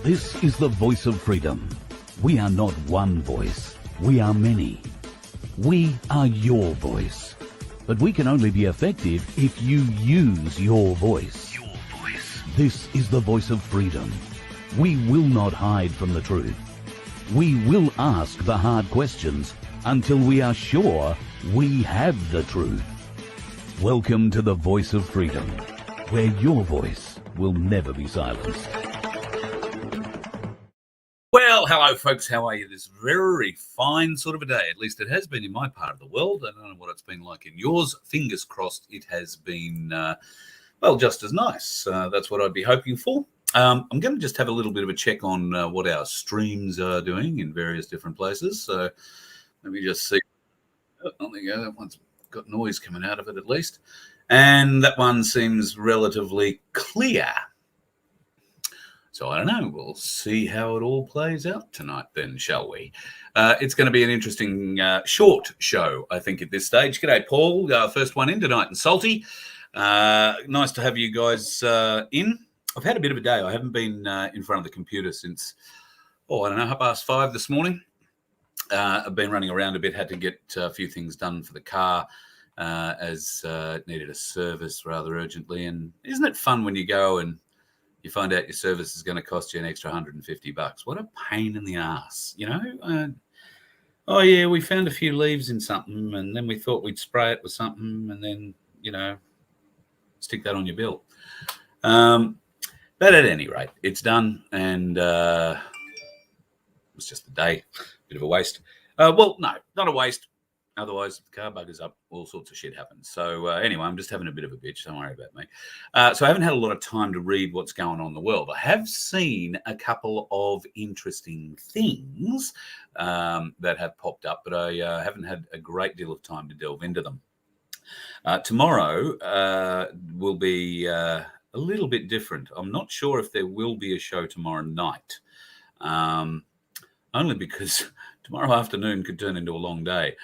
This is the voice of freedom. We are not one voice. We are many. We are your voice. But we can only be effective if you use your voice. Your voice. This is the voice of freedom. We will not hide from the truth. We will ask the hard questions until we are sure we have the truth. Welcome to the voice of freedom, where your voice will never be silenced. Well, hello, folks. How are you? This very fine sort of a day. At least it has been in my part of the world. I don't know what it's been like in yours. Fingers crossed it has been, well, just as nice. That's what I'd be hoping for. I'm going to just have a little bit of a check on what our streams are doing in various different places. So let me just see. Oh, there you go. That one's got noise coming out of it at least. And that one seems relatively clear. So I don't know. We'll see how it all plays out tonight then, shall we? It's going to be an interesting short show, I think, at this stage. G'day, Paul. First one in tonight and Salty. Nice to have you guys in. I've had a bit of a day. I haven't been in front of the computer since, I don't know, 5:30 this morning. I've been running around a bit, had to get a few things done for the car as it needed a service rather urgently. And isn't it fun when you go and you find out your service is going to cost you an extra $150? What a pain in the ass, you know? Oh, yeah, we found a few leaves in something and then we thought we'd spray it with something and then, you know, stick that on your bill. But at any rate, it's done and it was just a day, bit of a waste. Well, no, not a waste. Otherwise, if the car buggers up, all sorts of shit happens. So anyway, I'm just having a bit of a bitch. Don't worry about me. So I haven't had a lot of time to read what's going on in the world. I have seen a couple of interesting things that have popped up, but I haven't had a great deal of time to delve into them. Tomorrow will be a little bit different. I'm not sure if there will be a show tomorrow night, only because tomorrow afternoon could turn into a long day.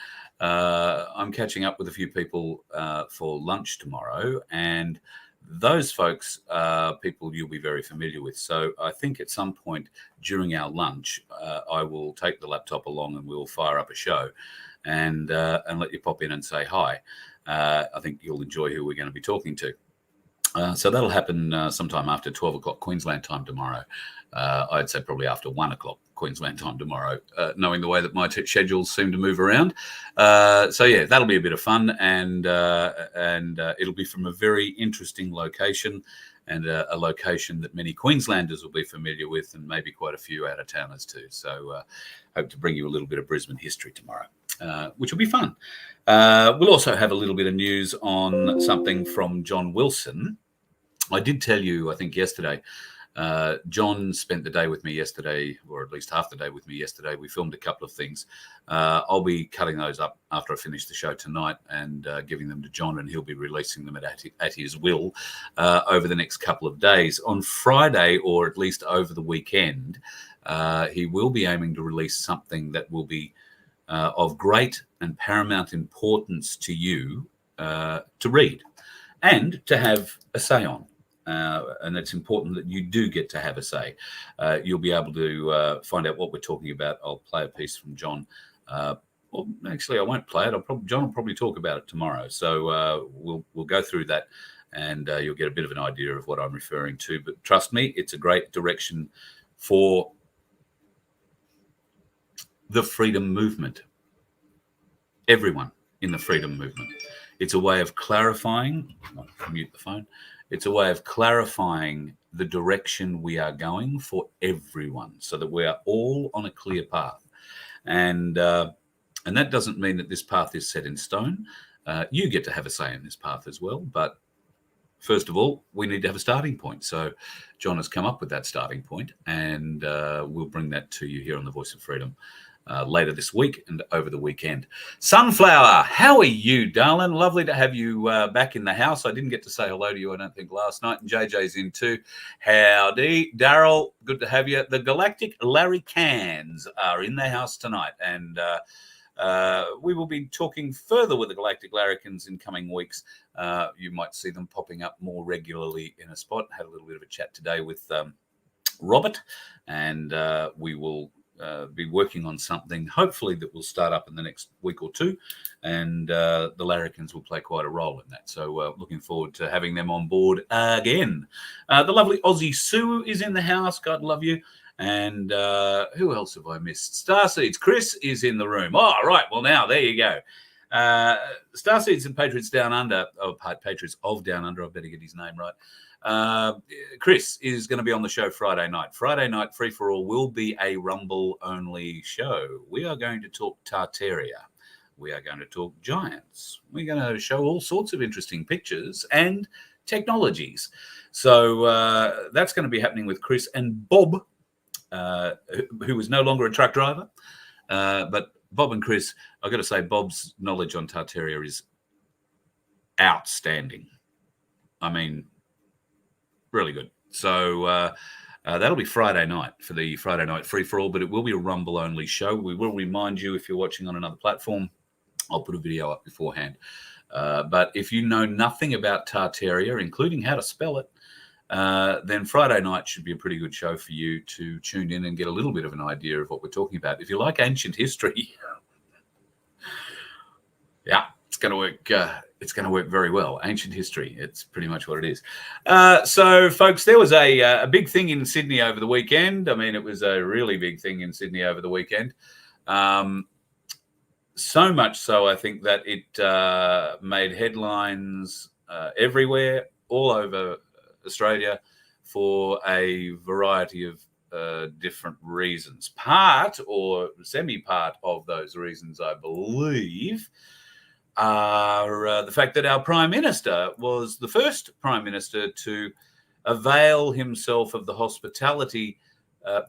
I'm catching up with a few people for lunch tomorrow, and those folks are people you'll be very familiar with. So I think at some point during our lunch, I will take the laptop along and we'll fire up a show and let you pop in and say hi. I think you'll enjoy who we're going to be talking to. So that'll happen sometime after 12 o'clock Queensland time tomorrow. I'd say probably after 1 o'clock Queensland time tomorrow, knowing the way that my schedules seem to move around. So yeah, that'll be a bit of fun, and it'll be from a very interesting location, and a location that many Queenslanders will be familiar with, and maybe quite a few out-of-towners too. So hope to bring you a little bit of Brisbane history tomorrow, which will be fun. We'll also have a little bit of news on something from John Wilson. I did tell you, I think yesterday, John spent the day with me yesterday, or at least half the day with me yesterday. We filmed a couple of things. I'll be cutting those up after I finish the show tonight and giving them to John, and he'll be releasing them at his will over the next couple of days. On Friday, or at least over the weekend, he will be aiming to release something that will be of great and paramount importance to you to read and to have a say on. And it's important that you do get to have a say. You'll be able to find out what we're talking about. I'll play a piece from John. Well, actually, I won't play it. John will probably talk about it tomorrow. So we'll go through that, and you'll get a bit of an idea of what I'm referring to. But trust me, it's a great direction for the freedom movement. Everyone in the freedom movement. It's a way of clarifying. I'll mute the phone. It's a way of clarifying the direction we are going for everyone, so that we are all on a clear path. And that doesn't mean that this path is set in stone. You get to have a say in this path as well. But first of all, we need to have a starting point. So John has come up with that starting point, and we'll bring that to you here on the Voice of Freedom later this week and over the weekend. Sunflower, how are you, darling? Lovely to have you back in the house. I didn't get to say hello to you, I don't think, last night. And JJ's in too. Howdy. Daryl, good to have you. The Galactic Larricans are in the house tonight, and we will be talking further with the Galactic Larricans in coming weeks. You might see them popping up more regularly in a spot. Had a little bit of a chat today with Robert, and we will be working on something, hopefully, that will start up in the next week or two, and the Larrikins will play quite a role in that. So looking forward to having them on board again. The lovely Aussie Sue is in the house. God love you. And who else have I missed? Starseeds. Chris is in the room. Oh, right. Well, now, there you go. Starseeds and Patriots Down Under, Patriots of Down Under, I better get his name right. Chris is going to be on the show Friday night. Friday night Free for All will be a Rumble-only show. We are going to talk Tartaria. We are going to talk Giants. We're going to show all sorts of interesting pictures and technologies. So that's going to be happening with Chris and Bob, who is no longer a truck driver. But Bob and Chris, I've got to say, Bob's knowledge on Tartaria is outstanding. I mean, really good. So that'll be Friday night for the Friday night Free for All, but it will be a Rumble-only show. We will remind you, if you're watching on another platform, I'll put a video up beforehand. But if you know nothing about Tartaria, including how to spell it, then Friday night should be a pretty good show for you to tune in and get a little bit of an idea of what we're talking about. If you like ancient history, yeah, it's going to work. It's going to work very well. Ancient history. It's pretty much what it is. So, folks, there was a big thing in Sydney over the weekend. I mean, it was a really big thing in Sydney over the weekend. So much so, I think, that it made headlines everywhere, all over Australia, for a variety of different reasons. Part or semi-part of those reasons, I believe, are the fact that our Prime Minister was the first Prime Minister to avail himself of the hospitality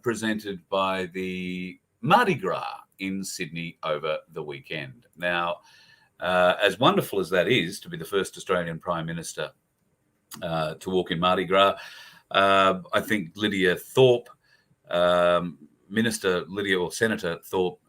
presented by the Mardi Gras in Sydney over the weekend. Now, as wonderful as that is, to be the first Australian Prime Minister to walk in Mardi Gras, I think Lydia Thorpe, Minister Lydia or Senator Thorpe,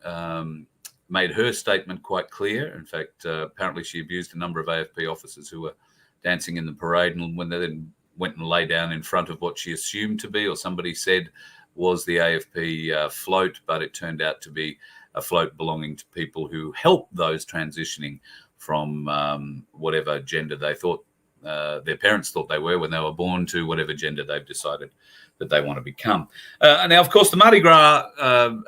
made her statement quite clear. In fact, apparently she abused a number of AFP officers who were dancing in the parade, and when they then went and lay down in front of what she assumed to be, or somebody said was, the AFP float, but it turned out to be a float belonging to people who help those transitioning from whatever gender they thought their parents thought they were when they were born, to whatever gender they've decided that they want to become. Now, of course, the Mardi Gras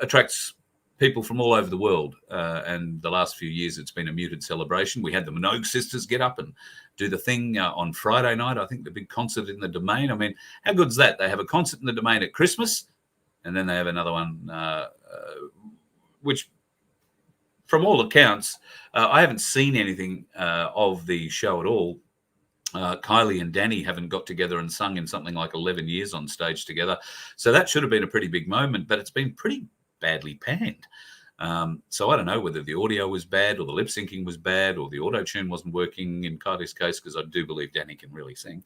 attracts people from all over the world, and the last few years it's been a muted celebration. We had the Minogue sisters get up and do the thing on Friday night. I think the big concert in the Domain. I mean, how good's that? They have a concert in the Domain at Christmas, and then they have another one, which, from all accounts, I haven't seen anything of the show at all. Kylie and Danny haven't got together and sung in something like 11 years on stage together. So that should have been a pretty big moment, but it's been pretty badly panned. So I don't know whether the audio was bad, or the lip syncing was bad, or the auto tune wasn't working in Kylie's case, because I do believe Danny can really sing.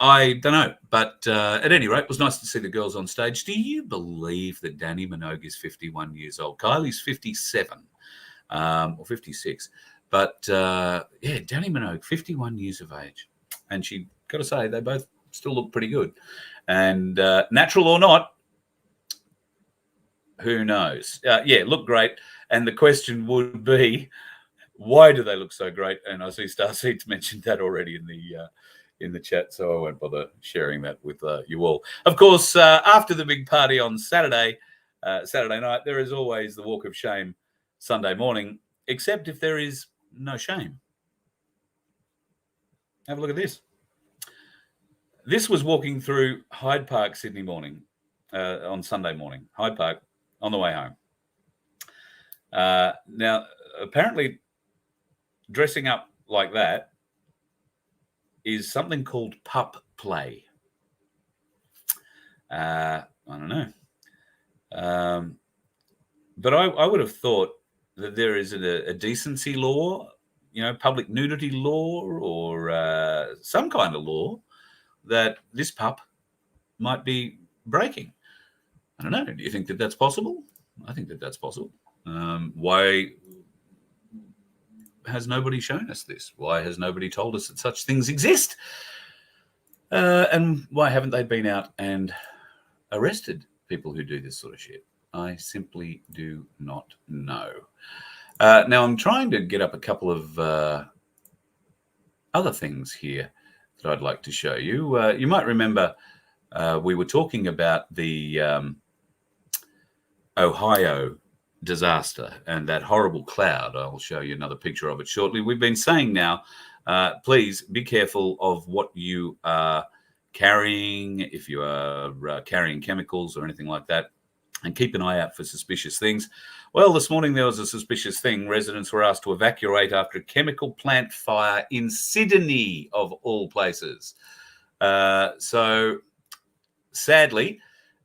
I don't know. But at any rate, it was nice to see the girls on stage. Do you believe that Danny Minogue is 51 years old? Kylie's 57 or 56. But, yeah, Danny Minogue, 51 years of age. And she, got to say, they both still look pretty good. And natural or not, who knows? Yeah, look great. And the question would be, why do they look so great? And I see Starseeds mentioned that already in the chat, so I won't bother sharing that with you all. Of course, after the big party on Saturday night, there is always the Walk of Shame Sunday morning, except if there is no shame. Have a look at this. This was walking through Hyde Park, Sydney morning, on Sunday morning, Hyde Park, on the way home. Now, apparently, dressing up like that is something called pup play. I don't know. But I would have thought that there is a decency law, public nudity law, or some kind of law that this pup might be breaking. I don't know. Do you think that that's possible? I think that that's possible. Why has nobody shown us this? Why has nobody told us that such things exist? And why haven't they been out and arrested people who do this sort of shit? I simply do not know. Now, I'm trying to get up a couple of other things here that I'd like to show you. You might remember we were talking about the Ohio disaster and that horrible cloud. I'll show you another picture of it shortly. We've been saying now, please be careful of what you are carrying, if you are carrying chemicals or anything like that, and keep an eye out for suspicious things. Well, this morning there was a suspicious thing. Residents were asked to evacuate after a chemical plant fire in Sydney, of all places. So sadly,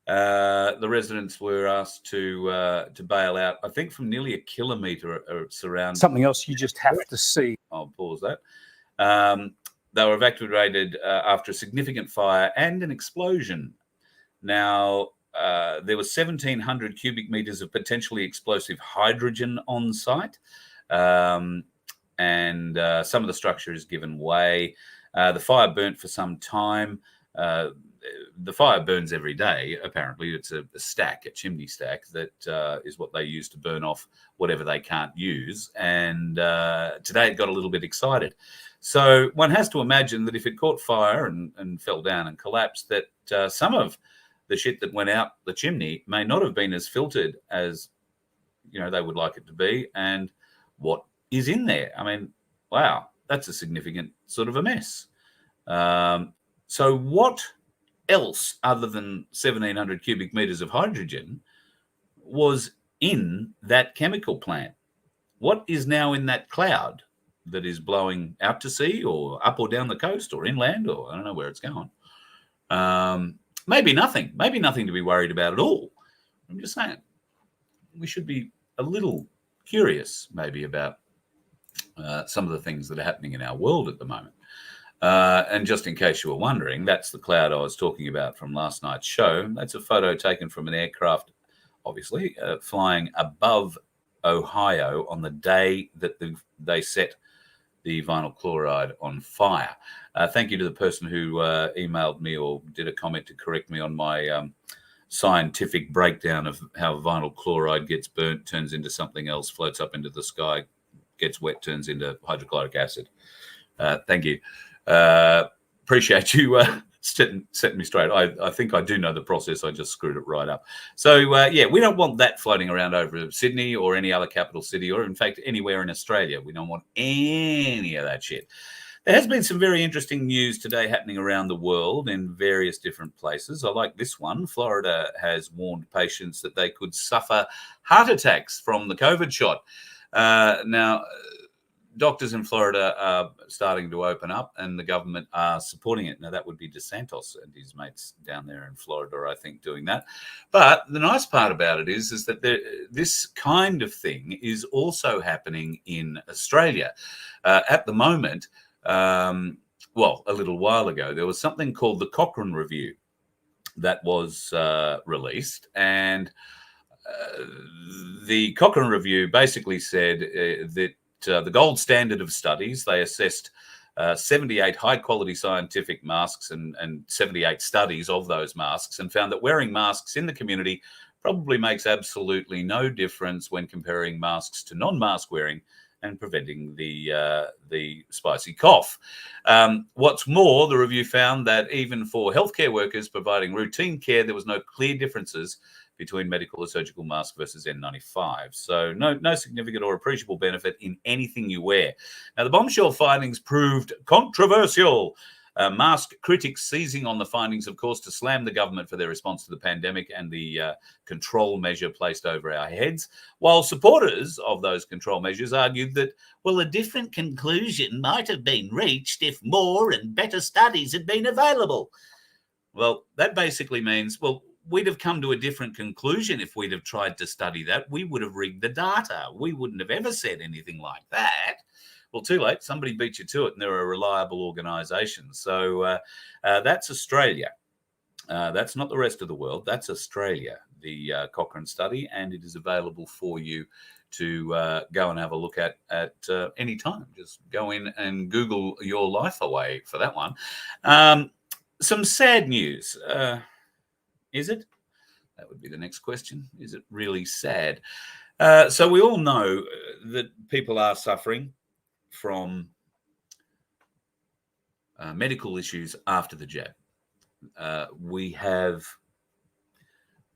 the residents were asked to bail out, I think, from nearly a kilometre surround. Something else you just have to see. I'll pause that. They were evacuated after a significant fire and an explosion. Now, there was 1,700 cubic meters of potentially explosive hydrogen on site, and some of the structure has given way. The fire burnt for some time. The fire burns every day, apparently. It's a stack, a chimney stack, that is what they use to burn off whatever they can't use. And today it got a little bit excited. So one has to imagine that if it caught fire and fell down and collapsed, that some of the shit that went out the chimney may not have been as filtered as, you know, they would like it to be. And what is in there? I mean, wow, that's a significant sort of a mess. So what else other than 1,700 cubic meters of hydrogen was in that chemical plant? What is now in that cloud that is blowing out to sea or up or down the coast or inland, or I don't know where it's going? Maybe nothing to be worried about at all. I'm just saying we should be a little curious maybe about some of the things that are happening in our world at the moment. And just in case you were wondering, that's the cloud I was talking about from last night's show. That's a photo taken from an aircraft, obviously, flying above Ohio on the day that they set the vinyl chloride on fire. Thank you to the person who emailed me or did a comment to correct me on my scientific breakdown of how vinyl chloride gets burnt, turns into something else, floats up into the sky, gets wet, turns into hydrochloric acid. Thank you. Appreciate you setting me straight. I think I do know the process. I just screwed it right up. So, yeah, we don't want that floating around over Sydney or any other capital city or, in fact, anywhere in Australia. We don't want any of that shit. There has been some very interesting news today happening around the world in various different places. I like this one. Florida has warned patients that they could suffer heart attacks from the COVID shot. Now, doctors in Florida are starting to open up and the government are supporting it. Now, that would be DeSantis and his mates down there in Florida, I think, doing that. But the nice part about it is that this kind of thing is also happening in Australia. At the moment, well, a little while ago, there was something called the Cochrane Review that was released. And the Cochrane Review basically said that the gold standard of studies, they assessed 78 high-quality scientific masks and 78 studies of those masks and found that wearing masks in the community probably makes absolutely no difference when comparing masks to non-mask wearing and preventing the spicy cough. What's more, the review found that even for healthcare workers providing routine care, there was no clear differences between medical or surgical mask versus N95. So no significant or appreciable benefit in anything you wear. Now, the bombshell findings proved controversial. Mask critics seizing on the findings, of course, to slam the government for their response to the pandemic and the control measure placed over our heads, while supporters of those control measures argued that, well, a different conclusion might have been reached if more and better studies had been available. Well, that basically means, well, we'd have come to a different conclusion if we'd have tried to study that. We would have rigged the data. We wouldn't have ever said anything like that. Well, too late. Somebody beat you to it, and they're a reliable organisation. So that's Australia. That's not the rest of the world. That's Australia, the Cochrane study, and it is available for you to go and have a look at any time. Just go in and Google your life away for that one. some sad news. Is it? That would be the next question. Is it really sad? So we all know that people are suffering from medical issues after the jab. We have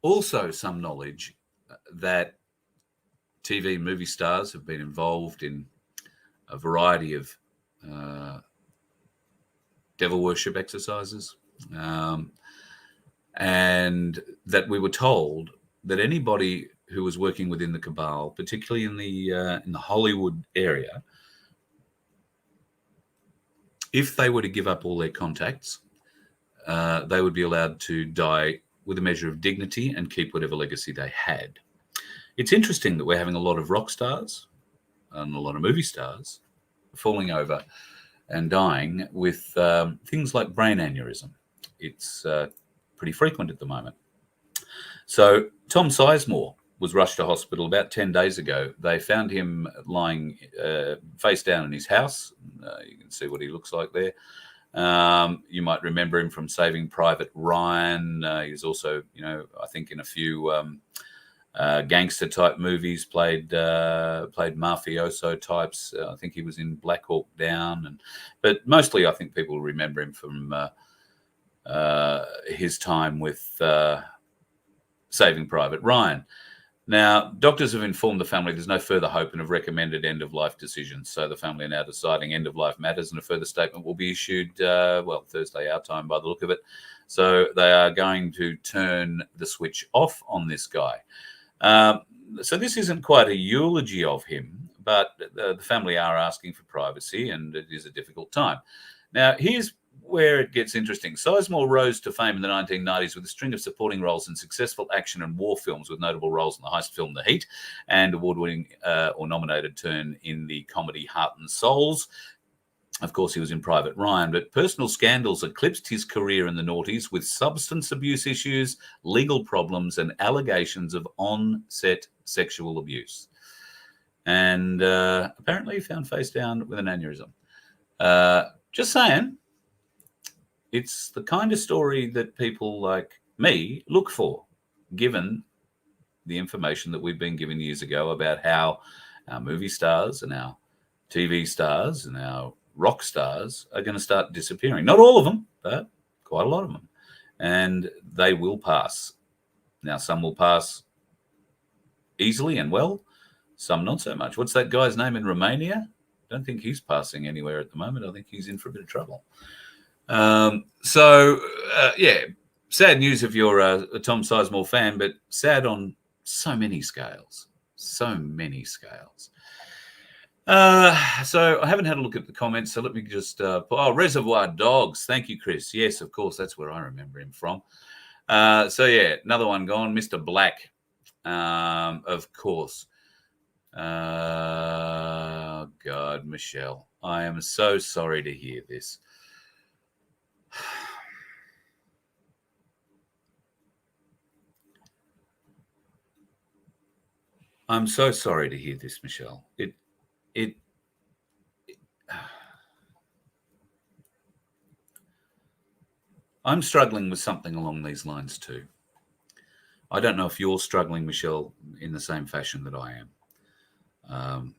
also some knowledge that TV movie stars have been involved in a variety of devil worship exercises, and that we were told that anybody who was working within the cabal, particularly in the Hollywood area, if they were to give up all their contacts, they would be allowed to die with a measure of dignity and keep whatever legacy they had. It's interesting that we're having a lot of rock stars and a lot of movie stars falling over and dying with things like brain aneurysm. It's pretty frequent at the moment. So Tom Sizemore was rushed to hospital about 10 days ago. They found him lying face down in his house. You can see what he looks like there. You might remember him from Saving Private Ryan. He's also, I think in a few gangster type movies, played mafioso types. I think he was in Black Hawk Down, but mostly I think people remember him from his time with Saving Private Ryan. Now, doctors have informed the family there's no further hope and have recommended end-of-life decisions. So the family are now deciding end-of-life matters, and a further statement will be issued, Thursday our time by the look of it. So they are going to turn the switch off on this guy. So this isn't quite a eulogy of him, but the family are asking for privacy, and it is a difficult time. Now, here's where it gets interesting. Sizemore rose to fame in the 1990s with a string of supporting roles in successful action and war films, with notable roles in the heist film The Heat and award-winning or nominated turn in the comedy Heart and Souls. Of course, he was in Private Ryan, but personal scandals eclipsed his career in the noughties with substance abuse issues, legal problems, and allegations of on-set sexual abuse. And apparently he found face down with an aneurysm. Just saying. It's the kind of story that people like me look for, given the information that we've been given years ago about how our movie stars and our TV stars and our rock stars are going to start disappearing. Not all of them, but quite a lot of them. And they will pass. Now, some will pass easily and well, some not so much. What's that guy's name in Romania? I don't think he's passing anywhere at the moment. I think he's in for a bit of trouble. Sad news if you're a Tom Sizemore fan, but sad on so many scales. So I haven't had a look at the comments, so let me just Reservoir Dogs. Thank you, Chris. Yes, of course, that's where I remember him from. Another one gone. Mr. Black, of course. God, Michelle, I am so sorry to hear this. I'm so sorry to hear this, Michelle. I'm struggling with something along these lines too. I don't know if you're struggling, Michelle, in the same fashion that I am.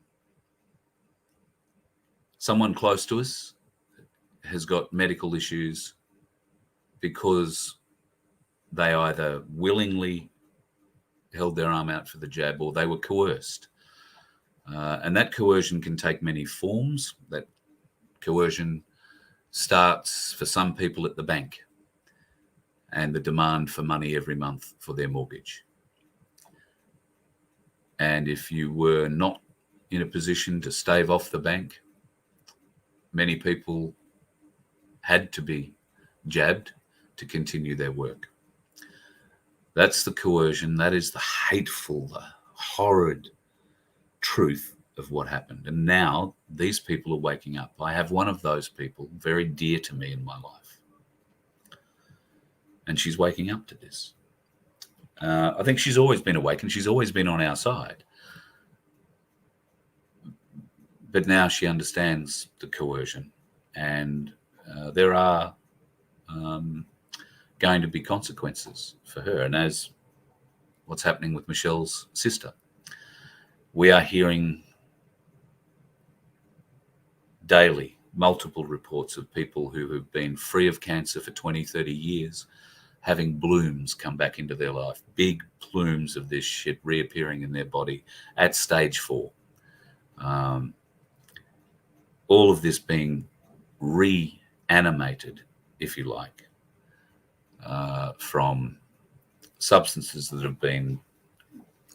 Someone close to us has got medical issues because they either willingly held their arm out for the jab or they were coerced. And that coercion can take many forms. That coercion starts for some people at the bank and the demand for money every month for their mortgage. And if you were not in a position to stave off the bank, many people had to be jabbed to continue their work. That's the coercion. That is the hateful, the horrid truth of what happened. And now these people are waking up. I have one of those people very dear to me in my life. And she's waking up to this. I think she's always been awake and she's always been on our side. But now she understands the coercion. And there are going to be consequences for her. And as what's happening with Michelle's sister, we are hearing daily multiple reports of people who have been free of cancer for 20, 30 years, having blooms come back into their life, big plumes of this shit reappearing in their body at stage 4. All of this being reanimated, if you like, from substances that have been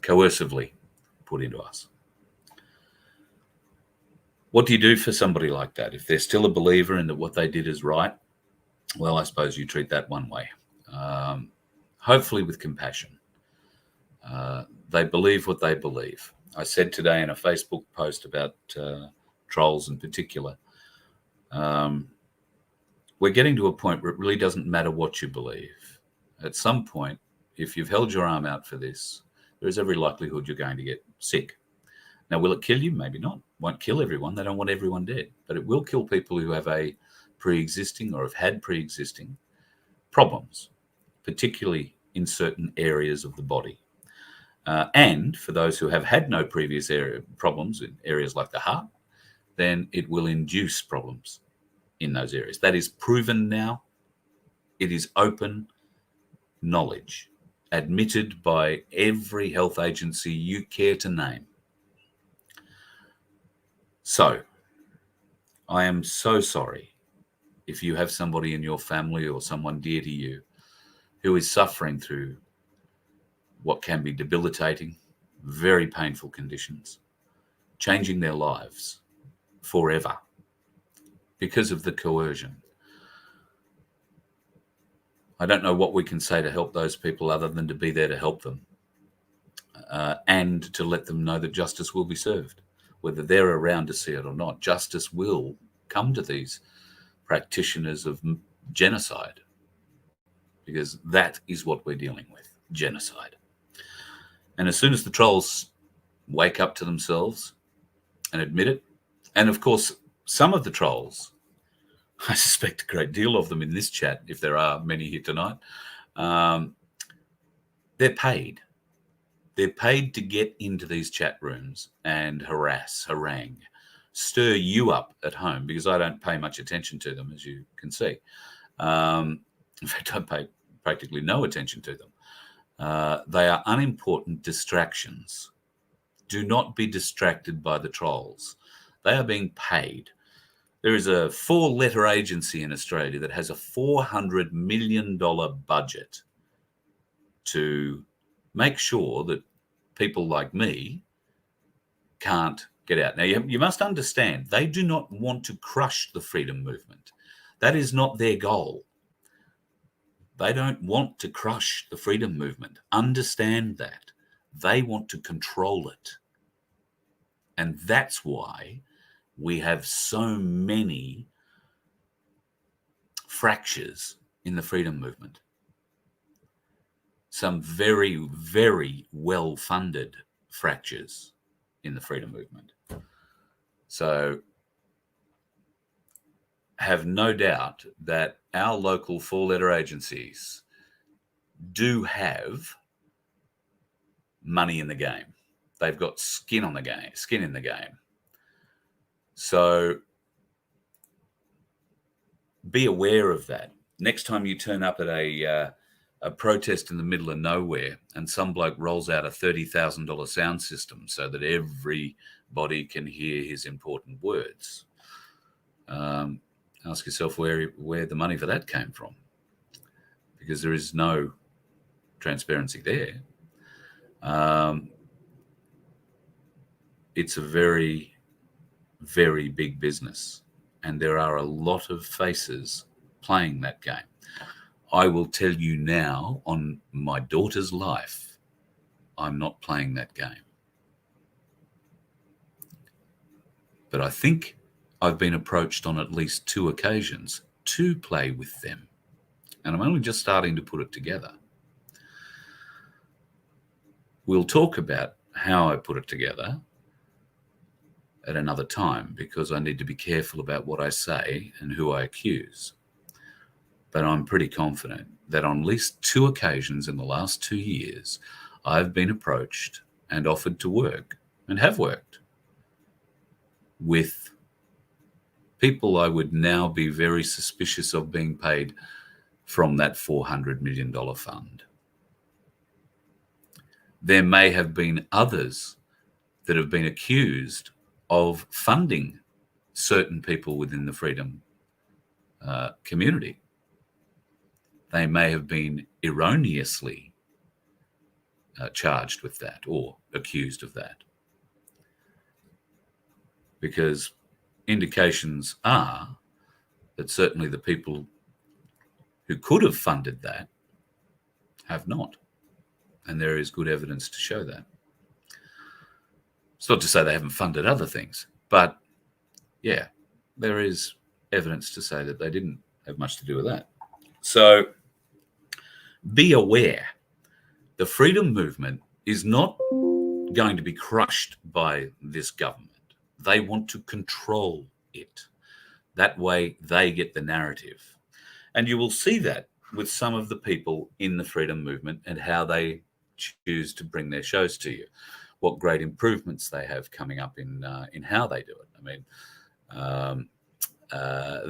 coercively put into us. What do you do for somebody like that? If they're still a believer in that what they did is right, well, I suppose you treat that one way. Hopefully with compassion. They believe what they believe. I said today in a Facebook post about trolls in particular, we're getting to a point where it really doesn't matter what you believe. At some point, if you've held your arm out for this, there's every likelihood you're going to get sick. Now, will it kill you? Maybe not. Won't kill everyone. They don't want everyone dead. But it will kill people who have a pre-existing or have had pre-existing problems, particularly in certain areas of the body. And for those who have had no previous problems in areas like the heart, then it will induce problems in those areas. That is proven now. It is open knowledge, admitted by every health agency you care to name. So, I am so sorry if you have somebody in your family or someone dear to you who is suffering through what can be debilitating, very painful conditions, changing their lives forever because of the coercion. I don't know what we can say to help those people other than to be there to help them and to let them know that justice will be served. Whether they're around to see it or not, justice will come to these practitioners of genocide, because that is what we're dealing with, genocide. And as soon as the trolls wake up to themselves and admit it, and of course, some of the trolls, I suspect a great deal of them in this chat, if there are many here tonight, they're paid. They're paid to get into these chat rooms and harangue, stir you up at home, because I don't pay much attention to them, as you can see. In fact, I pay practically no attention to them. They are unimportant distractions. Do not be distracted by the trolls. They are being paid. There is a 4-letter agency in Australia that has a $400 million budget to make sure that people like me can't get out. Now, you must understand, they do not want to crush the freedom movement. That is not their goal. They don't want to crush the freedom movement. Understand that. They want to control it. And that's why we have so many fractures in the freedom movement. Some very, very well-funded fractures in the freedom movement. So have no doubt that our local 4-letter agencies do have money in the game. They've got skin in the game. So be aware of that. Next time you turn up at a protest in the middle of nowhere and some bloke rolls out a $30,000 sound system so that everybody can hear his important words, ask yourself where the money for that came from, because there is no transparency there. It's a very, very big business, and there are a lot of faces playing that game. I will tell you now, on my daughter's life, I'm not playing that game. But I think I've been approached on at least 2 occasions to play with them, and I'm only just starting to put it together. We'll talk about how I put it together at another time, because I need to be careful about what I say and who I accuse. but I'm pretty confident that on at least 2 occasions in the last 2 years, I've been approached and offered to work, and have worked, with people I would now be very suspicious of being paid from that $400 million fund. There may have been others that have been accused of funding certain people within the freedom community. They may have been erroneously charged with that or accused of that, because indications are that certainly the people who could have funded that have not, and there is good evidence to show that. It's not to say they haven't funded other things, but yeah, there is evidence to say that they didn't have much to do with that. So be aware, the freedom movement is not going to be crushed by this government. They want to control it. That way they get the narrative. And you will see that with some of the people in the freedom movement and how they choose to bring their shows to you. What great improvements they have coming up in how they do it. I mean,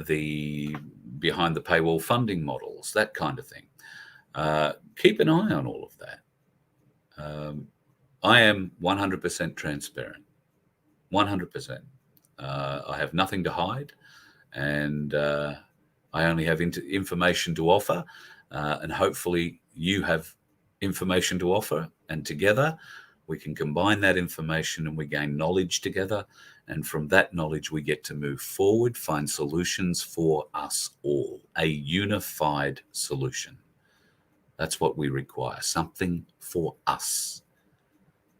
the behind the paywall funding models, that kind of thing. Keep an eye on all of that. I am 100% transparent. 100%. I have nothing to hide, and I only have information to offer, and hopefully you have information to offer, and together we can combine that information and we gain knowledge together, and from that knowledge we get to move forward, find solutions for us all, a unified solution. That's what we require, something for us.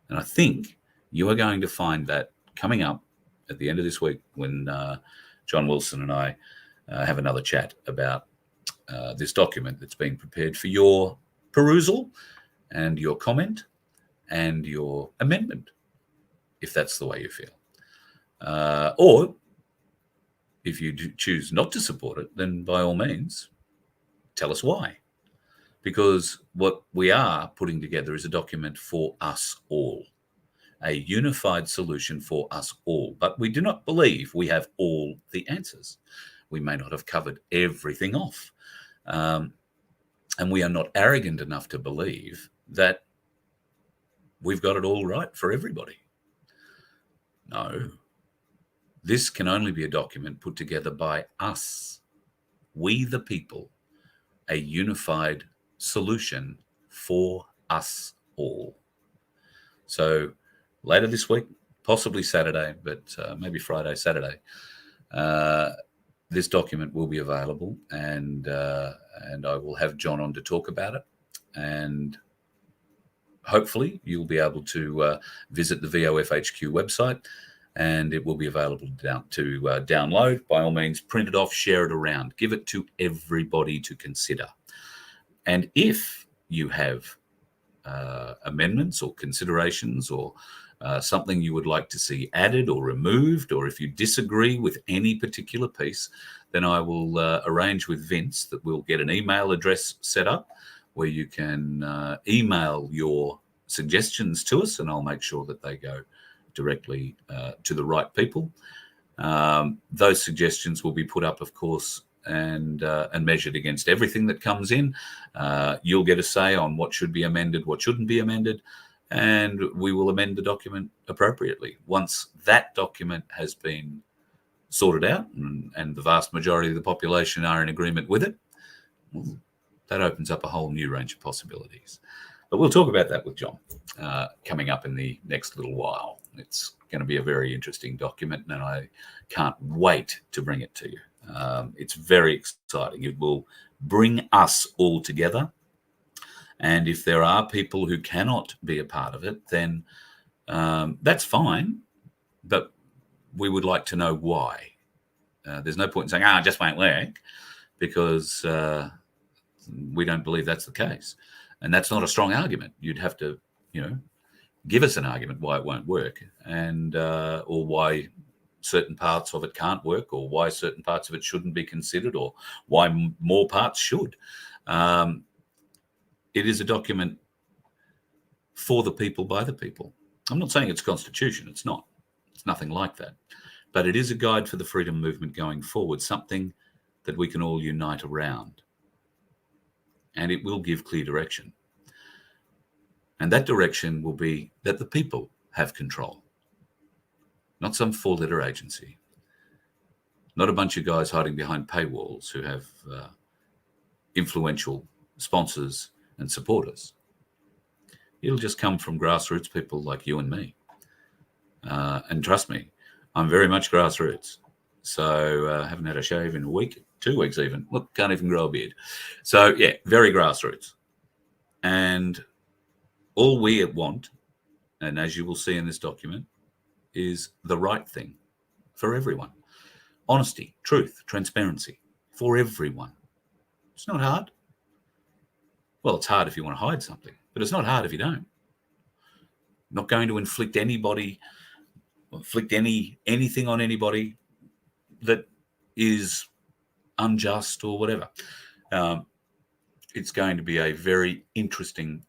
And I think you are going to find that coming up at the end of this week when John Wilson and I have another chat about this document that's being prepared for your perusal and your comment and your amendment, if that's the way you feel. Or if you choose not to support it, then by all means, tell us why. Because what we are putting together is a document for us all, a unified solution for us all. But we do not believe we have all the answers. We may not have covered everything off. And we are not arrogant enough to believe that we've got it all right for everybody. No. This can only be a document put together by us, we the people, a unified solution for us all. So later this week, possibly Saturday, but maybe Friday, Saturday, this document will be available, and I will have John on to talk about it. And hopefully you'll be able to visit the VoF HQ website, and it will be available to download. By all means, print it off, share it around, give it to everybody to consider. And if you have amendments or considerations or something you would like to see added or removed, or if you disagree with any particular piece, then I will arrange with Vince that we'll get an email address set up where you can email your suggestions to us, and I'll make sure that they go directly to the right people. Those suggestions will be put up, of course, and measured against everything that comes in. You'll get a say on what should be amended, what shouldn't be amended, and we will amend the document appropriately. Once that document has been sorted out and the vast majority of the population are in agreement with it, well, that opens up a whole new range of possibilities. But we'll talk about that with John coming up in the next little while. It's going to be a very interesting document, and I can't wait to bring it to you. It's very exciting. It will bring us all together. And if there are people who cannot be a part of it, then that's fine. But we would like to know why. There's no point in saying, it just won't work, because we don't believe that's the case. And that's not a strong argument. You'd have to, give us an argument why it won't work, and or why certain parts of it can't work, or why certain parts of it shouldn't be considered, or why more parts should. It is a document for the people, by the people. I'm not saying it's constitution. It's not. It's nothing like that. But it is a guide for the freedom movement going forward, something that we can all unite around. And it will give clear direction. And that direction will be that the people have control, not some four-letter agency, not a bunch of guys hiding behind paywalls who have influential sponsors and supporters. It'll just come from grassroots people like you and me. And trust me, I'm very much grassroots. So I haven't had a shave in a week, 2 weeks even. Look, can't even grow a beard. So yeah, very grassroots. And all we want, and as you will see in this document, is the right thing for everyone. Honesty, truth, transparency for everyone. It's not hard. Well, it's hard if you want to hide something, but it's not hard if you don't. Not going to inflict anything on anybody that is unjust or whatever. It's going to be a very interesting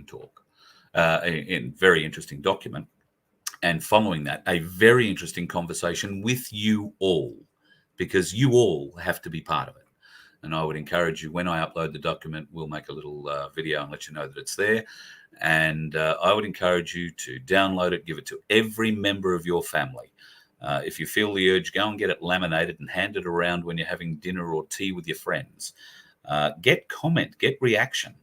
talk, a very interesting document. And following that, a very interesting conversation with you all, because you all have to be part of it. And I would encourage you, when I upload the document, we'll make a little video and let you know that it's there. And I would encourage you to download it, give it to every member of your family. If you feel the urge, go and get it laminated and hand it around when you're having dinner or tea with your friends. Get comment, get reaction.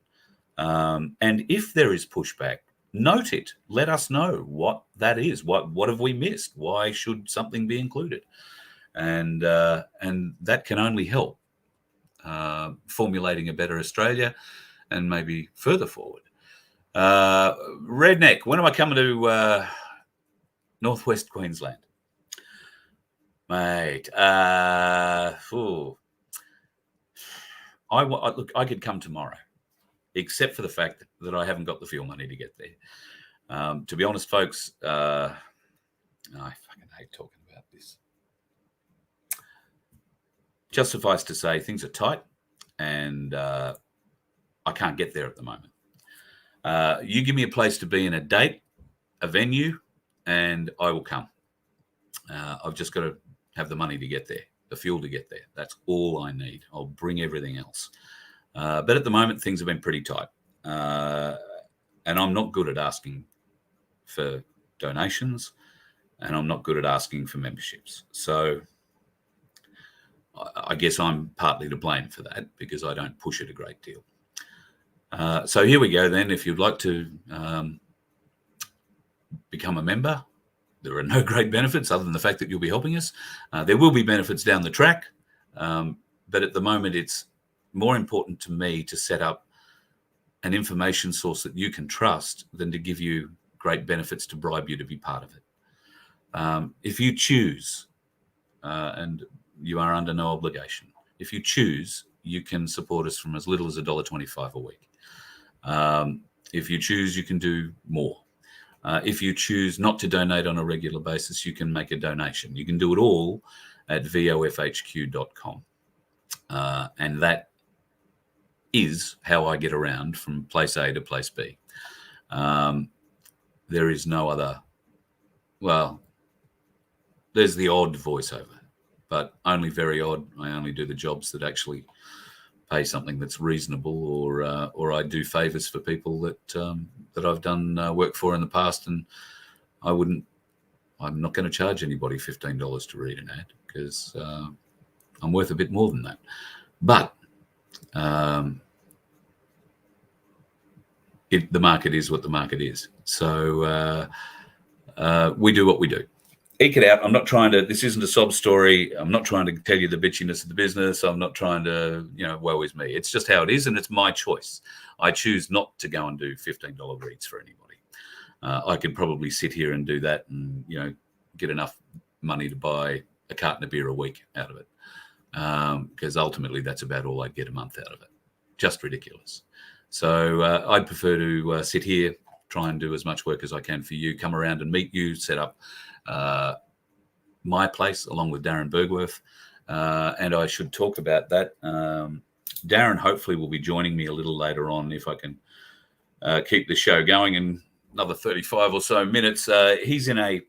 And if there is pushback, note it. Let us know what that is. What have we missed? Why should something be included? And that can only help formulating a better Australia and maybe further forward. Redneck, when am I coming to Northwest Queensland? Mate, look, I could come tomorrow, except for the fact that I haven't got the fuel money to get there. To be honest, folks, I fucking hate talking about this. Just suffice to say, things are tight, and I can't get there at the moment. You give me a place to be in, a date, a venue, and I will come. I've just got to have the money to get there, the fuel to get there. That's all I need. I'll bring everything else. But at the moment, things have been pretty tight. And I'm not good at asking for donations, and I'm not good at asking for memberships. So I guess I'm partly to blame for that, because I don't push it a great deal. So here we go then. If you'd like to become a member, there are no great benefits other than the fact that you'll be helping us. There will be benefits down the track, but at the moment it's more important to me to set up an information source that you can trust than to give you great benefits to bribe you to be part of it. If you choose, and you are under no obligation, if you choose, you can support us from as little as $1.25 a week. If you choose, you can do more. If you choose not to donate on a regular basis, you can make a donation. You can do it all at vofhq.com. And that is how I get around from place A to place B. There is no other, well, there's the odd voiceover, but only very odd. I only do the jobs that actually pay something that's reasonable, or I do favors for people that I've done work for in the past, and I'm not going to charge anybody $15 to read an ad, because I'm worth a bit more than that. But the market is what the market is. So we do what we do. Eke it out. I'm not trying to, this isn't a sob story. I'm not trying to tell you the bitchiness of the business. I'm not trying to, woe is me. It's just how it is, and it's my choice. I choose not to go and do $15 reads for anybody. I could probably sit here and do that and, get enough money to buy a carton of beer a week out of it. Because ultimately that's about all I'd get a month out of it. Just ridiculous. So I'd prefer to sit here, try and do as much work as I can for you, come around and meet you, set up My Place along with Darren Bergwerf, and I should talk about that. Darren hopefully will be joining me a little later on if I can keep the show going in another 35 or so minutes. He's in a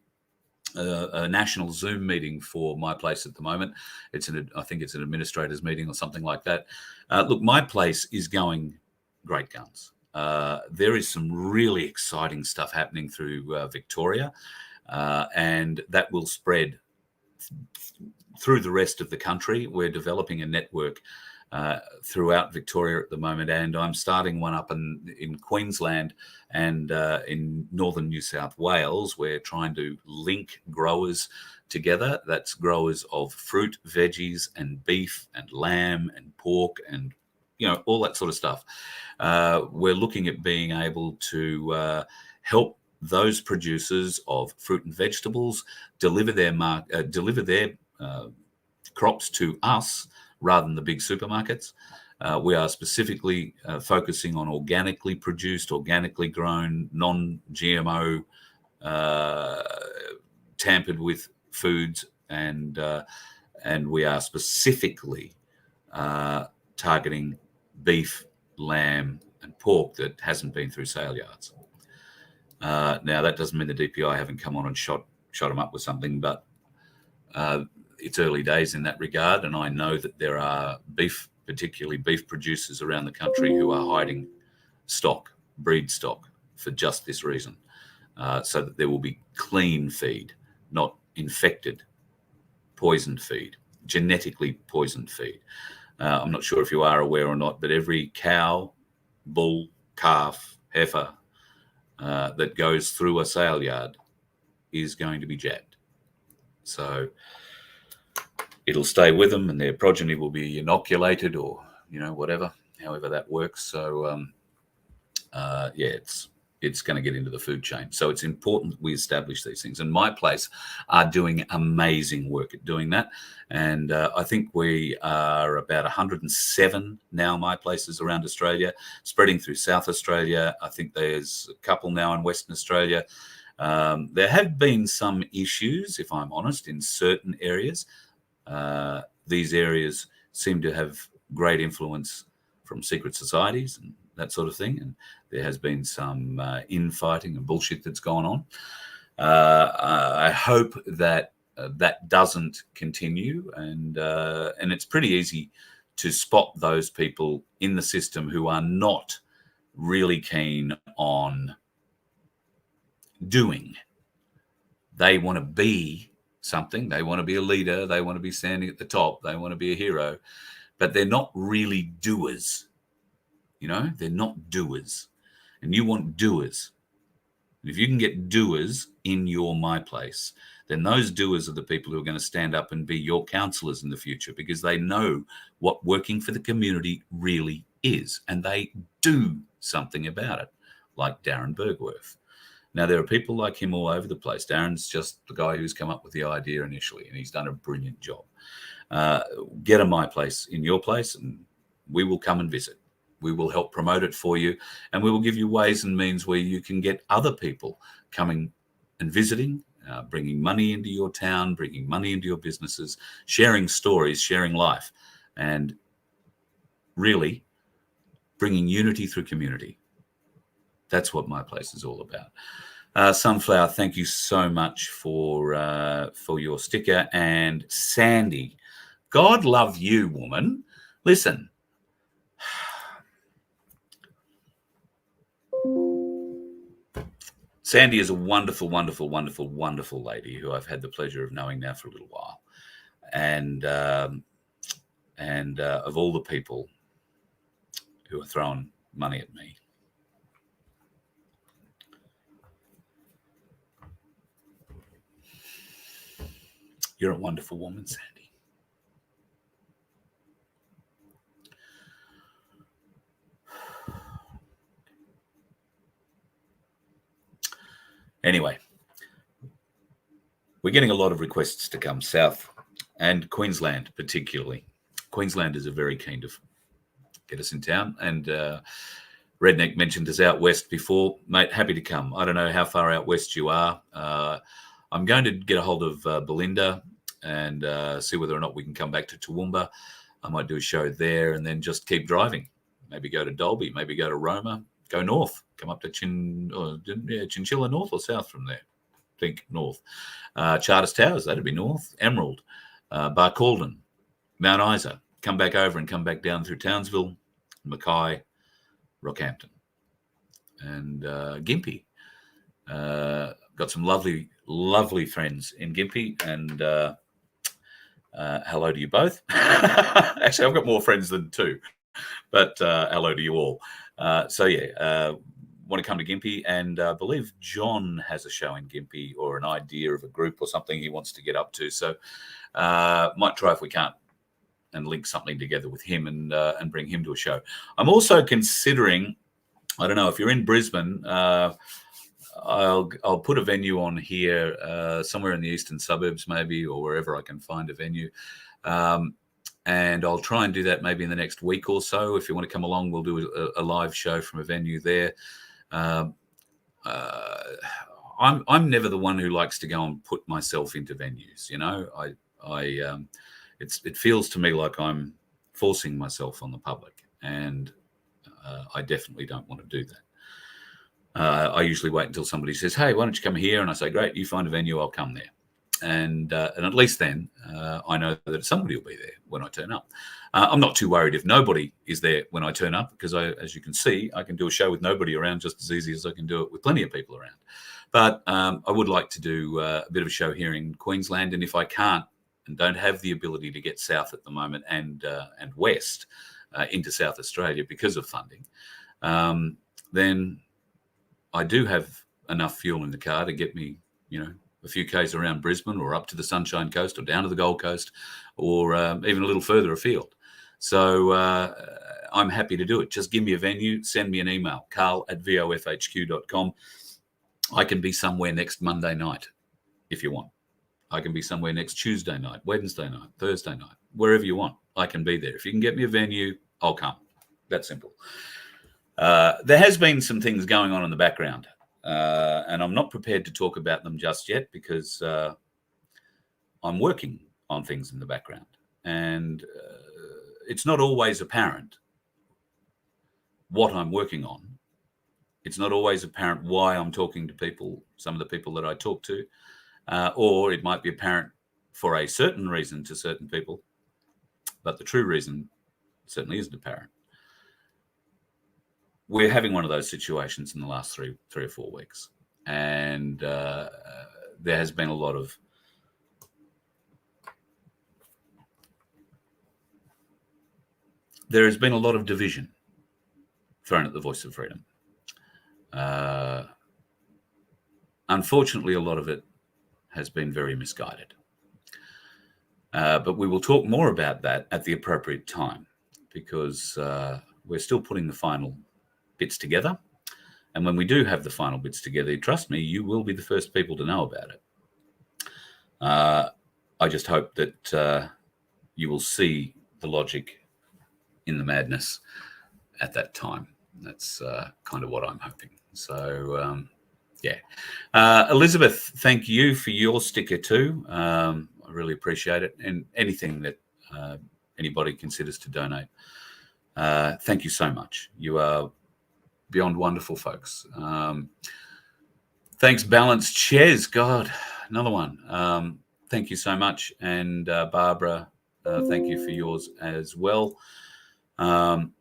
national Zoom meeting for My Place at the moment. I think it's an administrators meeting or something like that. Look, My Place is going great guns. There is some really exciting stuff happening through Victoria, and that will spread through the rest of the country. We're developing a network throughout Victoria at the moment, and I'm starting one up in Queensland and in northern New South Wales. We're trying to link growers together. That's growers of fruit, veggies, and beef, and lamb, and pork, and all that sort of stuff. We're looking at being able to help those producers of fruit and vegetables deliver their crops to us rather than the big supermarkets. We are specifically focusing on organically produced, organically grown, non-GMO, tampered with foods, and we are specifically targeting beef, lamb, and pork that hasn't been through sale yards. Now, that doesn't mean the DPI haven't come on and shot them up with something, but it's early days in that regard, and I know that there are particularly beef producers around the country who are hiding breed stock, for just this reason, so that there will be clean feed, not infected, poisoned feed, genetically poisoned feed. I'm not sure if you are aware or not, but every cow, bull, calf, heifer that goes through a sale yard is going to be jabbed. So it'll stay with them, and their progeny will be inoculated, or whatever, however that works. So it's going to get into the food chain. So it's important that we establish these things. And My Place are doing amazing work at doing that. And I think we are about 107 now My Places around Australia, spreading through South Australia. I think there's a couple now in Western Australia. There have been some issues, if I'm honest, in certain areas. These areas seem to have great influence from secret societies and that sort of thing, and there has been some infighting and bullshit that's gone on. I hope that that doesn't continue, and it's pretty easy to spot those people in the system who are not really keen on doing. They want to be something. They want to be a leader. They want to be standing at the top. They want to be a hero, but they're not really doers. They're not doers, and you want doers. And if you can get doers in your My Place, then those doers are the people who are going to stand up and be your counsellors in the future, because they know what working for the community really is, and they do something about it, like Darren Bergwerf. Now, there are people like him all over the place. Darren's just the guy who's come up with the idea initially, and he's done a brilliant job. Get a My Place in your place, and we will come and visit. We will help promote it for you, and we will give you ways and means where you can get other people coming and visiting, bringing money into your town, bringing money into your businesses, sharing stories, sharing life, and really bringing unity through community. That's what My Place is all about. Sunflower, thank you so much for your sticker. And Sandy, God love you, woman. Listen. Sandy is a wonderful, wonderful, wonderful, wonderful lady who I've had the pleasure of knowing now for a little while. And of all the people who are throwing money at me, you're a wonderful woman, Sandy. Anyway, we're getting a lot of requests to come south, and Queensland particularly. Queenslanders are very keen to get us in town, and Redneck mentioned us out west before. Mate, happy to come. I don't know how far out west you are. I'm going to get a hold of Belinda and see whether or not we can come back to Toowoomba. I might do a show there and then just keep driving. Maybe go to Dalby, maybe go to Roma, go north, come up to Chinchilla, north or south from there. I think north. Charters Towers, that'd be north. Emerald, Barcaldine, Mount Isa. Come back over and come back down through Townsville, Mackay, Rockhampton, and Gympie. Got some lovely, lovely friends in Gympie, and hello to you both. Actually, I've got more friends than two, but hello to you all. So yeah, want to come to Gympie, and I believe John has a show in Gympie or an idea of a group or something he wants to get up to. So might try if we can't and link something together with him and bring him to a show. I'm also considering, I don't know, if you're in Brisbane, I'll put a venue on here somewhere in the eastern suburbs maybe, or wherever I can find a venue. And I'll try and do that maybe in the next week or so. If you want to come along, we'll do a live show from a venue there. I'm never the one who likes to go and put myself into venues. You know, it feels to me like I'm forcing myself on the public, and I definitely don't want to do that. I usually wait until somebody says, "Hey, why don't you come here?" And I say, "Great, you find a venue, I'll come there." And at least then I know that somebody will be there when I turn up. I'm not too worried if nobody is there when I turn up, because as you can see, I can do a show with nobody around just as easy as I can do it with plenty of people around. But I would like to do a bit of a show here in Queensland, and if I can't and don't have the ability to get south at the moment and west into South Australia because of funding, then I do have enough fuel in the car to get me, you know, a few Ks around Brisbane or up to the Sunshine Coast or down to the Gold Coast or even a little further afield. So I'm happy to do it. Just give me a venue, send me an email, carl@vofhq.com. I can be somewhere next Monday night if you want. I can be somewhere next Tuesday night, Wednesday night, Thursday night, wherever you want. I can be there. If you can get me a venue, I'll come. That's simple. There has been some things going on in the background, and I'm not prepared to talk about them just yet because I'm working on things in the background, and it's not always apparent what I'm working on. It's not always apparent why I'm talking to people, some of the people that I talk to, or it might be apparent for a certain reason to certain people, but the true reason certainly isn't apparent. We're having one of those situations in the last three or 4 weeks, and there has been a lot of division thrown at the Voice of Freedom. Unfortunately, a lot of it has been very misguided. But we will talk more about that at the appropriate time, because we're still putting the final bits together. And when we do have the final bits together, trust me, you will be the first people to know about it. I just hope that you will see the logic in the madness at that time. That's kind of what I'm hoping. So, yeah. Elizabeth, thank you for your sticker too. I really appreciate it. And anything that anybody considers to donate, thank you so much. You are beyond wonderful, folks. Thanks, Balanced Ches. God, another one. Thank you so much. And Barbara, thank you for yours as well. I'm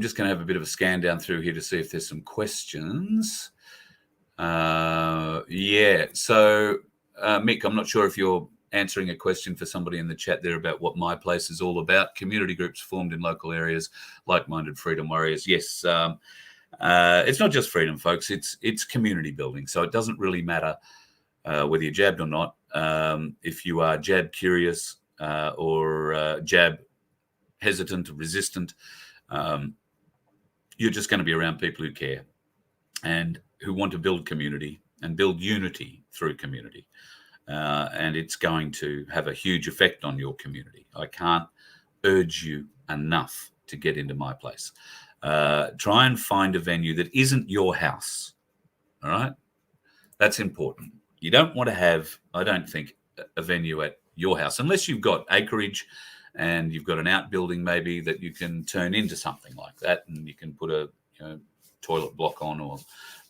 just going to have a bit of a scan down through here to see if there's some questions. Yeah. So, Mick, I'm not sure if you're answering a question for somebody in the chat there about what My Place is all about. Community groups formed in local areas, like-minded freedom warriors. Yes. It's not just freedom, folks. It's community building. So it doesn't really matter whether you're jabbed or not. If you are jab curious or jab hesitant or resistant, you're just going to be around people who care and who want to build community and build unity through community. And it's going to have a huge effect on your community. I can't urge you enough to get into My Place. Try and find a venue that isn't your house. All right. That's important. You don't want to have, I don't think, a venue at your house unless you've got acreage and you've got an outbuilding maybe that you can turn into something like that, and you can put a toilet block on or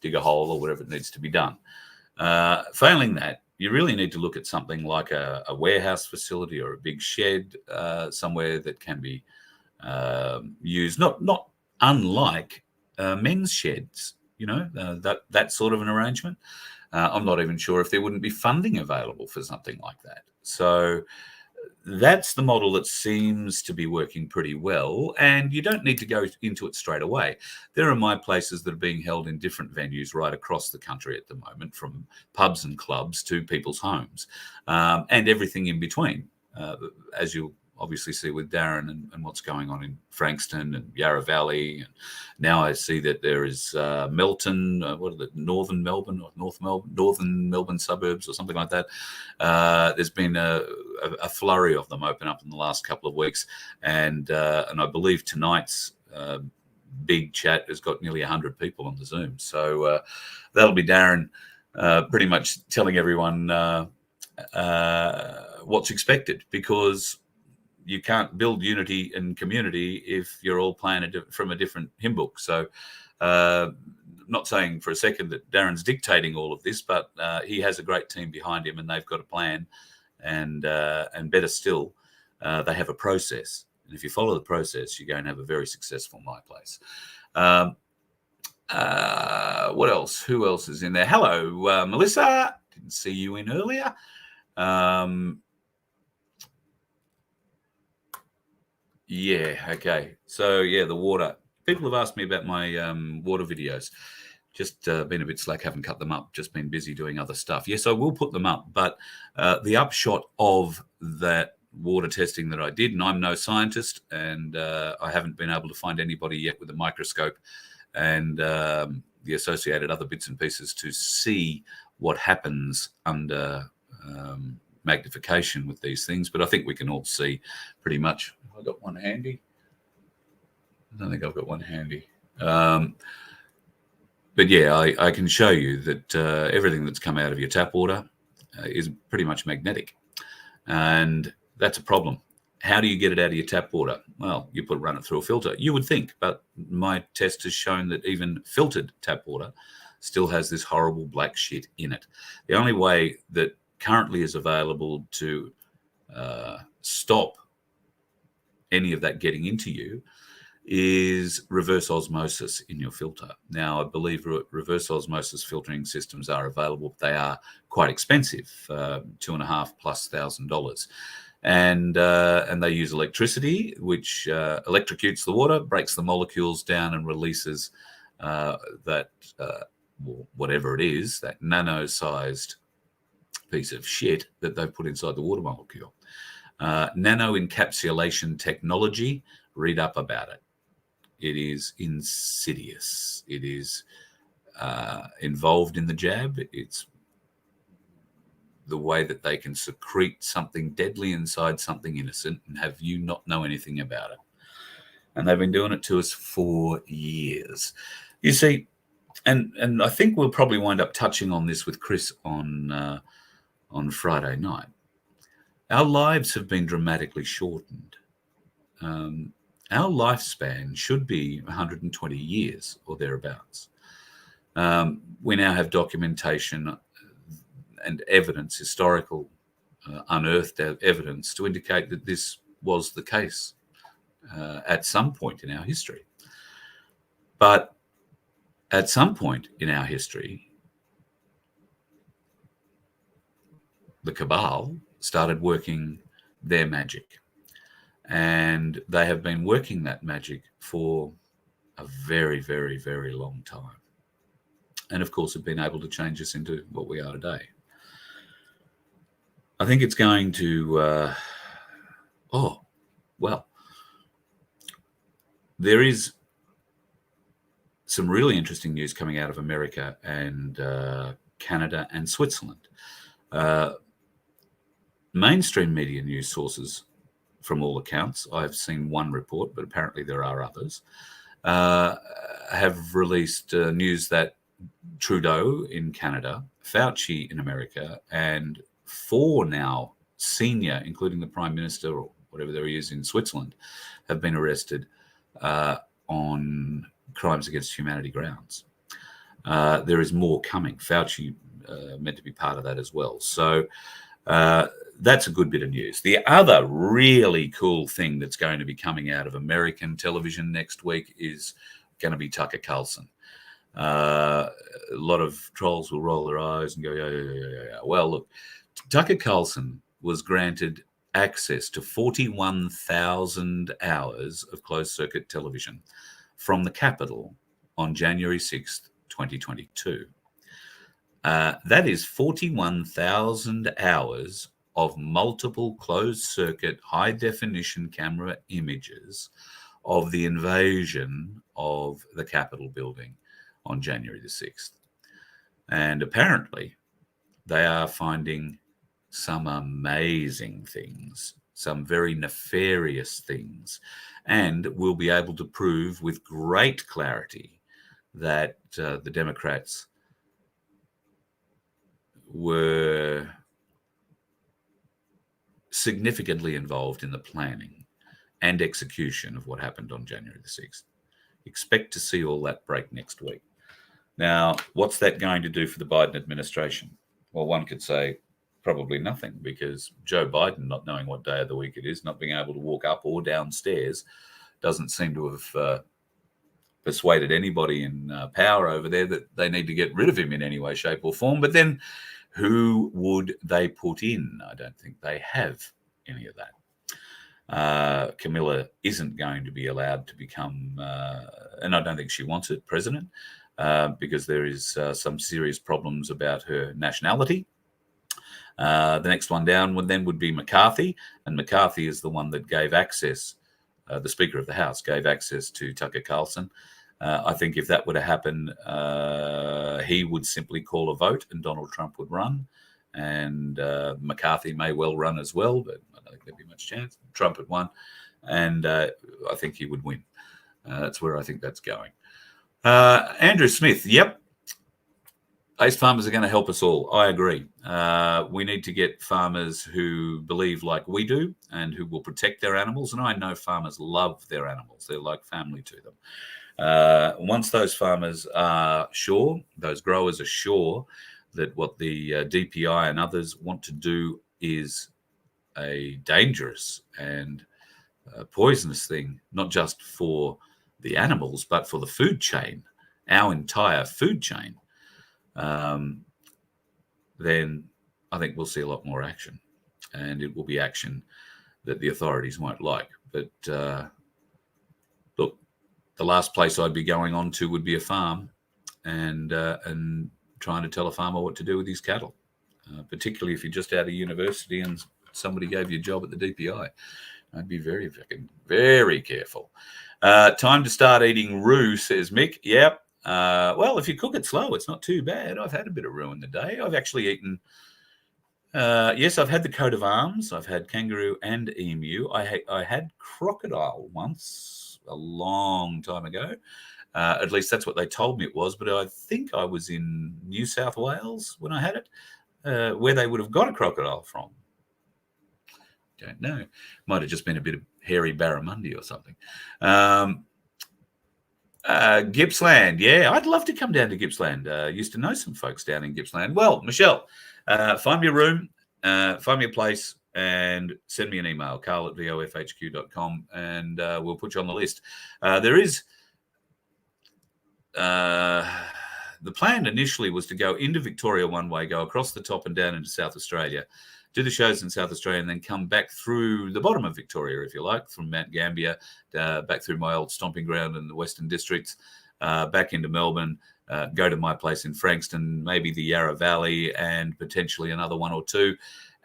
dig a hole or whatever it needs to be done. Failing that, you really need to look at something like a warehouse facility or a big shed, somewhere that can be used, not unlike men's sheds, that sort of an arrangement. I'm not even sure if there wouldn't be funding available for something like that. So that's the model that seems to be working pretty well, and you don't need to go into it straight away. There are my places that are being held in different venues right across the country at the moment, from pubs and clubs to people's homes, and everything in between, as you'll obviously see with Darren and what's going on in Frankston and Yarra Valley. And now I see that there is Melton, Northern Melbourne or Northern Melbourne suburbs or something like that. There's been a flurry of them open up in the last couple of weeks. And I believe tonight's big chat has got nearly 100 people on the Zoom. So that'll be Darren pretty much telling everyone what's expected, because you can't build unity and community if you're all playing from a different hymn book. So not saying for a second that Darren's dictating all of this, but he has a great team behind him and they've got a plan, and better still, they have a process. And if you follow the process, you're going to have a very successful My Place. What else? Who else is in there? Hello, Melissa. Didn't see you in earlier. Yeah, okay. So, yeah, the water. People have asked me about my water videos. Just been a bit slack, haven't cut them up, just been busy doing other stuff. Yes, I will put them up, but the upshot of that water testing that I did, and I'm no scientist, and I haven't been able to find anybody yet with a microscope and the associated other bits and pieces to see what happens under magnification with these things, but I think we can all see pretty much. Have I got one handy? I don't think I've got one handy. But yeah, I can show you that everything that's come out of your tap water is pretty much magnetic, and that's a problem. How do you get it out of your tap water? Well, you run it through a filter. You would think, but my test has shown that even filtered tap water still has this horrible black shit in it. The only way that currently is available to stop any of that getting into you is reverse osmosis in your filter. Now, I believe reverse osmosis filtering systems are available, but they are quite expensive, $2,500+ and they use electricity, which electrocutes the water, breaks the molecules down, and releases whatever it is, that nano-sized piece of shit that they've put inside the water molecule. Nano encapsulation technology, read up about it. It is insidious. It is involved in the jab. It's the way that they can secrete something deadly inside something innocent and have you not know anything about it. And they've been doing it to us for years. You see, and I think we'll probably wind up touching on this with Chris on Friday night. Our lives have been dramatically shortened. Our lifespan should be 120 years or thereabouts. We now have documentation and evidence, historical unearthed evidence to indicate that this was the case at some point in our history. But at some point in our history, the cabal started working their magic. And they have been working that magic for a very, very, very long time. And of course, have been able to change us into what we are today. I think it's going to, there is some really interesting news coming out of America and Canada and Switzerland. Mainstream media news sources, from all accounts, I've seen one report, but apparently there are others, have released news that Trudeau in Canada, Fauci in America, and 4 now senior, including the Prime Minister or whatever there is in Switzerland, have been arrested on crimes against humanity grounds. There is more coming. Fauci meant to be part of that as well. So that's a good bit of news. The other really cool thing that's going to be coming out of American television next week is going to be Tucker Carlson. A lot of trolls will roll their eyes and go, yeah. Well, look, Tucker Carlson was granted access to 41,000 hours of closed-circuit television from the Capitol on January 6th, 2022. That is 41,000 hours of multiple closed-circuit, high-definition camera images of the invasion of the Capitol building on January the 6th. And apparently, they are finding some amazing things, some very nefarious things, and will be able to prove with great clarity that the Democrats were significantly involved in the planning and execution of what happened on January the 6th. Expect to see all that break next week. Now, what's that going to do for the Biden administration? Well, one could say probably nothing, because Joe Biden, not knowing what day of the week it is, not being able to walk up or downstairs, doesn't seem to have persuaded anybody in power over there that they need to get rid of him in any way, shape or form. But then who would they put in? I don't think they have any of that. Camilla isn't going to be allowed to become, and I don't think she wants it, president, because there is some serious problems about her nationality. The next one down would be McCarthy, and McCarthy is the one that gave access, the Speaker of the House gave access to Tucker Carlson. I think if that were to happen, he would simply call a vote and Donald Trump would run, and McCarthy may well run as well, but I don't think there'd be much chance. Trump had won, and I think he would win. That's where I think that's going. Andrew Smith, yep. Base farmers are going to help us all. I agree. We need to get farmers who believe like we do and who will protect their animals. And I know farmers love their animals. They're like family to them. Once those farmers are sure, those growers are sure that what the DPI and others want to do is a dangerous and poisonous thing, not just for the animals, but for the food chain, our entire food chain, then I think we'll see a lot more action, and it will be action that the authorities won't like. But look, the last place I'd be going on to would be a farm and trying to tell a farmer what to do with his cattle, particularly if you're just out of university and somebody gave you a job at the DPI. I'd be very careful. Time to start eating roux, says Mick. Yep. Well, if you cook it slow, it's not too bad. I've had a bit of roux in the day. I've actually eaten, yes, I've had the coat of arms. I've had kangaroo and emu. I had crocodile once, a long time ago. At least that's what they told me it was. But I think I was in New South Wales when I had it, where they would have got a crocodile from. Don't know. Might have just been a bit of hairy barramundi or something. Gippsland, yeah, I'd love to come down to Gippsland. Used to know some folks down in Gippsland. Well, Michelle, find me a room, find me a place, and send me an email, carl@vofhq.com, and we'll put you on the list. There is the plan initially was to go into Victoria one way, go across the top and down into South Australia, do the shows in South Australia, and then come back through the bottom of Victoria, if you like, from Mount Gambier, back through my old stomping ground in the Western Districts, back into Melbourne, go to my place in Frankston, maybe the Yarra Valley, and potentially another one or two,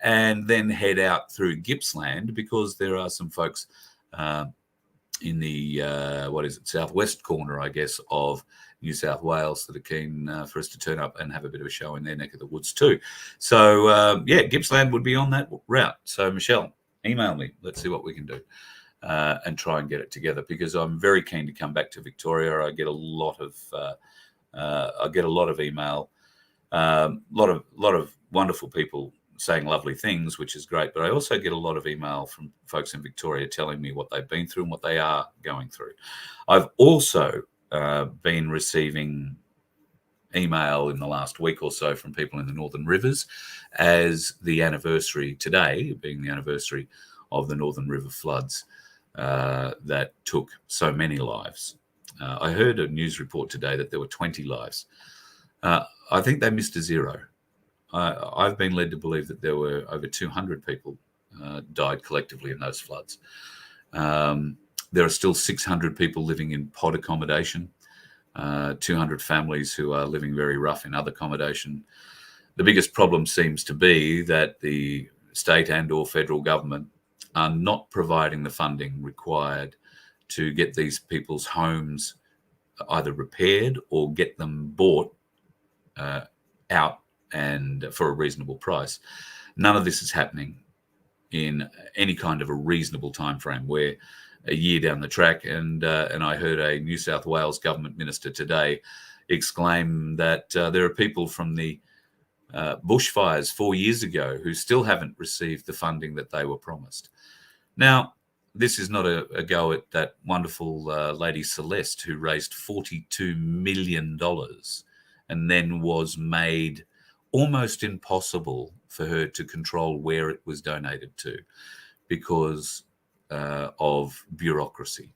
and then head out through Gippsland, because there are some folks in the, southwest corner, I guess, of New South Wales that are keen for us to turn up and have a bit of a show in their neck of the woods too. So, Gippsland would be on that route. So, Michelle, email me. Let's see what we can do and try and get it together, because I'm very keen to come back to Victoria. I get a lot of I get a lot of email, lot of wonderful people saying lovely things, which is great. But I also get a lot of email from folks in Victoria telling me what they've been through and what they are going through. I've also been receiving email in the last week or so from people in the Northern Rivers, as the anniversary today, being the anniversary of the Northern River floods that took so many lives. I heard a news report today that there were 20 lives. I think they missed a zero. I've been led to believe that there were over 200 people died collectively in those floods. There are still 600 people living in pod accommodation, 200 families who are living very rough in other accommodation. The biggest problem seems to be that the state and or federal government are not providing the funding required to get these people's homes either repaired or get them bought out and for a reasonable price. None of this is happening in any kind of a reasonable time frame. We're a year down the track, and I heard a New South Wales government minister today exclaim that there are people from the bushfires 4 years ago who still haven't received the funding that they were promised. Now, this is not a go at that wonderful lady Celeste, who raised $42 million and then was made almost impossible for her to control where it was donated to because of bureaucracy.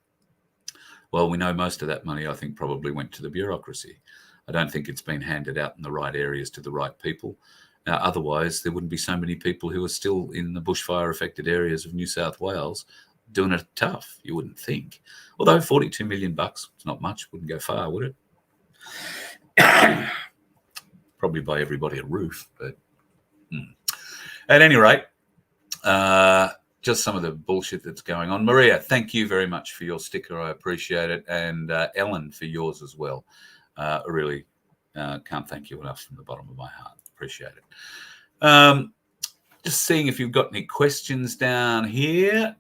Well, we know most of that money, I think, probably went to the bureaucracy. I don't think it's been handed out in the right areas to the right people. Otherwise, there wouldn't be so many people who are still in the bushfire-affected areas of New South Wales doing it tough, you wouldn't think. Although $42 million, it's not much, wouldn't go far, would it? Probably buy everybody a roof, but at any rate, just some of the bullshit that's going on. Maria, thank you very much for your sticker. I appreciate it. And Ellen, for yours as well. I really can't thank you enough from the bottom of my heart. Appreciate it. Just seeing if you've got any questions down here.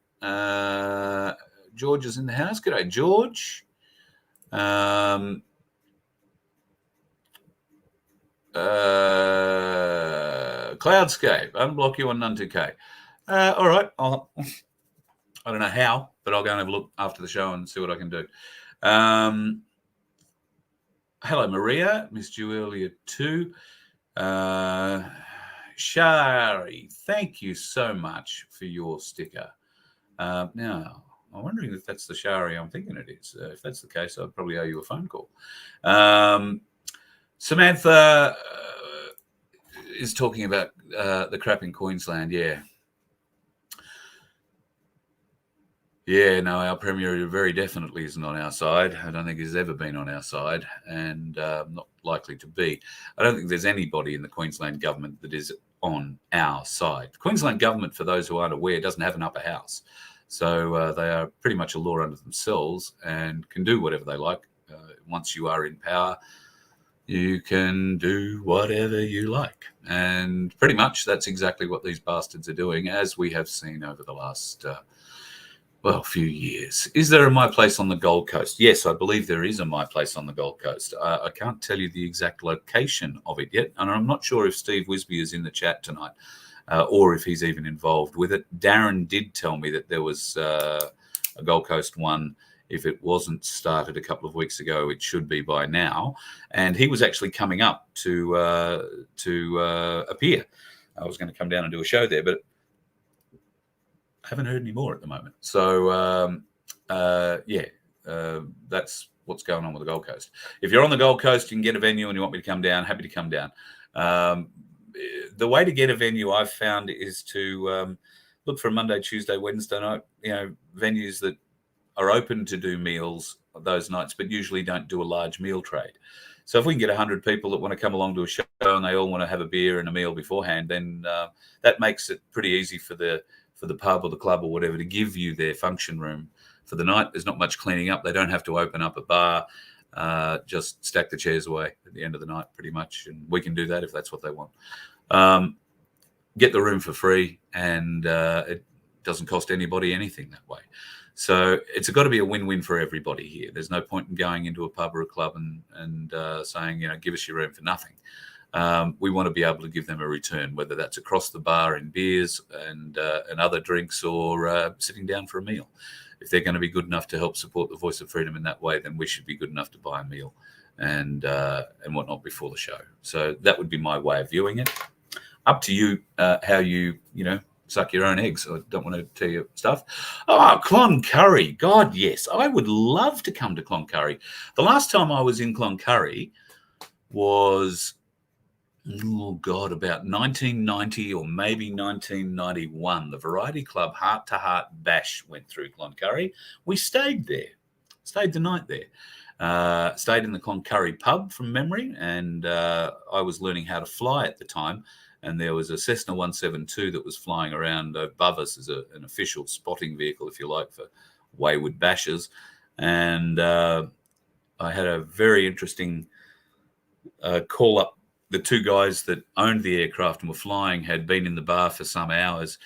George is in the house. G'day, George. Cloudscape, unblock you on None2K. All right, I don't know how, but I'll go and have a look after the show and see what I can do. Hello, Maria. Missed you earlier too. Shari, thank you so much for your sticker. Now, I'm wondering if that's the Shari I'm thinking it is. If that's the case, I'd probably owe you a phone call. Samantha is talking about the crap in Queensland. Yeah, no, our Premier very definitely isn't on our side. I don't think he's ever been on our side, and not likely to be. I don't think there's anybody in the Queensland government that is on our side. The Queensland government, for those who aren't aware, doesn't have an upper house. So they are pretty much a law unto themselves and can do whatever they like. Once you are in power, you can do whatever you like. And pretty much that's exactly what these bastards are doing, as we have seen over the last few years. Is there a My Place on the Gold Coast? Yes, I believe there is a My Place on the Gold Coast. I can't tell you the exact location of it yet, and I'm not sure if Steve Wisby is in the chat tonight or if he's even involved with it. Darren did tell me that there was a Gold Coast one. If it wasn't started a couple of weeks ago, it should be by now. And he was actually coming up to appear. I was going to come down and do a show there, but haven't heard any more at the moment. So, that's what's going on with the Gold Coast. If you're on the Gold Coast, you can get a venue and you want me to come down, happy to come down. The way to get a venue I've found is to look for a Monday, Tuesday, Wednesday night, venues that are open to do meals those nights, but usually don't do a large meal trade. So if we can get 100 people that want to come along to a show and they all want to have a beer and a meal beforehand, then that makes it pretty easy for the pub or the club or whatever to give you their function room for the night. There's not much cleaning up. They don't have to open up a bar, just stack the chairs away at the end of the night pretty much. And we can do that if that's what they want. Get the room for free, and it doesn't cost anybody anything that way. So it's got to be a win-win for everybody here. There's no point in going into a pub or a club and saying, give us your room for nothing. We want to be able to give them a return, whether that's across the bar in beers and other drinks, or sitting down for a meal. If they're going to be good enough to help support the Voice of Freedom in that way, then we should be good enough to buy a meal and whatnot before the show. So that would be my way of viewing it. Up to you how you suck your own eggs. I don't want to tell you stuff. Oh, Cloncurry. God, yes. I would love to come to Cloncurry. The last time I was in Cloncurry was, about 1990 or maybe 1991. The Variety Club Heart to Heart Bash went through Cloncurry. We stayed there. Stayed the night there. Stayed in the Cloncurry pub from memory, and I was learning how to fly at the time. And there was a Cessna 172 that was flying around above us as an official spotting vehicle, if you like, for wayward bashers. And I had a very interesting call up. The two guys that owned the aircraft and were flying had been in the bar for some hours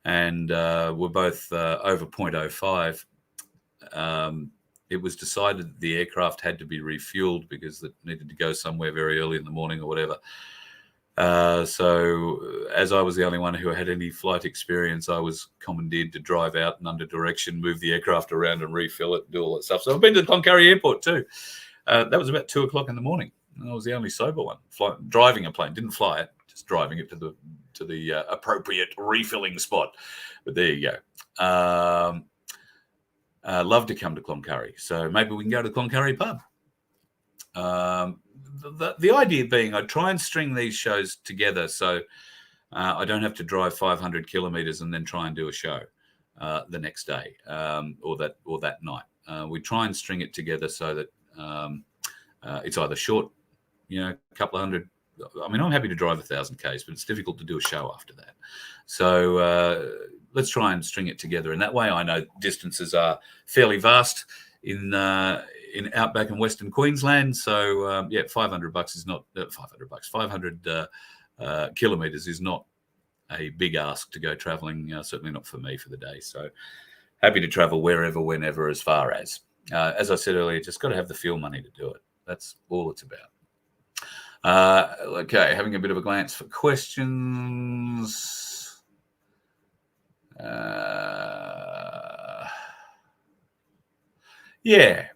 and were both over 0.05. It was decided that the aircraft had to be refueled because it needed to go somewhere very early in the morning or whatever. So as I was the only one who had any flight experience, I was commandeered to drive out and under direction, move the aircraft around and refill it, do all that stuff. So I've been to Cloncurry Airport too. That was about 2:00 in the morning. I was the only sober one driving a plane. Didn't fly it, just driving it to the appropriate refilling spot. But there you go. Love to come to Cloncurry. So maybe we can go to the Cloncurry pub. The idea being I'd try and string these shows together so I don't have to drive 500 kilometres and then try and do a show the next day or that night. We try and string it together so that it's either short, a couple of hundred. I mean, I'm happy to drive 1,000 Ks, but it's difficult to do a show after that. So let's try and string it together. And that way I know distances are fairly vast in outback and Western Queensland. So, $500 is not $500. 500 kilometres is not a big ask to go travelling, certainly not for me for the day. So happy to travel wherever, whenever, as far as I said earlier, just got to have the fuel money to do it. That's all it's about. Okay, having a bit of a glance for questions. Yeah,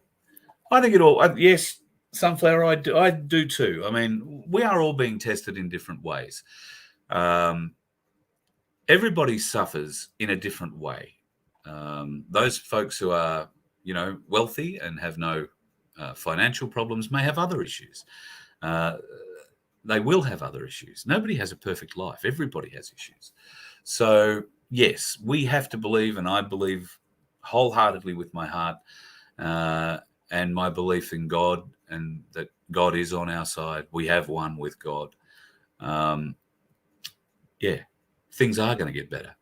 I think it all. Yes, Sunflower, I do too. I mean, we are all being tested in different ways. Everybody suffers in a different way. Those folks who are, wealthy and have no financial problems may have other issues. They will have other issues. Nobody has a perfect life. Everybody has issues. So, yes, we have to believe, and I believe wholeheartedly with my heart and my belief in God, and that God is on our side. We have one with God. Things are going to get better.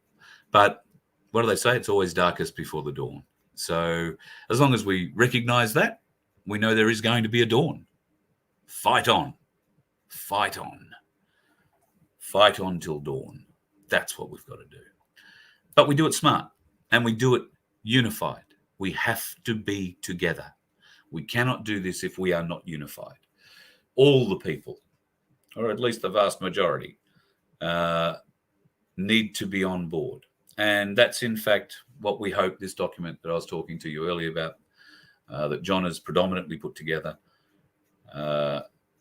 But what do they say? It's always darkest before the dawn. So as long as we recognize that, we know there is going to be a dawn. Fight on. Fight on. Fight on till dawn. That's what we've got to do. But we do it smart, and we do it unified. We have to be together. We cannot do this if we are not unified. All the people, or at least the vast majority, need to be on board. And that's, in fact, what we hope this document that I was talking to you earlier about, that John has predominantly put together,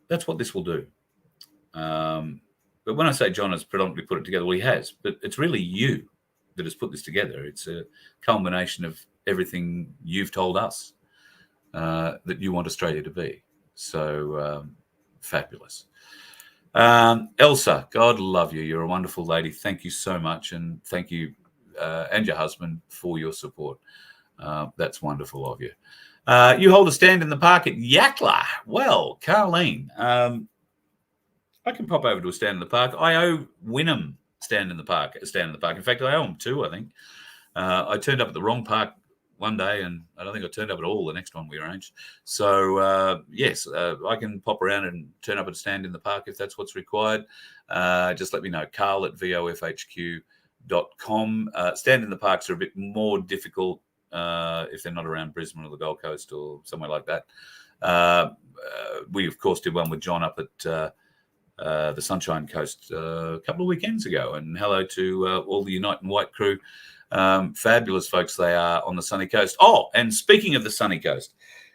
that's what this will do. But when I say John has predominantly put it together, well, he has. But it's really you that has put this together. It's a culmination of everything you've told us that you want Australia to be. So fabulous. Elsa, God love you. You're a wonderful lady. Thank you so much. And thank you and your husband for your support. That's wonderful of you. You hold a stand in the park at Yakla. Well, Carleen, I can pop over to a stand in the park. I owe Wynnum a stand in the park. In fact, I owe him two, I think. I turned up at the wrong park one day, and I don't think I turned up at all the next one we arranged. So, yes, I can pop around and turn up at a stand in the park if that's what's required. Just let me know. Carl at vofhq.com. Stand in the parks are a bit more difficult if they're not around Brisbane or the Gold Coast or somewhere like that. We, of course, did one with John up at the Sunshine Coast a couple of weekends ago. And hello to all the Unite and White crew. Fabulous folks they are on the sunny coast. Oh, and speaking of the sunny coast,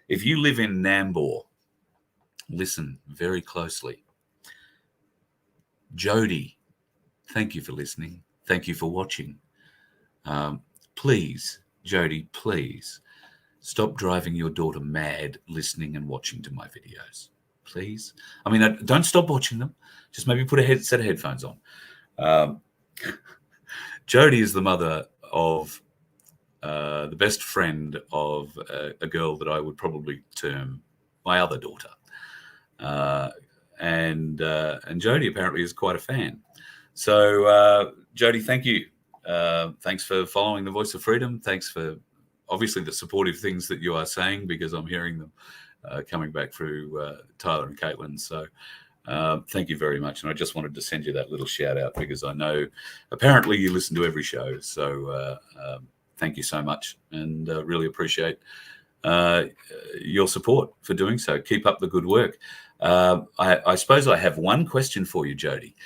if you live in Nambour, listen very closely. Jody, thank you for listening. Thank you for watching. Please, Jody, please stop driving your daughter mad listening and watching to my videos. Please. I mean, don't stop watching them. Just maybe put a set of headphones on. Jody is the mother of the best friend of a girl that I would probably term my other daughter. And Jody apparently is quite a fan. So, Jody, thank you. Thanks for following the Voice of Freedom. Thanks for obviously the supportive things that you are saying, because I'm hearing them coming back through Tyler and Caitlin. So thank you very much. And I just wanted to send you that little shout out, because I know apparently you listen to every show. So thank you so much, and really appreciate your support for doing so. Keep up the good work. I suppose I have one question for you, Jody.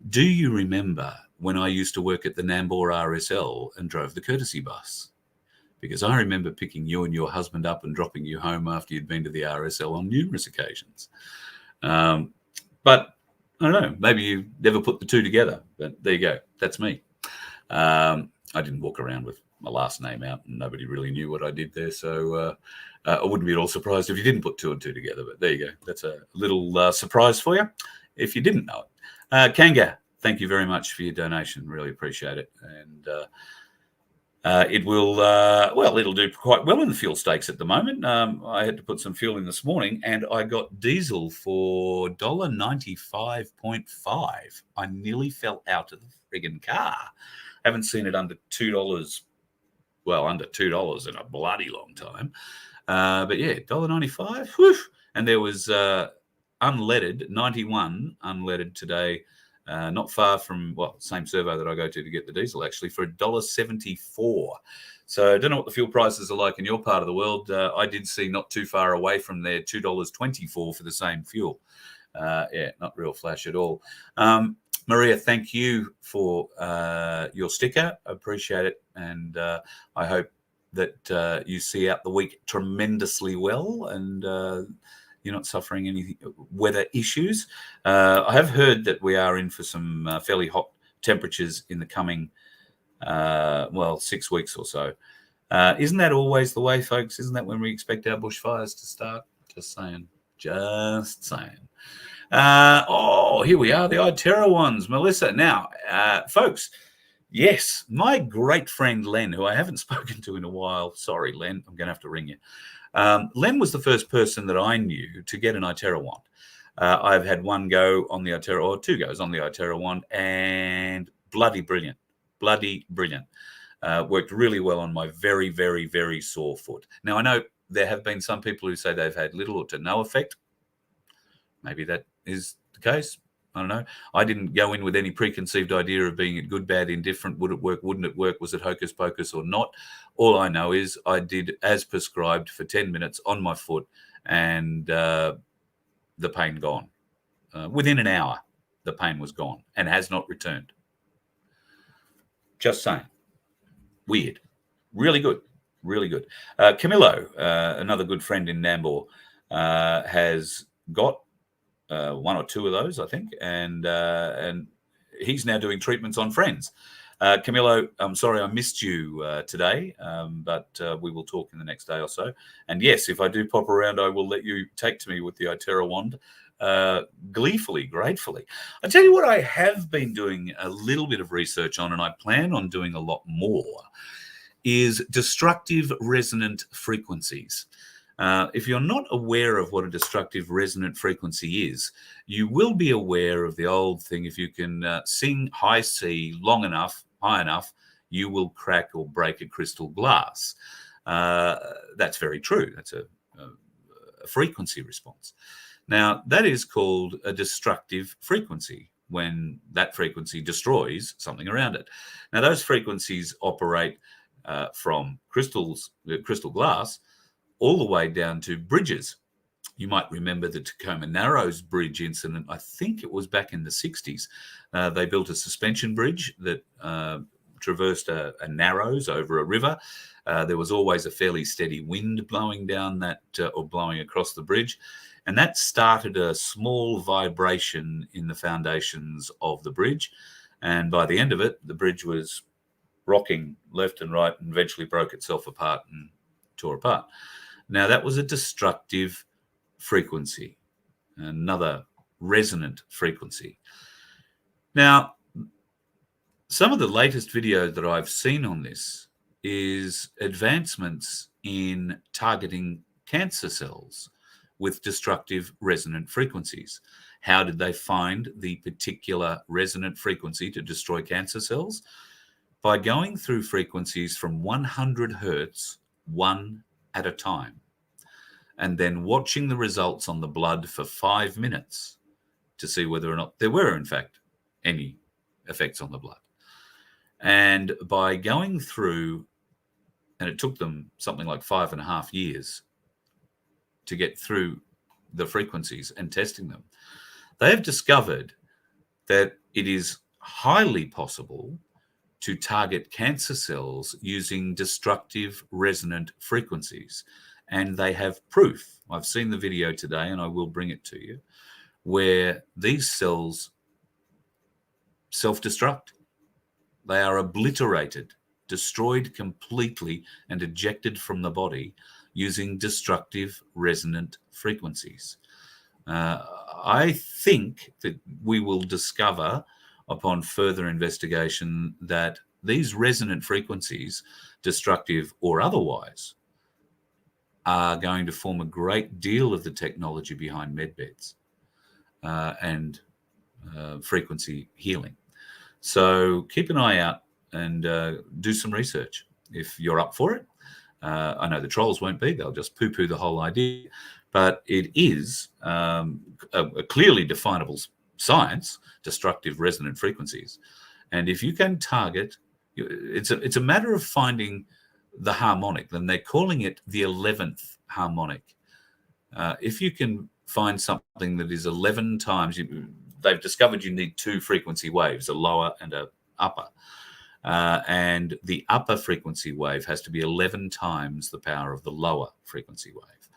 Do you remember when I used to work at the Nambour RSL and drove the courtesy bus? Because I remember picking you and your husband up and dropping you home after you'd been to the RSL on numerous occasions. But I don't know, maybe you never put the two together, but there you go. That's me. I didn't walk around with my last name out, and nobody really knew what I did there. So I wouldn't be at all surprised if you didn't put two and two together, but there you go. That's a little surprise for you if you didn't know it. Kanga, thank you very much for your donation. Really appreciate it. And it will, it'll do quite well in the fuel stakes at the moment. I had to put some fuel in this morning, and I got diesel for $1.95.5. I nearly fell out of the friggin' car. Haven't seen it under $2. Well, under $2 in a bloody long time. But yeah, $1.95. Whew. And there was unleaded, 91 unleaded today. Not far from, same servo that I go to get the diesel, actually, for $1.74. So I don't know what the fuel prices are like in your part of the world. I did see not too far away from there, $2.24 for the same fuel. Yeah, not real flash at all. Maria, thank you for your sticker. I appreciate it. And I hope that you see out the week tremendously well, and you're not suffering any weather issues. I have heard that we are in for some fairly hot temperatures in the coming, 6 weeks or so. Isn't that always the way, folks? Isn't that when we expect our bushfires to start? Just saying. Just saying. Here we are, the Iterra ones. Melissa. Now, folks, yes, my great friend Len, who I haven't spoken to in a while. Sorry, Len, I'm going to have to ring you. Len was the first person that I knew to get an Iterra wand. I've had one go on the Iterra, or two goes on the Iterra wand, and bloody brilliant. Worked really well on my very, very, very sore foot. Now, I know there have been some people who say they've had little or to no effect. Maybe that is the case. I don't know. I didn't go in with any preconceived idea of being good, bad, indifferent. Would it work? Wouldn't it work? Was it hocus pocus or not? All I know is I did as prescribed for 10 minutes on my foot, and the pain gone. Within an hour, the pain was gone and has not returned. Just saying. Weird. Really good. Really good. Camillo, another good friend in Nambour, has got one or two of those, I think, and he's now doing treatments on friends. Camillo, I'm sorry I missed you today, but we will talk in the next day or so. And yes, if I do pop around, I will let you take to me with the Iterra wand, gleefully, gratefully. I tell you what, I have been doing a little bit of research on, and I plan on doing a lot more, is destructive resonant frequencies. If you're not aware of what a destructive resonant frequency is, you will be aware of the old thing. If you can sing high C long enough, high enough, you will crack or break a crystal glass. That's very true. That's a frequency response. Now, that is called a destructive frequency, when that frequency destroys something around it. Now, those frequencies operate from crystal glass all the way down to bridges. You might remember the Tacoma Narrows Bridge incident. I think it was back in the 60s. They built a suspension bridge that traversed a narrows over a river. There was always a fairly steady wind blowing down that or blowing across the bridge. And that started a small vibration in the foundations of the bridge. And by the end of it, the bridge was rocking left and right and eventually broke itself apart and tore apart. Now, that was a destructive frequency, another resonant frequency. Now, some of the latest videos that I've seen on this is advancements in targeting cancer cells with destructive resonant frequencies. How did they find the particular resonant frequency to destroy cancer cells? By going through frequencies from 100 hertz, one at a time, and then watching the results on the blood for 5 minutes to see whether or not there were, in fact, any effects on the blood. And by going through, and it took them something like 5.5 years to get through the frequencies and testing them, they have discovered that it is highly possible to target cancer cells using destructive resonant frequencies. And they have proof. I've seen the video today, and I will bring it to you, where these cells self-destruct. They are obliterated, destroyed completely, and ejected from the body using destructive resonant frequencies. I think that we will discover upon further investigation that these resonant frequencies, destructive or otherwise, are going to form a great deal of the technology behind medbeds and frequency healing. So keep an eye out and do some research if you're up for it. I know the trolls won't be. They'll just poo-poo the whole idea. But it is a clearly definable science, destructive resonant frequencies. And if you can target, it's a matter of finding the harmonic. Then they're calling it the 11th harmonic. If you can find something that is 11 times, they've discovered you need 2 frequency waves, a lower and a upper. And the upper frequency wave has to be 11 times the power of the lower frequency wave.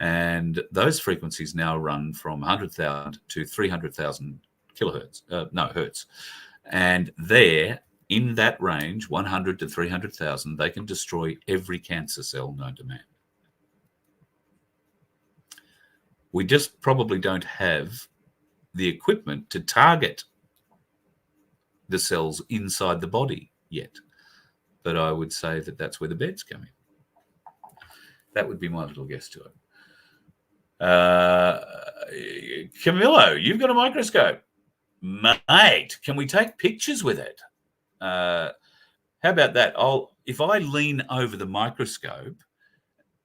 And those frequencies now run from 100,000 to 300,000 kilohertz, hertz. And there, in that range, 100 to 300,000, they can destroy every cancer cell known to man. We just probably don't have the equipment to target the cells inside the body yet. But I would say that that's where the beds come in. That would be my little guess to it. Camillo, you've got a microscope. Mate, can we take pictures with it? How about that? If I lean over the microscope,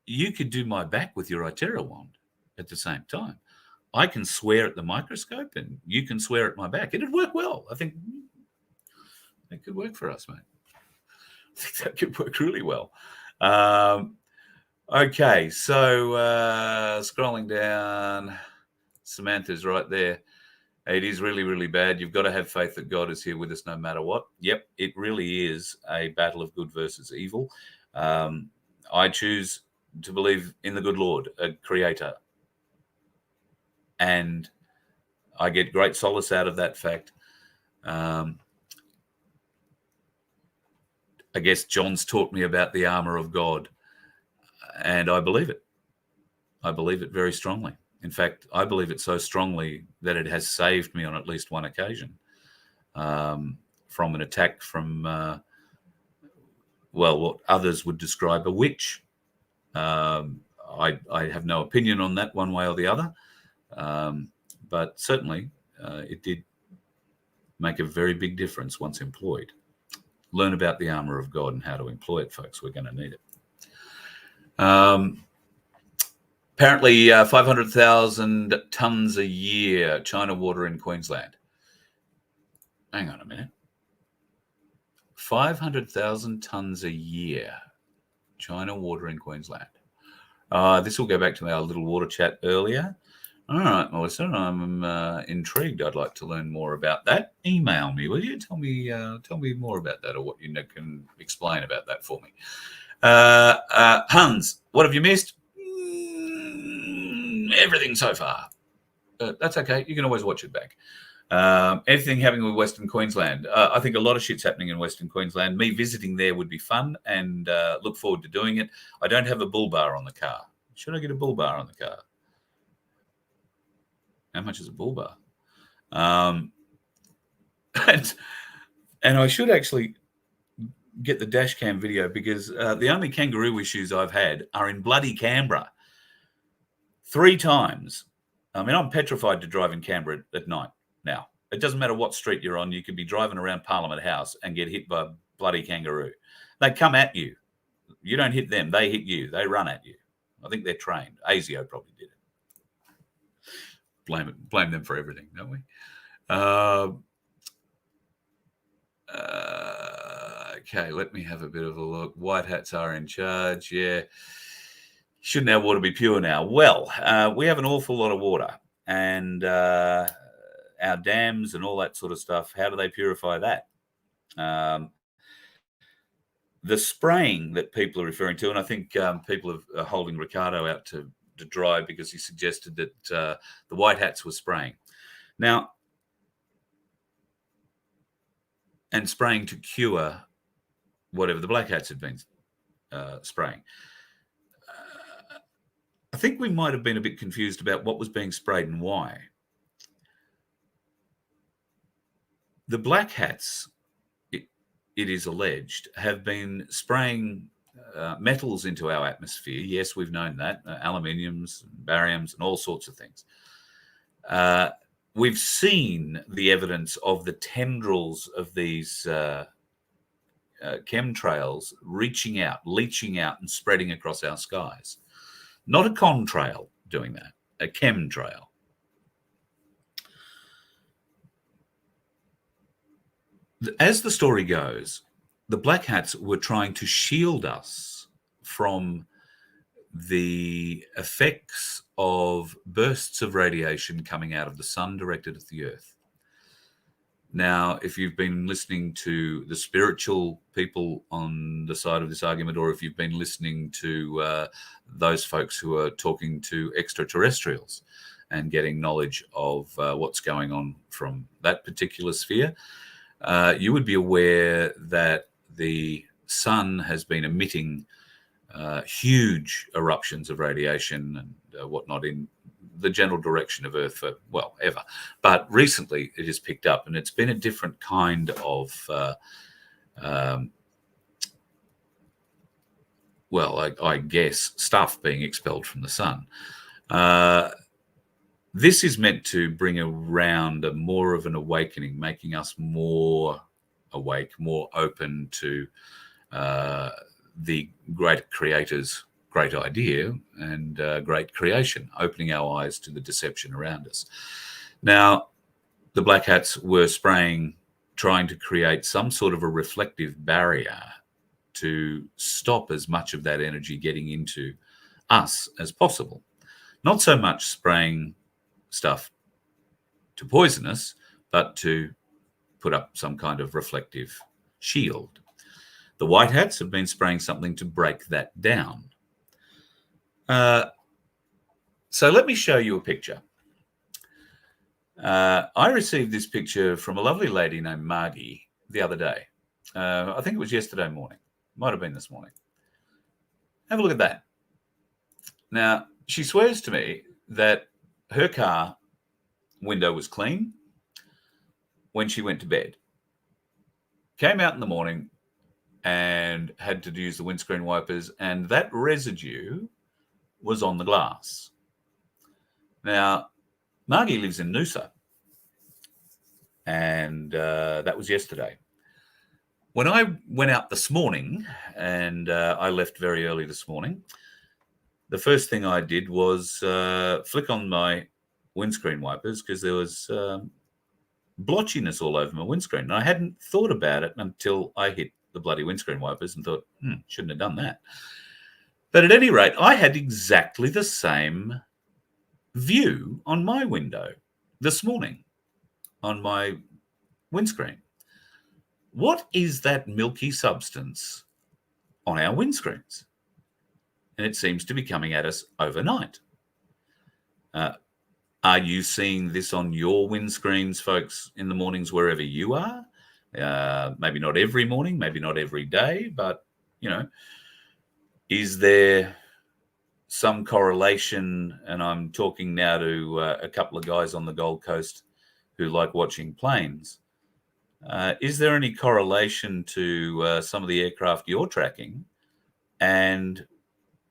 you could do my back with your iTerra wand at the same time. I can swear at the microscope and you can swear at my back. It'd work well. I think it could work for us, mate. I think that could work really well. Okay, so scrolling down, Samantha's right there. It is really, really bad. You've got to have faith that God is here with us no matter what. Yep, it really is a battle of good versus evil. I choose to believe in the good Lord, a creator. And I get great solace out of that fact. I guess John's taught me about the armor of God, and I believe it. I believe it very strongly. In fact, I believe it so strongly that it has saved me on at least one occasion from an attack from, what others would describe a witch. I have no opinion on that one way or the other, but certainly it did make a very big difference once employed. Learn about the armor of God and how to employ it, folks. We're going to need it. Apparently 500,000 tons a year, China water in Queensland. Hang on a minute. 500,000 tonnes a year. China water in Queensland. This will go back to our little water chat earlier. All right, Melissa, I'm intrigued. I'd like to learn more about that. Email me, will you? Tell me more about that, or what you can explain about that for me. Hans, what have you missed? Everything so far. That's okay. You can always watch it back. Anything happening with Western Queensland? I think a lot of shit's happening in Western Queensland. Me visiting there would be fun, and look forward to doing it. I don't have a bull bar on the car. Should I get a bull bar on the car? How much is a bull bar? And I should actually get the dash cam video, because the only kangaroo issues I've had are in bloody Canberra. 3 times. I mean, I'm petrified to drive in Canberra at night now. It doesn't matter what street you're on. You could be driving around Parliament House and get hit by a bloody kangaroo. They come at you. You don't hit them. They hit you. They run at you. I think they're trained. ASIO probably did it. Blame them for everything, don't we? Okay, let me have a bit of a look. White hats are in charge. Yeah. Shouldn't our water be pure now? Well, we have an awful lot of water, and our dams and all that sort of stuff. How do they purify that? The spraying that people are referring to, and I think people are holding Ricardo out to dry, because he suggested that the white hats were spraying. Now, and spraying to cure whatever the black hats had been spraying. I think we might have been a bit confused about what was being sprayed and why. The black hats, it is alleged, have been spraying metals into our atmosphere. Yes, we've known that. Aluminiums, bariums, and all sorts of things. We've seen the evidence of the tendrils of these chemtrails reaching out, leaching out, and spreading across our skies. Not a contrail doing that, a chemtrail. As the story goes, the black hats were trying to shield us from the effects of bursts of radiation coming out of the sun directed at the earth. Now, if you've been listening to the spiritual people on the side of this argument, or if you've been listening to those folks who are talking to extraterrestrials and getting knowledge of what's going on from that particular sphere, you would be aware that the sun has been emitting huge eruptions of radiation and whatnot in the general direction of Earth for, well, ever. But recently it has picked up, and it's been a different kind of, I guess, stuff being expelled from the sun. This is meant to bring around more of an awakening, making us more awake, more open to the great creator's great idea and great creation, opening our eyes to the deception around us. Now, the black hats were spraying, trying to create some sort of a reflective barrier to stop as much of that energy getting into us as possible. Not so much spraying stuff to poison us, but to put up some kind of reflective shield. The white hats have been spraying something to break that down. So let me show you a picture. I received this picture from a lovely lady named Margie the other day. I think it was yesterday morning. Might have been this morning. Have a look at that. Now, she swears to me that her car window was clean when she went to bed. Came out in the morning and had to use the windscreen wipers, and that residue was on the glass. Now, Margie lives in Noosa, and that was yesterday. When I went out this morning, and I left very early this morning, the first thing I did was flick on my windscreen wipers, because there was blotchiness all over my windscreen. And I hadn't thought about it until I hit the bloody windscreen wipers and thought, shouldn't have done that. But at any rate, I had exactly the same view on my window this morning on my windscreen. What is that milky substance on our windscreens? And it seems to be coming at us overnight. Are you seeing this on your windscreens, folks, in the mornings wherever you are? Maybe not every morning, maybe not every day, but, is there some correlation? And I'm talking now to a couple of guys on the Gold Coast who like watching planes. Is there any correlation to some of the aircraft you're tracking and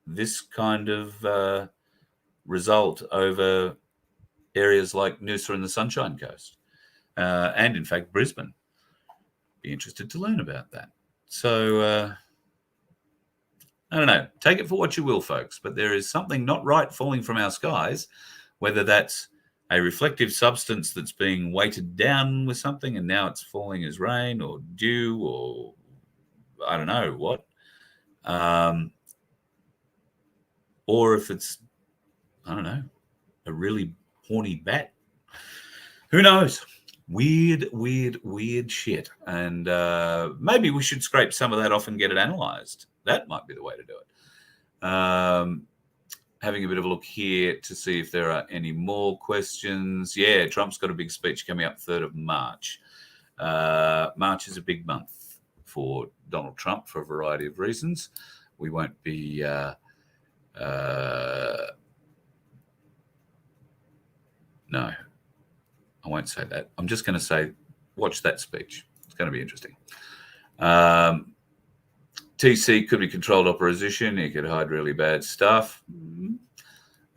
this kind of result over areas like Noosa and the Sunshine Coast, and in fact Brisbane? Be interested to learn about that. So I don't know. Take it for what you will, folks. But there is something not right falling from our skies, whether that's a reflective substance that's being weighted down with something and now it's falling as rain or dew or I don't know what. Or if it's, I don't know, a really horny bat. Who knows? Weird shit. And maybe we should scrape some of that off and get it analysed. That might be the way to do it. Having a bit of a look here to see if there are any more questions. Yeah, Trump's got a big speech coming up 3rd of March. March is a big month for Donald Trump for a variety of reasons. We won't be... no, I won't say that. I'm just going to say, watch that speech. It's going to be interesting. TC could be controlled opposition. He could hide really bad stuff.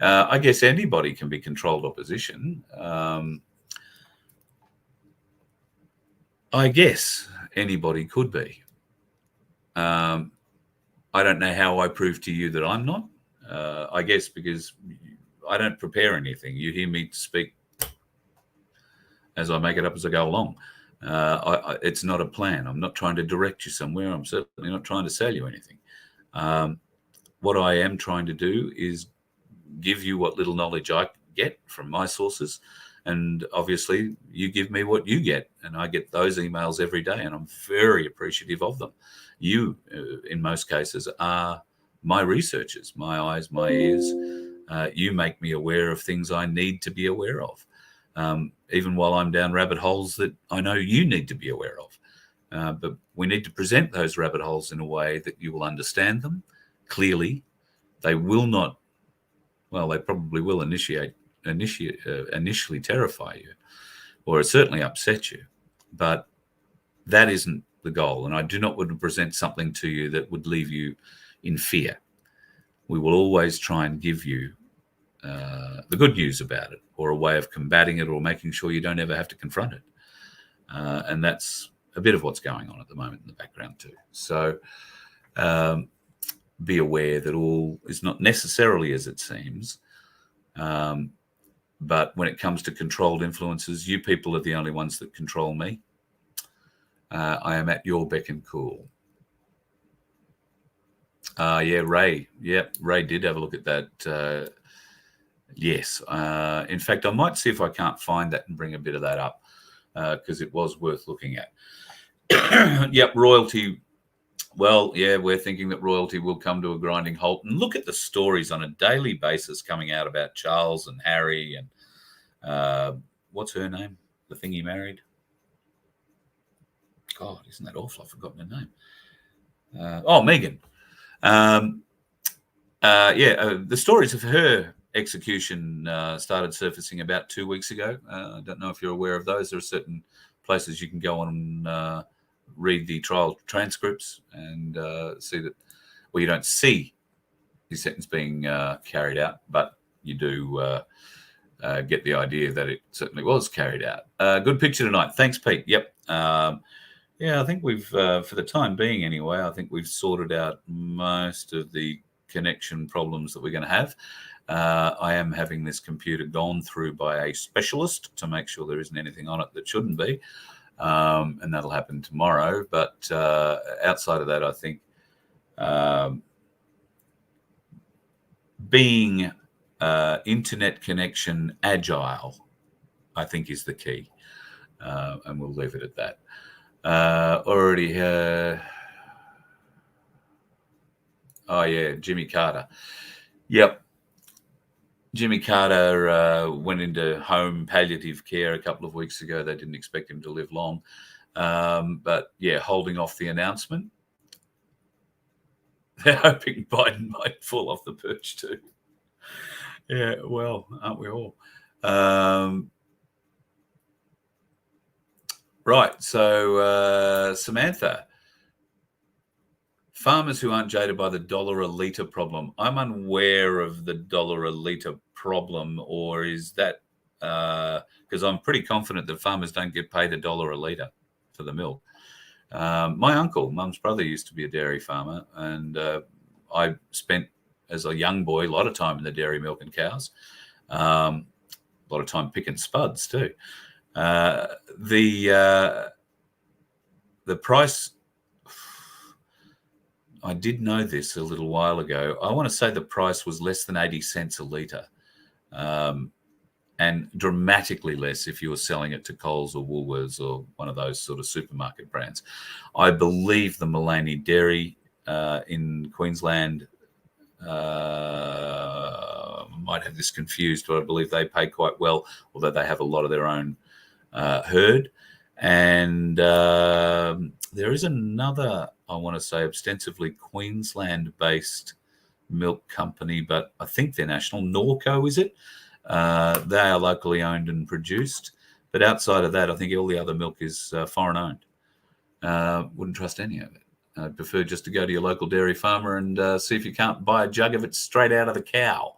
I guess anybody can be controlled opposition. I guess anybody could be. I don't know how I prove to you that I'm not. I guess because I don't prepare anything. You hear me speak as I make it up as I go along. It's not a plan. I'm not trying to direct you somewhere. I'm certainly not trying to sell you anything. What I am trying to do is give you what little knowledge I get from my sources. And obviously you give me what you get, and I get those emails every day, and I'm very appreciative of them. You, in most cases, are my researchers, my eyes, my ears. You make me aware of things I need to be aware of, even while I'm down rabbit holes that I know you need to be aware of. But we need to present those rabbit holes in a way that you will understand them clearly. They will not, well, they probably will initially terrify you, or certainly upset you. But that isn't the goal. And I do not want to present something to you that would leave you in fear. We will always try and give you the good news about it, or a way of combating it, or making sure you don't ever have to confront it. And that's a bit of what's going on at the moment in the background too. So be aware that all is not necessarily as it seems. But when it comes to controlled influences, you people are the only ones that control me. I am at your beck and call. Yeah, Ray. Yeah, Ray did have a look at that. Yes. In fact, I might see if I can't find that and bring a bit of that up, because it was worth looking at. Yep, royalty. Well, yeah, we're thinking that royalty will come to a grinding halt. And look at the stories on a daily basis coming out about Charles and Harry and what's her name? The thing he married. God, isn't that awful? I've forgotten her name. Meghan. The stories of her execution started surfacing about 2 weeks ago. I don't know if you're aware of those. There are certain places you can go on and read the trial transcripts and see that, well, you don't see the sentence being carried out, but you do get the idea that it certainly was carried out. Good picture tonight. Thanks, Pete. Yep. Yeah, I think we've, for the time being anyway, I think we've sorted out most of the connection problems that we're going to have. I am having this computer gone through by a specialist to make sure there isn't anything on it that shouldn't be, and that'll happen tomorrow. But outside of that, I think being internet connection agile, I think, is the key, and we'll leave it at that. Oh yeah, Jimmy Carter. Yep. Jimmy Carter went into home palliative care a couple of weeks ago. They didn't expect him to live long. But yeah, holding off the announcement. They're hoping Biden might fall off the perch too. Yeah, well, aren't we all? Right, so Samantha, farmers who aren't jaded by the $1 a litre problem. I'm unaware of the $1 a litre problem, or is that because I'm pretty confident that farmers don't get paid $1 a litre for the milk. My uncle, Mum's brother, used to be a dairy farmer, and I spent, as a young boy, a lot of time in the dairy milking cows, a lot of time picking spuds too. The price, I did know this a little while ago. I want to say the price was less than 80 cents a litre, and dramatically less if you were selling it to Coles or Woolworths or one of those sort of supermarket brands. I believe the Mullaney Dairy in Queensland, might have this confused, but I believe they pay quite well, although they have a lot of their own herd. And there is another, I want to say, ostensibly Queensland-based milk company, but I think they're national. Norco, is it? They are locally owned and produced. But outside of that, I think all the other milk is foreign-owned. Wouldn't trust any of it. I'd prefer just to go to your local dairy farmer and see if you can't buy a jug of it straight out of the cow.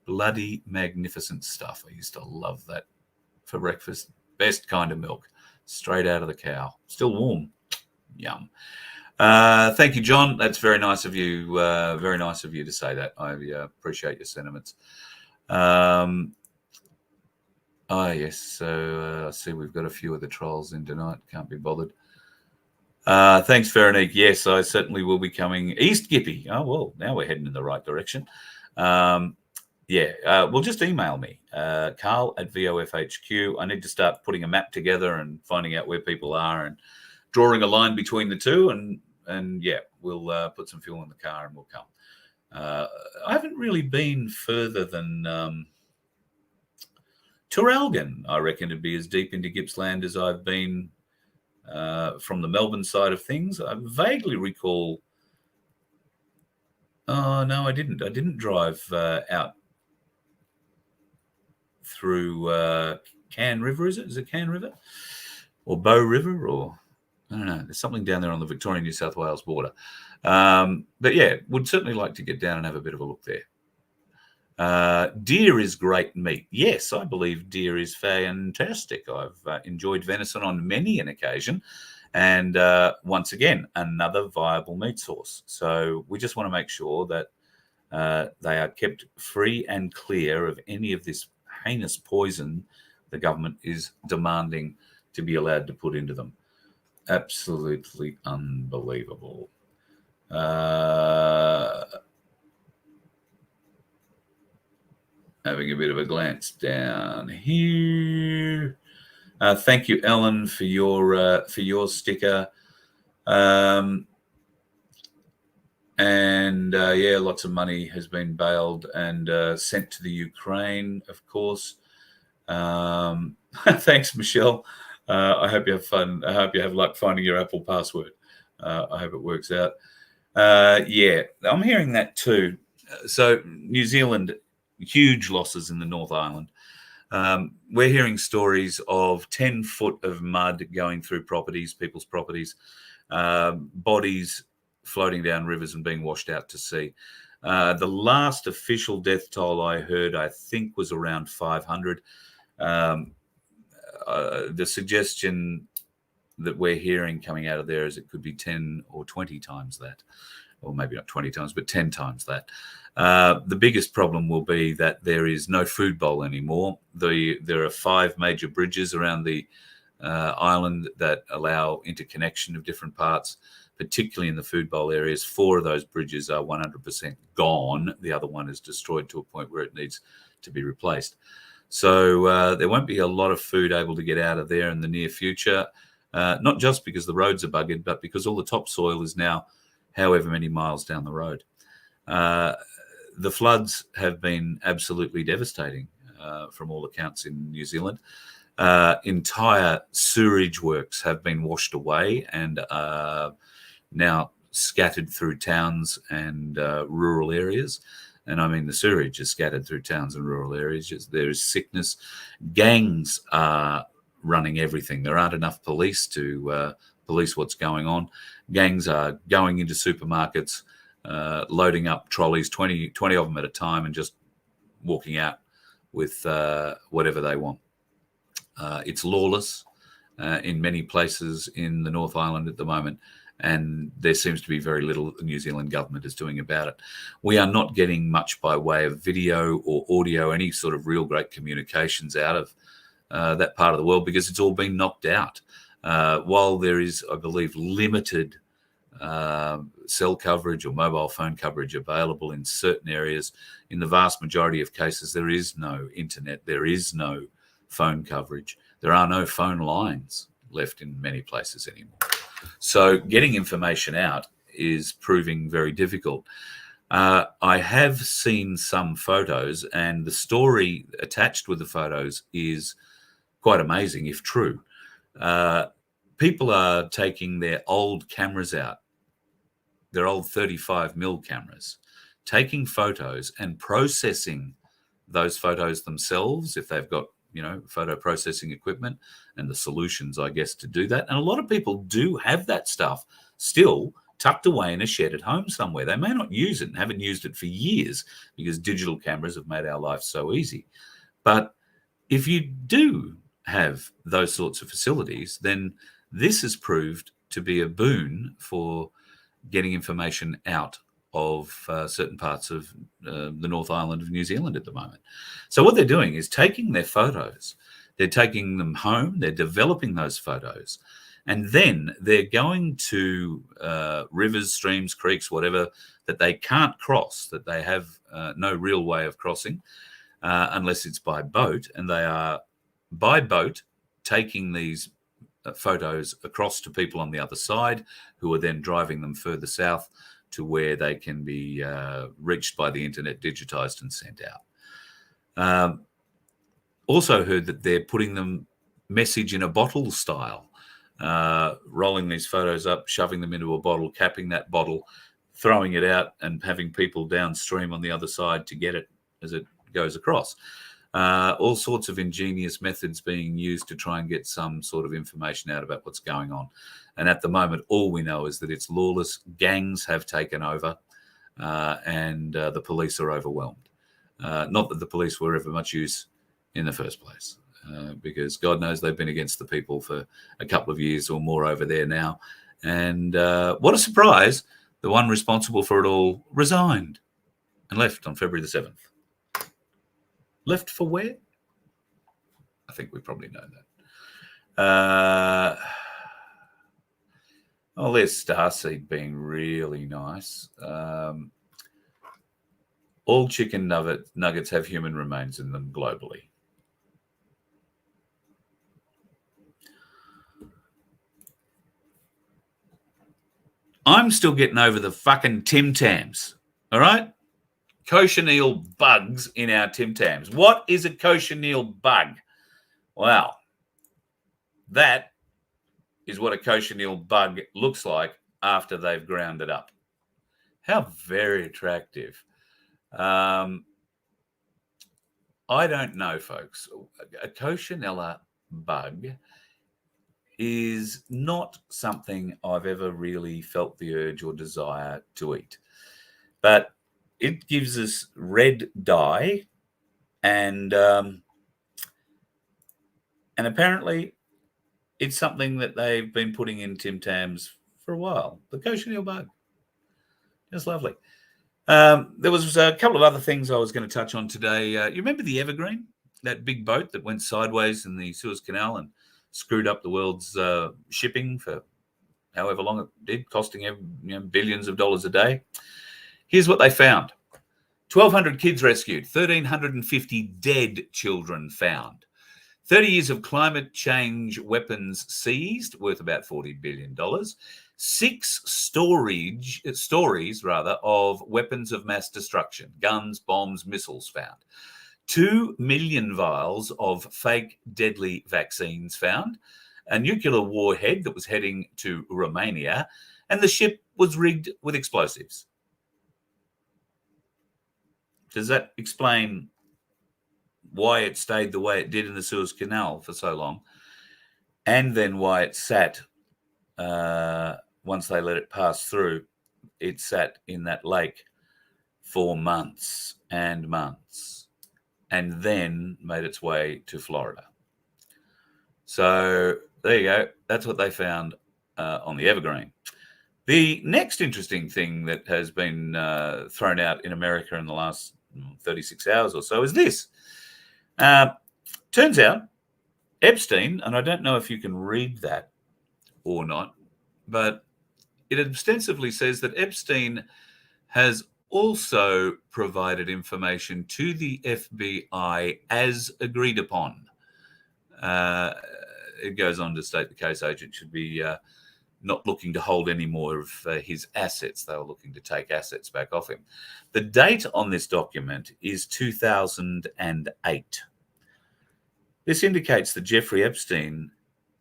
Bloody magnificent stuff. I used to love that for breakfast. Best kind of milk. Straight out of the cow. Still warm. Yum. Thank you, John. That's very nice of you. Very nice of you to say that. I appreciate your sentiments. Yes. So I see we've got a few of the trolls in tonight. Can't be bothered. Thanks, Veronique. Yes, I certainly will be coming east, Gippy. Oh, well, now we're heading in the right direction. Well, just email me, Carl@VoFHQ. I need to start putting a map together and finding out where people are and drawing a line between the two. And yeah, we'll put some fuel in the car and we'll come. I haven't really been further than Traralgon, I reckon, to be as deep into Gippsland as I've been from the Melbourne side of things. I vaguely recall. Oh no, I didn't. I didn't drive out through Cann River. Is it? Is it Cann River or Bow River, or I don't know. There's something down there on the Victoria-New South Wales border. But yeah, would certainly like to get down and have a bit of a look there. Deer is great meat. Yes, I believe deer is fantastic. I've enjoyed venison on many an occasion. And once again, another viable meat source. So we just want to make sure that they are kept free and clear of any of this heinous poison the government is demanding to be allowed to put into them. Absolutely unbelievable. Having a bit of a glance down here. Thank you, Ellen, for your sticker. Yeah, lots of money has been bailed and sent to the Ukraine, of course. Thanks, Michelle. I hope you have fun. I hope you have luck finding your Apple password. I hope it works out. Yeah, I'm hearing that too. So New Zealand, huge losses in the North Island. We're hearing stories of 10 foot of mud going through properties, people's properties, bodies floating down rivers and being washed out to sea. The last official death toll I heard, I think, was around 500. The suggestion that we're hearing coming out of there is it could be 10 or 20 times that, or maybe not 20 times, but 10 times that. The biggest problem will be that there is no food bowl anymore. There are 5 major bridges around the island that allow interconnection of different parts, particularly in the food bowl areas. 4 of those bridges are 100% gone. The other one is destroyed to a point where it needs to be replaced. So there won't be a lot of food able to get out of there in the near future, not just because the roads are buggered, but because all the topsoil is now however many miles down the road. The floods have been absolutely devastating from all accounts in New Zealand. Entire sewerage works have been washed away and now scattered through towns and rural areas. And I mean, the sewerage is scattered through towns and rural areas. There is sickness. Gangs are running everything. There aren't enough police to police what's going on. Gangs are going into supermarkets, loading up trolleys, 20 of them at a time, and just walking out with whatever they want. It's lawless in many places in the North Island at the moment, and there seems to be very little the New Zealand government is doing about it. We are not getting much by way of video or audio, any sort of real great communications out of that part of the world, because it's all been knocked out. While there is, I believe, limited cell coverage or mobile phone coverage available in certain areas, in the vast majority of cases, there is no internet, there is no phone coverage. There are no phone lines left in many places anymore. So getting information out is proving very difficult. I have seen some photos, and the story attached with the photos is quite amazing, if true. People are taking their old cameras out, their old 35mm cameras, taking photos and processing those photos themselves if they've got, photo processing equipment and the solutions, I guess, to do that. And a lot of people do have that stuff still tucked away in a shed at home somewhere. They may not use it and haven't used it for years because digital cameras have made our life so easy. But if you do have those sorts of facilities, then this has proved to be a boon for getting information out of certain parts of the North Island of New Zealand at the moment. So what they're doing is taking their photos, they're taking them home, they're developing those photos, and then they're going to rivers, streams, creeks, whatever, that they can't cross, that they have no real way of crossing unless it's by boat, and they are by boat taking these photos across to people on the other side, who are then driving them further south to where they can be reached by the internet, digitized and sent out. Also heard that they're putting them message in a bottle style, rolling these photos up, shoving them into a bottle, capping that bottle, throwing it out and having people downstream on the other side to get it as it goes across. All sorts of ingenious methods being used to try and get some sort of information out about what's going on. And at the moment, all we know is that it's lawless. Gangs have taken over and the police are overwhelmed. Not that the police were ever much use in the first place, because God knows they've been against the people for a couple of years or more over there now. And what a surprise, the one responsible for it all resigned and left on February the 7th. Left for where? I think we probably know that. There's Starseed being really nice. All chicken nuggets have human remains in them globally. I'm still getting over the fucking Tim Tams, all right? Cochineal bugs in our Tim Tams. What is a cochineal bug? Wow. That is what a cochineal bug looks like after they've ground it up. How very attractive. I don't know, folks. A cochinella bug is not something I've ever really felt the urge or desire to eat. But it gives us red dye, and apparently it's something that they've been putting in Tim Tams for a while. The cochineal bug. Just lovely. There was a couple of other things I was going to touch on today. You remember the Evergreen, that big boat that went sideways in the Suez Canal and screwed up the world's shipping for however long it did, costing billions of dollars a day? Here's what they found. 1,200 kids rescued, 1,350 dead children found, 30 years of climate change weapons seized, worth about $40 billion, 6 stories of weapons of mass destruction, guns, bombs, missiles found, 2 million vials of fake deadly vaccines found, a nuclear warhead that was heading to Romania, and the ship was rigged with explosives. Does that explain why it stayed the way it did in the Suez Canal for so long, and then why it sat, once they let it pass through, it sat in that lake for months and months, and then made its way to Florida? So there you go. That's what they found on the Evergreen. The next interesting thing that has been thrown out in America in the last 36 hours or so is this. Turns out Epstein, and I don't know if you can read that or not, but it ostensibly says that Epstein has also provided information to the FBI as agreed upon. It goes on to state the case agent should be not looking to hold any more of his assets. They were looking to take assets back off him. The date on this document is 2008. This indicates that Jeffrey Epstein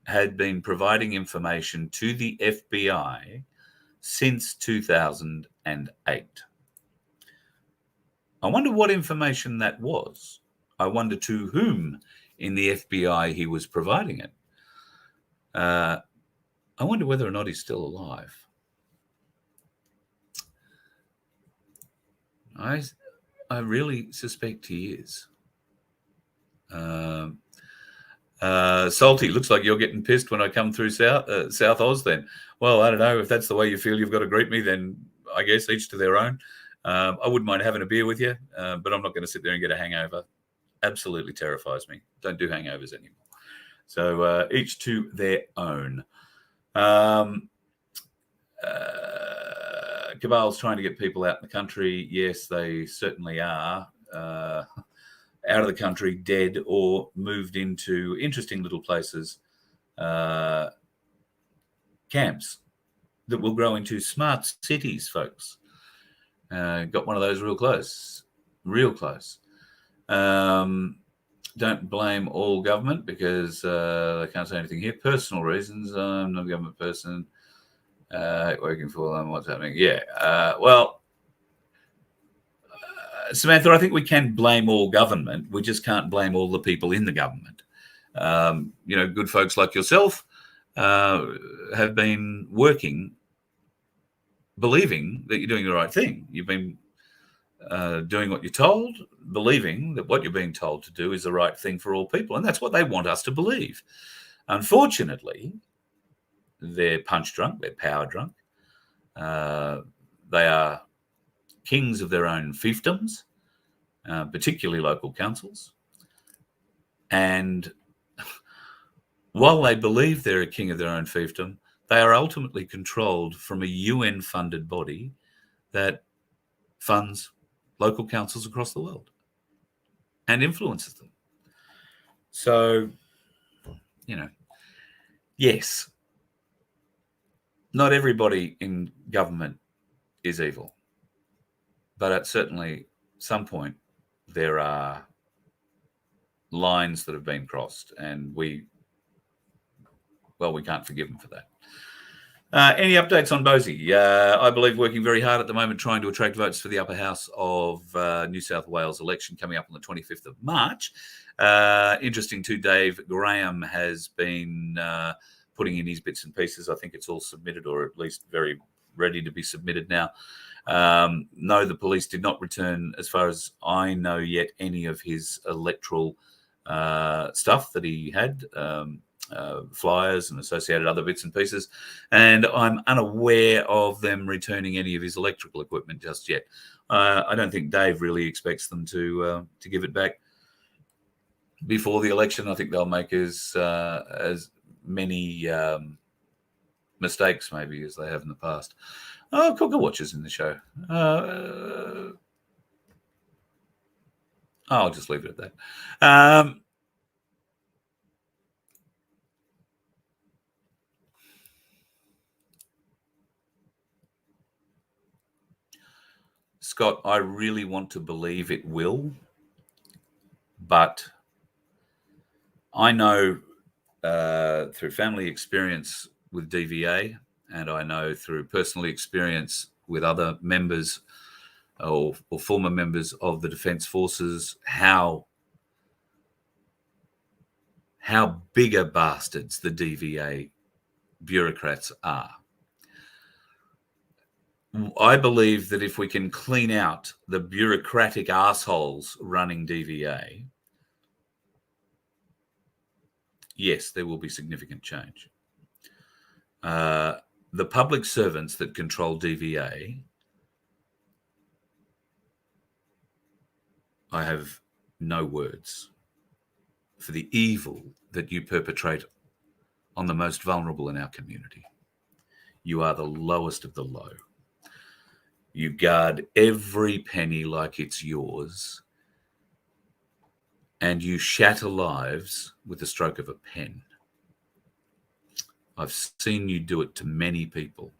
had been providing information to the FBI since 2008. I wonder what information that was. I wonder to whom in the FBI he was providing it. I wonder whether or not he's still alive. I really suspect he is. Salty, looks like you're getting pissed when I come through South Oz then. Well, I don't know. If that's the way you feel you've got to greet me, then I guess each to their own. I wouldn't mind having a beer with you, but I'm not going to sit there and get a hangover. Absolutely terrifies me. Don't do hangovers anymore. So each to their own. Cabal's trying to get people out in the country. Yes, they certainly are. Out of the country, dead, or moved into interesting little places, camps that will grow into smart cities, folks. Got one of those real close. Don't blame all government because they can't say anything here. Personal reasons. I'm not a government person. Working for them. What's happening? Yeah. Samantha, I think we can blame all government. We just can't blame all the people in the government. Good folks like yourself have been working, believing that you're doing the right thing. You've been doing what you're told, believing that what you're being told to do is the right thing for all people. And that's what they want us to believe. Unfortunately, they're punch drunk, they're power drunk. They are kings of their own fiefdoms, particularly local councils. And while they believe they're a king of their own fiefdom, they are ultimately controlled from a UN-funded body that funds local councils across the world and influences them. So, yes, not everybody in government is evil, but at certainly some point there are lines that have been crossed, and we can't forgive them for that. Any updates on Bosie? I believe working very hard at the moment trying to attract votes for the upper house of New South Wales election coming up on the 25th of March. Interesting too, Dave Graham has been putting in his bits and pieces. I think it's all submitted, or at least very ready to be submitted now. No, the police did not return, as far as I know yet, any of his electoral stuff that he had, flyers and associated other bits and pieces, and I'm unaware of them returning any of his electrical equipment just yet. I don't think Dave really expects them to give it back before the election. I think they'll make as many mistakes maybe as they have in the past. Oh, Cooker Watchers in the show. I'll just leave it at that. Scott, I really want to believe it will, but I know through family experience with DVA, and I know through personal experience with other members or former members of the Defence Forces, how bigger bastards the DVA bureaucrats are. I believe that if we can clean out the bureaucratic assholes running DVA, yes, there will be significant change. The public servants that control DVA, I have no words for the evil that you perpetrate on the most vulnerable in our community. You are the lowest of the low. You guard every penny like it's yours, and you shatter lives with the stroke of a pen. I've seen you do it to many people.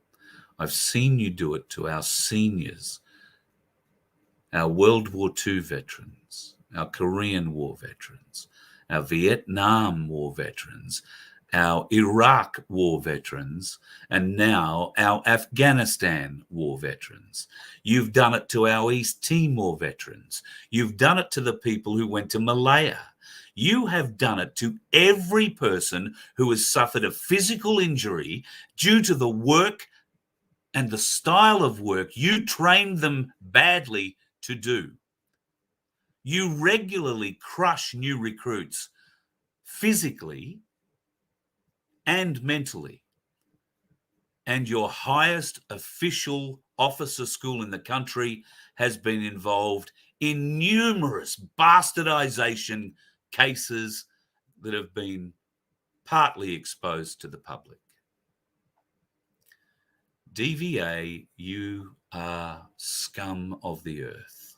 I've seen you do it to our seniors, our World War II veterans, our Korean War veterans, our Vietnam War veterans, our Iraq War veterans, and now our Afghanistan War veterans. You've done it to our East Timor veterans. You've done it to the people who went to Malaya. You have done it to every person who has suffered a physical injury due to the work and the style of work you trained them badly to do. You regularly crush new recruits physically and mentally. And your highest official officer school in the country has been involved in numerous bastardization cases that have been partly exposed to the public. DVA, you are scum of the earth.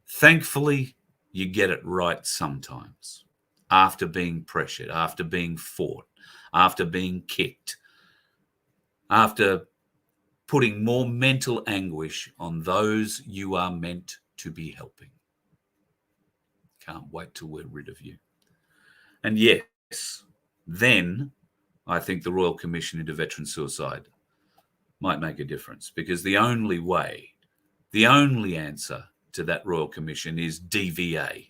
Thankfully, you get it right sometimes. After being pressured, after being fought, after being kicked, after putting more mental anguish on those you are meant to be helping. Can't wait till we're rid of you. And yes, then I think the Royal Commission into Veteran Suicide might make a difference, because the only way, the only answer to that Royal Commission is DVA.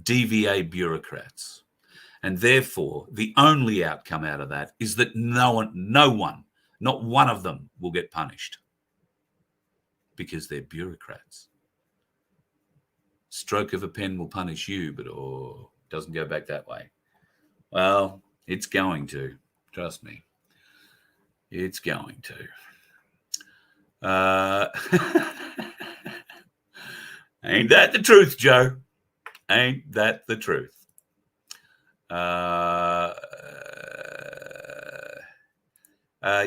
DVA bureaucrats. And therefore, the only outcome out of that is that no one, not one of them will get punished, because they're bureaucrats. Stroke of a pen will punish you, but it doesn't go back that way. Well, it's going to. Trust me. It's going to. Ain't that the truth, Joe? Ain't that the truth?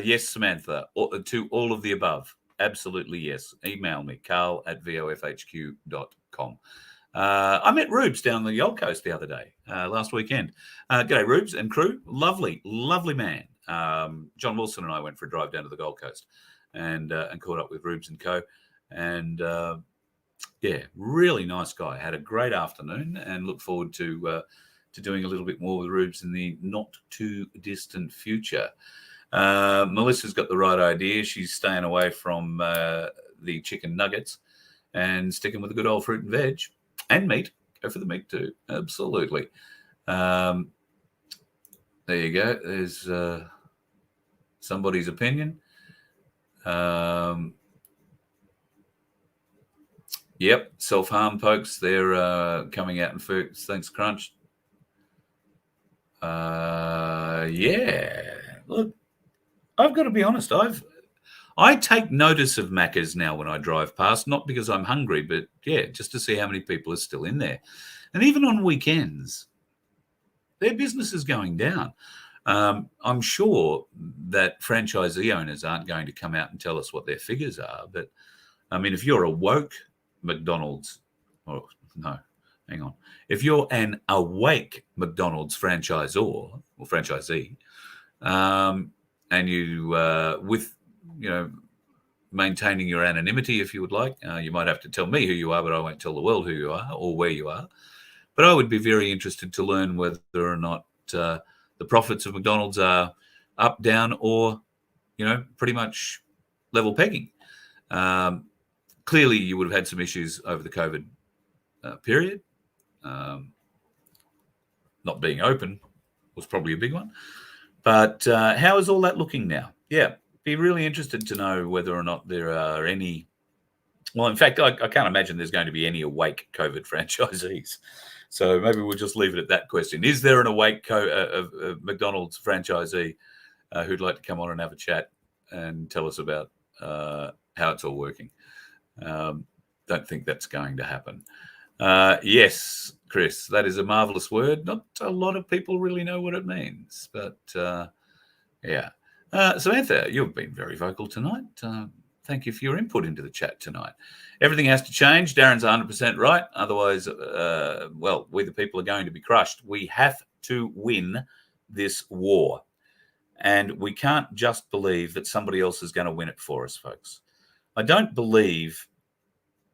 Yes, Samantha, to all of the above. Absolutely, yes. Email me, carl@vofhq.com. I met Rubes down the Gold Coast the other day, last weekend. G'day, Rubes and crew. Lovely, lovely man. John Wilson and I went for a drive down to the Gold Coast and caught up with Rubes and co. And yeah, really nice guy. Had a great afternoon and look forward to doing a little bit more with Rubes in the not too distant future. Melissa's got the right idea. She's staying away from the chicken nuggets and sticking with the good old fruit and veg and meat. Go for the meat too. Absolutely. There you go. There's somebody's opinion. Yep, self-harm folks. They're coming out in foods. Thanks, Crunch. Yeah. Look, I've got to be honest. I take notice of Macca's now when I drive past, not because I'm hungry, but yeah, just to see how many people are still in there. And even on weekends, their business is going down. I'm sure that franchisee owners aren't going to come out and tell us what their figures are. But I mean, if you're a woke McDonald's, oh no, hang on. If you're an awake McDonald's franchisor or franchisee, and you with maintaining your anonymity, if you would like, you might have to tell me who you are, but I won't tell the world who you are or where you are. But I would be very interested to learn whether or not the profits of McDonald's are up, down, or pretty much level pegging. Clearly, you would have had some issues over the COVID period. Not being open was probably a big one. But how is all that looking now? Yeah, be really interested to know whether or not there are any. Well, in fact, I can't imagine there's going to be any awake COVID franchisees. So maybe we'll just leave it at that question. Is there an awake McDonald's franchisee who'd like to come on and have a chat and tell us about how it's all working? Don't think that's going to happen. Yes, Chris, that is a marvelous word. Not a lot of people really know what it means, but yeah. Samantha, you've been very vocal tonight. Thank you for your input into the chat tonight. Everything has to change. Darren's 100% right. Otherwise, well, we the people are going to be crushed. We have to win this war. And we can't just believe that somebody else is going to win it for us, folks. I don't believe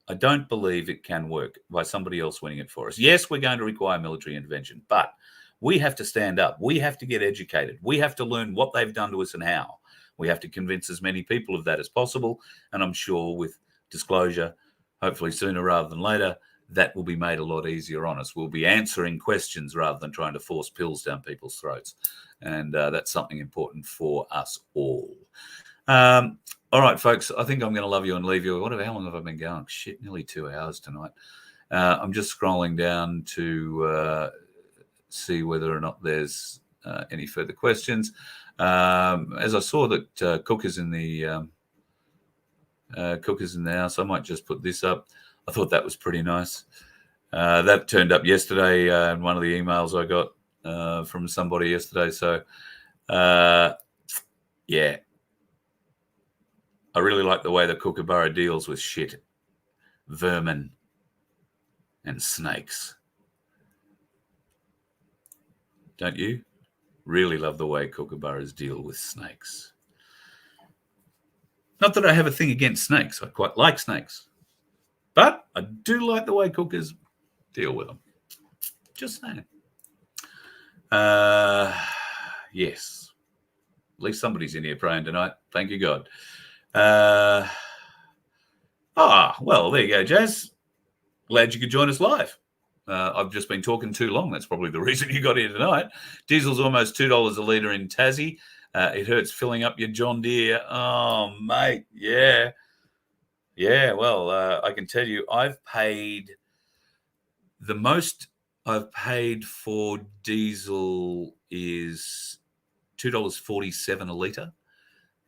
it can work by somebody else winning it for us. Yes, we're going to require military intervention, but we have to stand up. We have to get educated. We have to learn what they've done to us and how. We have to convince as many people of that as possible. And I'm sure with disclosure, hopefully sooner rather than later, that will be made a lot easier on us. We'll be answering questions rather than trying to force pills down people's throats. And that's something important for us all. All right, folks, I think I'm going to love you and leave you. How long have I been going? Shit, nearly 2 hours tonight. I'm just scrolling down to see whether or not there's any further questions. As I saw that Cook is in the house, I might just put this up. I thought that was pretty nice. That turned up yesterday in one of the emails I got from somebody yesterday. So, yeah. I really like the way the Kookaburra deals with shit, vermin, and snakes. Don't you? Really love the way Kookaburras deal with snakes. Not that I have a thing against snakes. I quite like snakes. But I do like the way cookers deal with them. Just saying. Yes. At least somebody's in here praying tonight. Thank you, God. Well, there you go, Jazz. Glad you could join us live. I've just been talking too long. That's probably the reason you got here tonight. Diesel's almost $2 a litre in Tassie. It hurts filling up your John Deere. Oh, mate, yeah. Yeah, well, I can tell you I've paid the most I've paid for diesel is $2.47 a litre.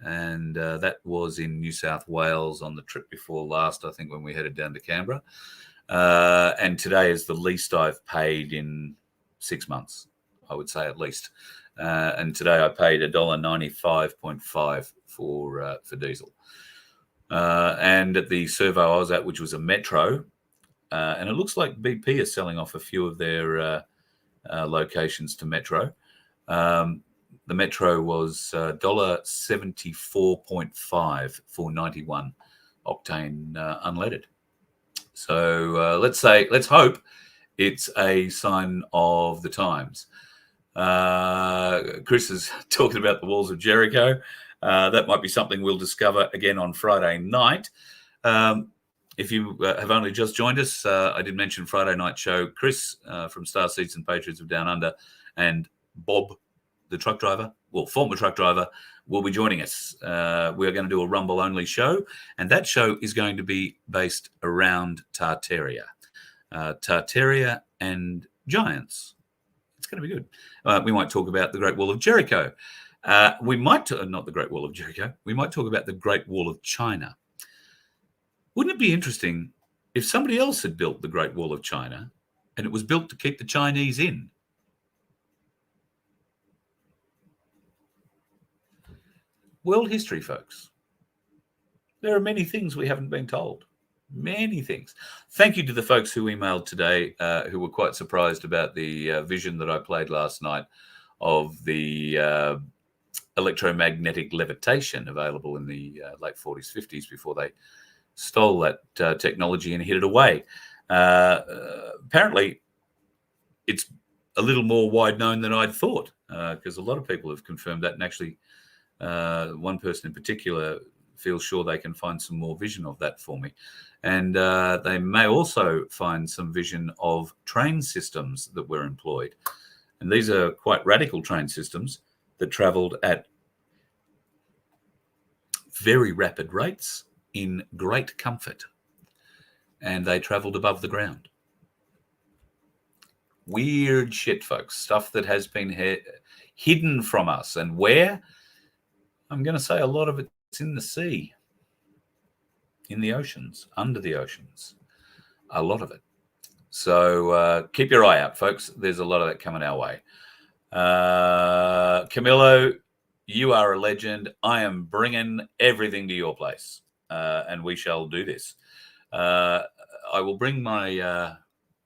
And that was in New South Wales on the trip before last, I think, when we headed down to Canberra. And today is the least I've paid in 6 months, I would say at least. And today I paid $1.95.5 for diesel. And at the servo I was at, which was a Metro, and it looks like BP is selling off a few of their locations to Metro. The Metro was $1.74.5 for 91 octane unleaded. So let's hope it's a sign of the times. Chris is talking about the walls of Jericho. That might be something we'll discover again on Friday night. If you have only just joined us, I did mention Friday night show. Chris from Star Seeds and Patriots of Down Under and Bob, the truck driver, former truck driver, will be joining us. We're going to do a Rumble-only show, and that show is going to be based around Tartaria. Tartaria and giants. It's going to be good. We might talk about the Great Wall of Jericho. We might, not the Great Wall of Jericho, we might talk about the Great Wall of China. Wouldn't it be interesting if somebody else had built the Great Wall of China and it was built to keep the Chinese in? World history, folks. There are many things we haven't been told. Many things. Thank you to the folks who emailed today, who were quite surprised about the vision that I played last night of the electromagnetic levitation available in the late 40s, 50s before they stole that technology and hid it away. Apparently, it's a little more wide known than I'd thought, because a lot of people have confirmed that, and actually one person in particular feels sure they can find some more vision of that for me. And they may also find some vision of train systems that were employed. And these are quite radical train systems that travelled at very rapid rates in great comfort. And they travelled above the ground. Weird shit, folks. Stuff that has been hidden from us. And where? I'm going to say a lot of it's in the sea, in the oceans, under the oceans, a lot of it. So keep your eye out, folks. There's a lot of that coming our way. Camillo, you are a legend. I am bringing everything to your place, and we shall do this. I will bring my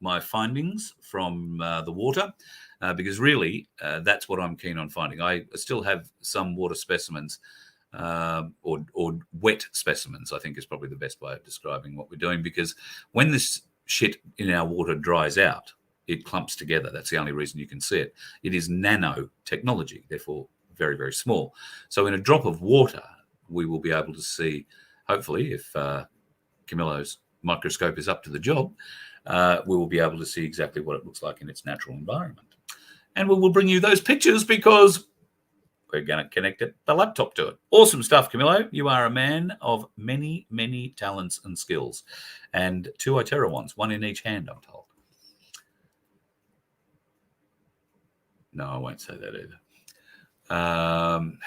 my findings from the water, because really that's what I'm keen on finding. I still have some water specimens, or wet specimens, I think is probably the best way of describing what we're doing, because when this shit in our water dries out, it clumps together. That's the only reason you can see it. It is nano technology, therefore very, very small. So in a drop of water, we will be able to see, hopefully, if Camillo's microscope is up to the job, we will be able to see exactly what it looks like in its natural environment. And we will bring you those pictures because we're going to connect the laptop to it. Awesome stuff, Camillo. You are a man of many, many talents and skills. And 2 iTerra ones, one in each hand, I'm told. No, I won't say that either.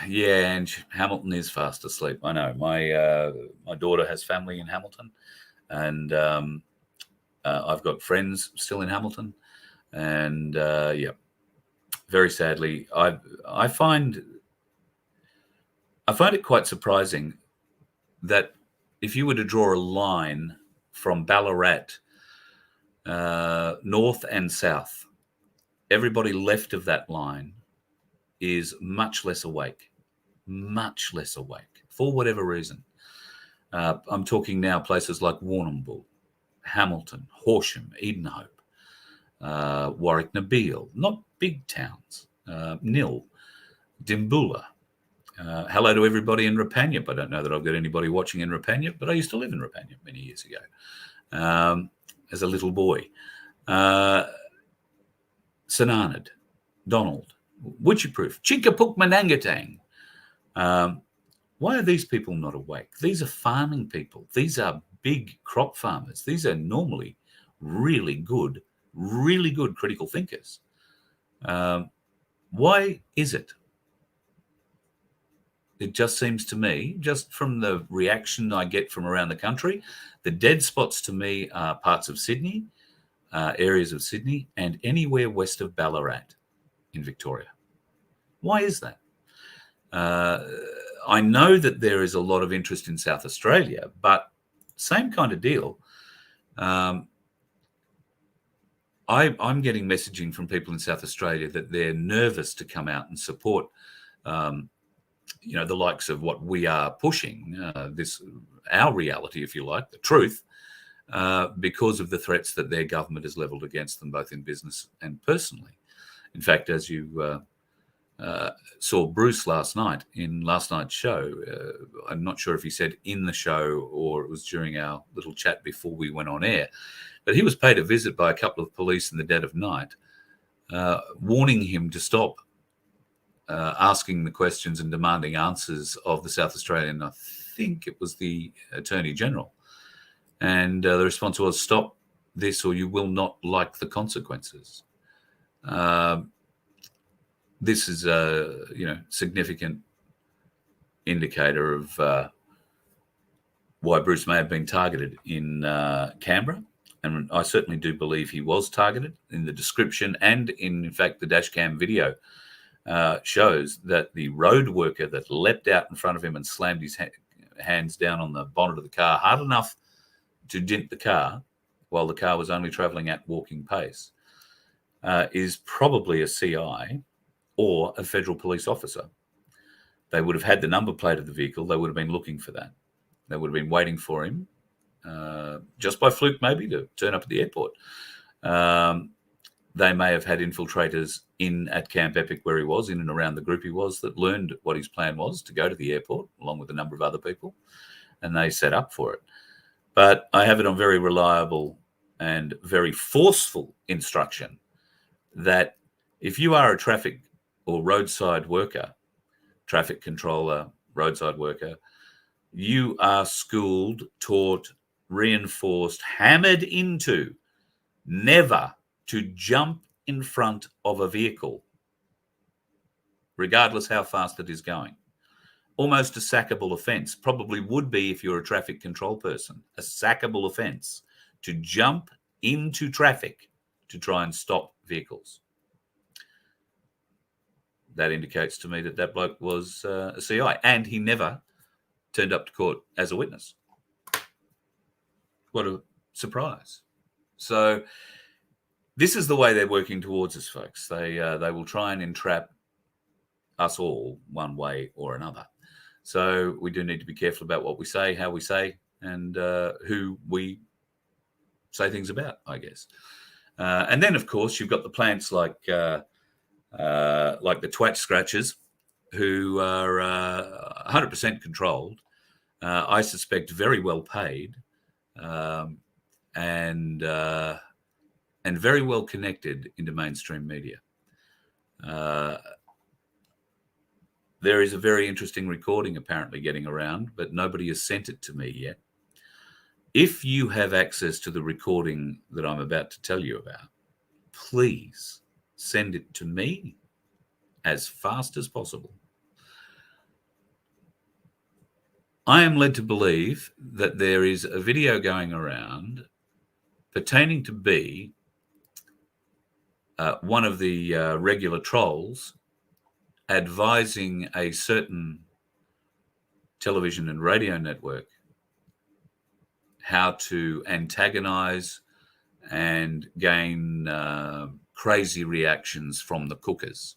Yeah, and Hamilton is fast asleep. I know. My daughter has family in Hamilton, and I've got friends still in Hamilton. And, yeah, very sadly, I find it quite surprising that if you were to draw a line from Ballarat, north and south, everybody left of that line is much less awake for whatever reason. I'm talking now places like Warrnambool, Hamilton, Horsham, Edenhope, Warwick Nabil, not big towns, Nil, Dimboola. Hello to everybody in Rapanyup. I don't know that I've got anybody watching in Rapanyup, but I used to live in Rapanyup many years ago as a little boy. Sananad, Donald, Witchyproof, Chinkapuk Manangatang. Why are these people not awake? These are farming people. These are big crop farmers. These are normally really good critical thinkers. Why is it? It just seems to me, just from the reaction I get from around the country, the dead spots to me are parts of Sydney, areas of Sydney, and anywhere west of Ballarat in Victoria. Why is that? I know that there is a lot of interest in South Australia, but same kind of deal. I'm getting messaging from people in South Australia that they're nervous to come out and support, the likes of what we are pushing, our reality, if you like, the truth, because of the threats that their government has levelled against them, both in business and personally. In fact, as you saw Bruce last night in last night's show, I'm not sure if he said in the show or it was during our little chat before we went on air, but he was paid a visit by a couple of police in the dead of night, warning him to stop asking the questions and demanding answers of the South Australian, I think it was the Attorney General. And the response was, stop this or you will not like the consequences. This is a significant indicator of why Bruce may have been targeted in Canberra. And I certainly do believe he was targeted. In the description and in fact, the dash cam video shows that the road worker that leapt out in front of him and slammed his hands down on the bonnet of the car hard enough to dent the car while the car was only travelling at walking pace is probably a CI or a federal police officer. They would have had the number plate of the vehicle. They would have been looking for that. They would have been waiting for him, just by fluke maybe, to turn up at the airport. They may have had infiltrators in at Camp Epic where he was, in and around the group he was, that learned what his plan was to go to the airport, along with a number of other people, and they set up for it. But I have it on very reliable and very forceful instruction that if you are a traffic or roadside worker, traffic controller, roadside worker, you are schooled, taught, reinforced, hammered into never to jump in front of a vehicle, regardless how fast it is going. Almost a sackable offence. Probably would be if you're a traffic control person. A sackable offence to jump into traffic to try and stop vehicles. That indicates to me that that bloke was a CI, and he never turned up to court as a witness. What a surprise. So this is the way they're working towards us, folks. They will try and entrap us all one way or another. So we do need to be careful about what we say, how we say, and who we say things about, I guess. And then, of course, you've got the plants like the twat scratchers, who are 100% controlled, I suspect very well paid, and very well connected into mainstream media. There is a very interesting recording apparently getting around, but nobody has sent it to me yet. If you have access to the recording that I'm about to tell you about, please send it to me as fast as possible. I am led to believe that there is a video going around pertaining to B, one of the regular trolls, advising a certain television and radio network how to antagonize and gain crazy reactions from the cookers.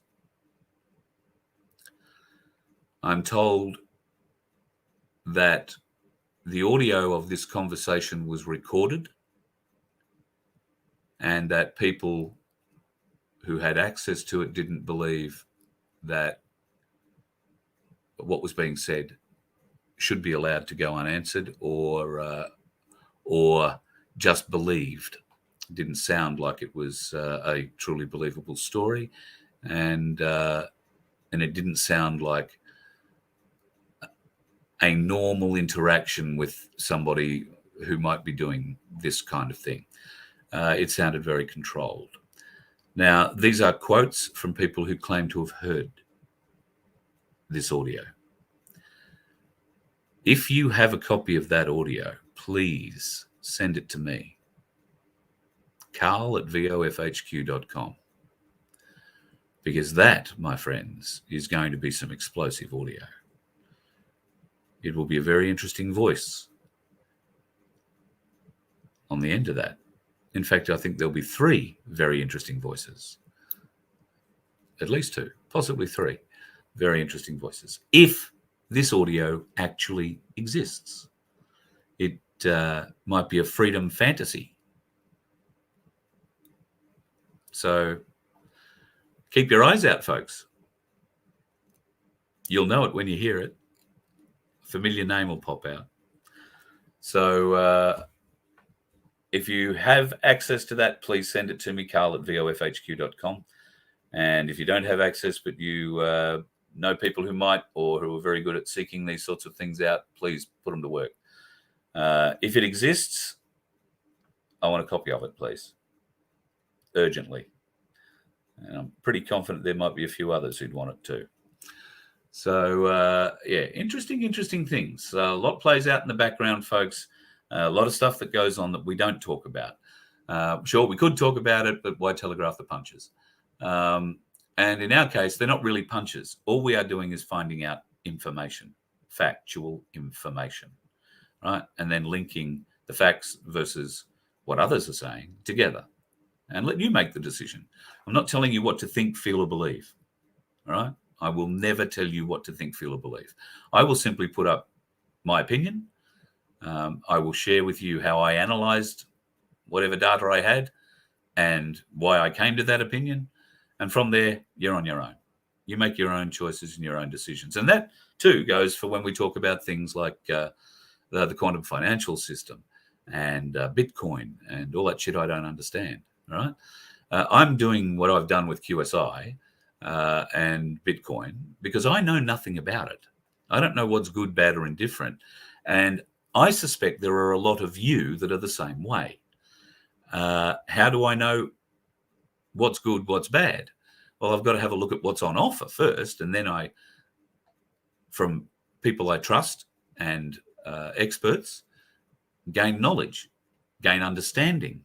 I'm told that the audio of this conversation was recorded and that people who had access to it didn't believe that what was being said should be allowed to go unanswered, or just believed. It didn't sound like it was a truly believable story, and it didn't sound like a normal interaction with somebody who might be doing this kind of thing. It sounded very controlled. Now, these are quotes from people who claim to have heard this audio. If you have a copy of that audio, please send it to me, carl@vofhq.com, because that, my friends, is going to be some explosive audio. It will be a very interesting voice on the end of that. In fact, I think there'll be 3 very interesting voices. At least 2, possibly 3 very interesting voices. If this audio actually exists, it might be a freedom fantasy. So keep your eyes out, folks. You'll know it when you hear it. A familiar name will pop out. So if you have access to that, please send it to me, carl@vofhq.com. And if you don't have access, but you know people who might, or who are very good at seeking these sorts of things out, please put them to work. If it exists, I want a copy of it, please. Urgently. And I'm pretty confident there might be a few others who'd want it too. So, yeah, interesting things. A lot plays out in the background, folks. A lot of stuff that goes on that we don't talk about. Sure, we could talk about it, but why telegraph the punches? And in our case, they're not really punches. All we are doing is finding out information, factual information, right? And then linking the facts versus what others are saying together, and let you make the decision. I'm not telling you what to think, feel, or believe, all right? I will never tell you what to think, feel, or believe. I will simply put up my opinion. I will share with you how I analyzed whatever data I had and why I came to that opinion. And from there, you're on your own. You make your own choices and your own decisions. And that, too, goes for when we talk about things like the quantum financial system and Bitcoin and all that shit I don't understand, right? I'm doing what I've done with QSI and Bitcoin because I know nothing about it. I don't know what's good, bad, or indifferent. And I suspect there are a lot of you that are the same way. How do I know what's good, what's bad? Well, I've got to have a look at what's on offer first, and then from people I trust and experts, gain knowledge, gain understanding,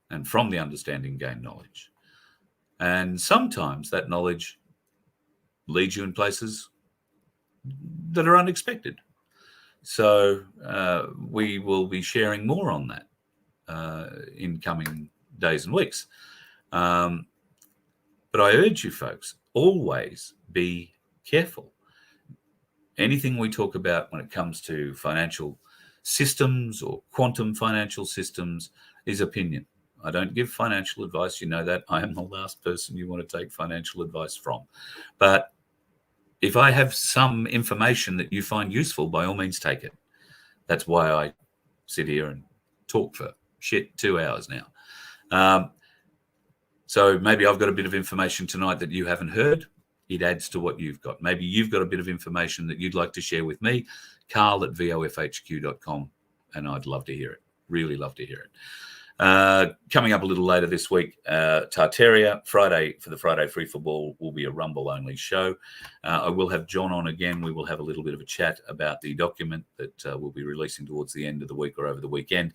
and from the understanding, gain knowledge. And sometimes that knowledge leads you in places that are unexpected. So we will be sharing more on that in coming days and weeks. But I urge you folks, always be careful. Anything we talk about when it comes to financial systems or quantum financial systems is opinion. I don't give financial advice. You know that. I am the last person you want to take financial advice from. But if I have some information that you find useful, by all means take it. That's why I sit here and talk for 2 hours now. So maybe I've got a bit of information tonight that you haven't heard. It adds to what you've got. Maybe you've got a bit of information that you'd like to share with me, carl@vofhq.com, and I'd love to hear it. Really love to hear it. Coming up a little later this week, Tartaria, Friday, for the Friday Free for Ball, will be a Rumble-only show. I will have John on again. We will have a little bit of a chat about the document that we'll be releasing towards the end of the week or over the weekend.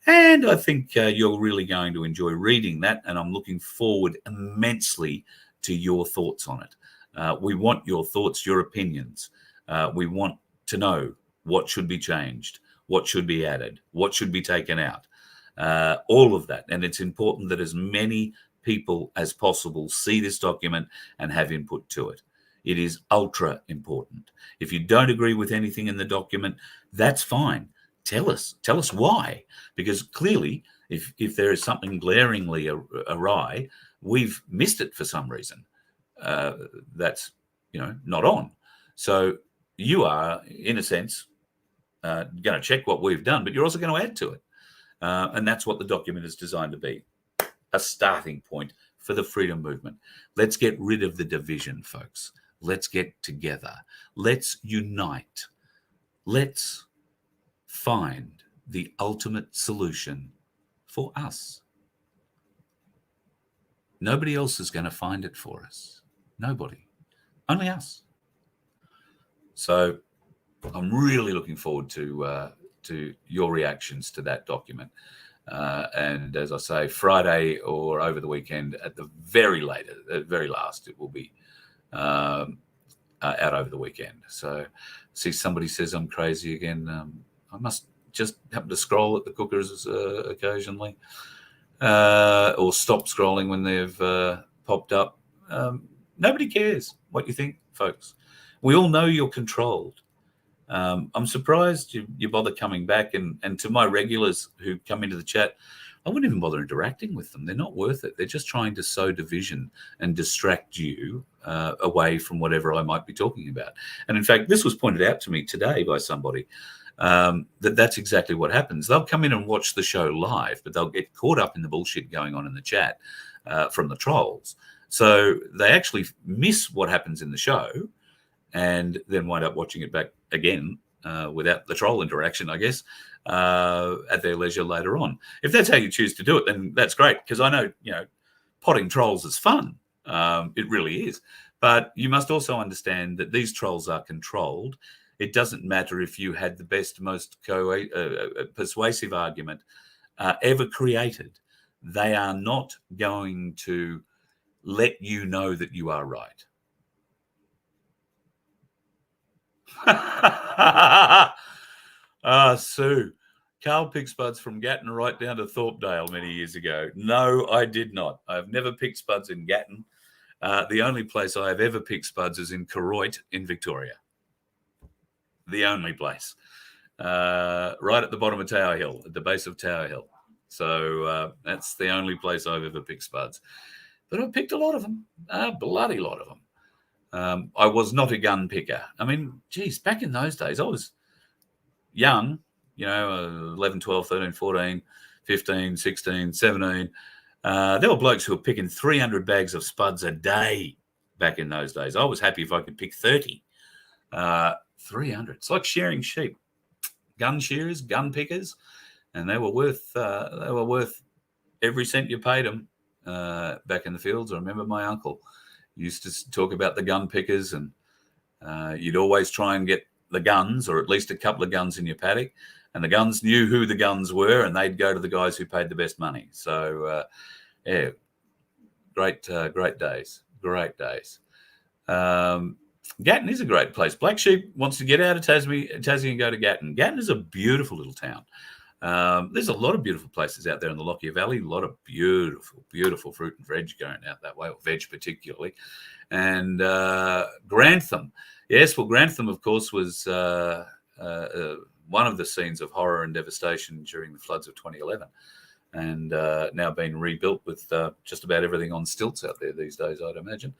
And I think you're really going to enjoy reading that, and I'm looking forward immensely to your thoughts on it. We want your thoughts, your opinions. We want to know what should be changed, what should be added, what should be taken out. All of that. And it's important that as many people as possible see this document and have input to it. It is ultra important. If you don't agree with anything in the document, that's fine. Tell us why. Because clearly, if there is something glaringly awry, we've missed it for some reason. That's not on. So you are, in a sense, going to check what we've done, but you're also going to add to it. And that's what the document is designed to be, a starting point for the freedom movement. Let's get rid of the division, folks. Let's get together. Let's unite. Let's find the ultimate solution for us. Nobody else is going to find it for us. Nobody. Only us. So I'm really looking forward to your reactions to that document. And as I say, Friday or over the weekend at the very last, it will be out over the weekend. So see, somebody says I'm crazy again. I must just happen to scroll at the cookers occasionally or stop scrolling when they've popped up. Nobody cares what you think, folks. We all know you're controlled. I'm surprised you bother coming back, and to my regulars who come into the chat, I wouldn't even bother interacting with them. They're not worth it. They're just trying to sow division and distract you away from whatever I might be talking about. And in fact, this was pointed out to me today by somebody, that's exactly what happens. They'll come in and watch the show live, but they'll get caught up in the bullshit going on in the chat from the trolls. So they actually miss what happens in the show and then wind up watching it back again without the troll interaction, I guess, at their leisure later on. If that's how you choose to do it, then that's great, because I know, potting trolls is fun. It really is. But you must also understand that these trolls are controlled. It doesn't matter if you had the best, most persuasive argument ever created. They are not going to let you know that you are right. Sue. Carl picked spuds from Gatton right down to Thorpedale many years ago. No, I did not. I've never picked spuds in Gatton. The only place I have ever picked spuds is in Koroit in Victoria. The only place. Right at the bottom of Tower Hill, at the base of Tower Hill. So that's the only place I've ever picked spuds. But I've picked a lot of them, a bloody lot of them. I was not a gun picker. I mean, geez, back in those days, I was young, 11, 12, 13, 14, 15, 16, 17. There were blokes who were picking 300 bags of spuds a day back in those days. I was happy if I could pick 30. 300. It's like shearing sheep. Gun shearers, gun pickers, and they were worth every cent you paid them back in the fields. I remember my uncle used to talk about the gun pickers, and you'd always try and get the guns, or at least a couple of guns in your paddock, and the guns knew who the guns were, and they'd go to the guys who paid the best money. So, great days. Gatton is a great place. Black Sheep wants to get out of Tassie and go to Gatton. Gatton is a beautiful little town. There's a lot of beautiful places out there in the Lockyer Valley. A lot of beautiful fruit and veg going out that way, or veg particularly. And Grantham. Yes, well, Grantham, of course, was one of the scenes of horror and devastation during the floods of 2011, and now being rebuilt with just about everything on stilts out there these days, I'd imagine.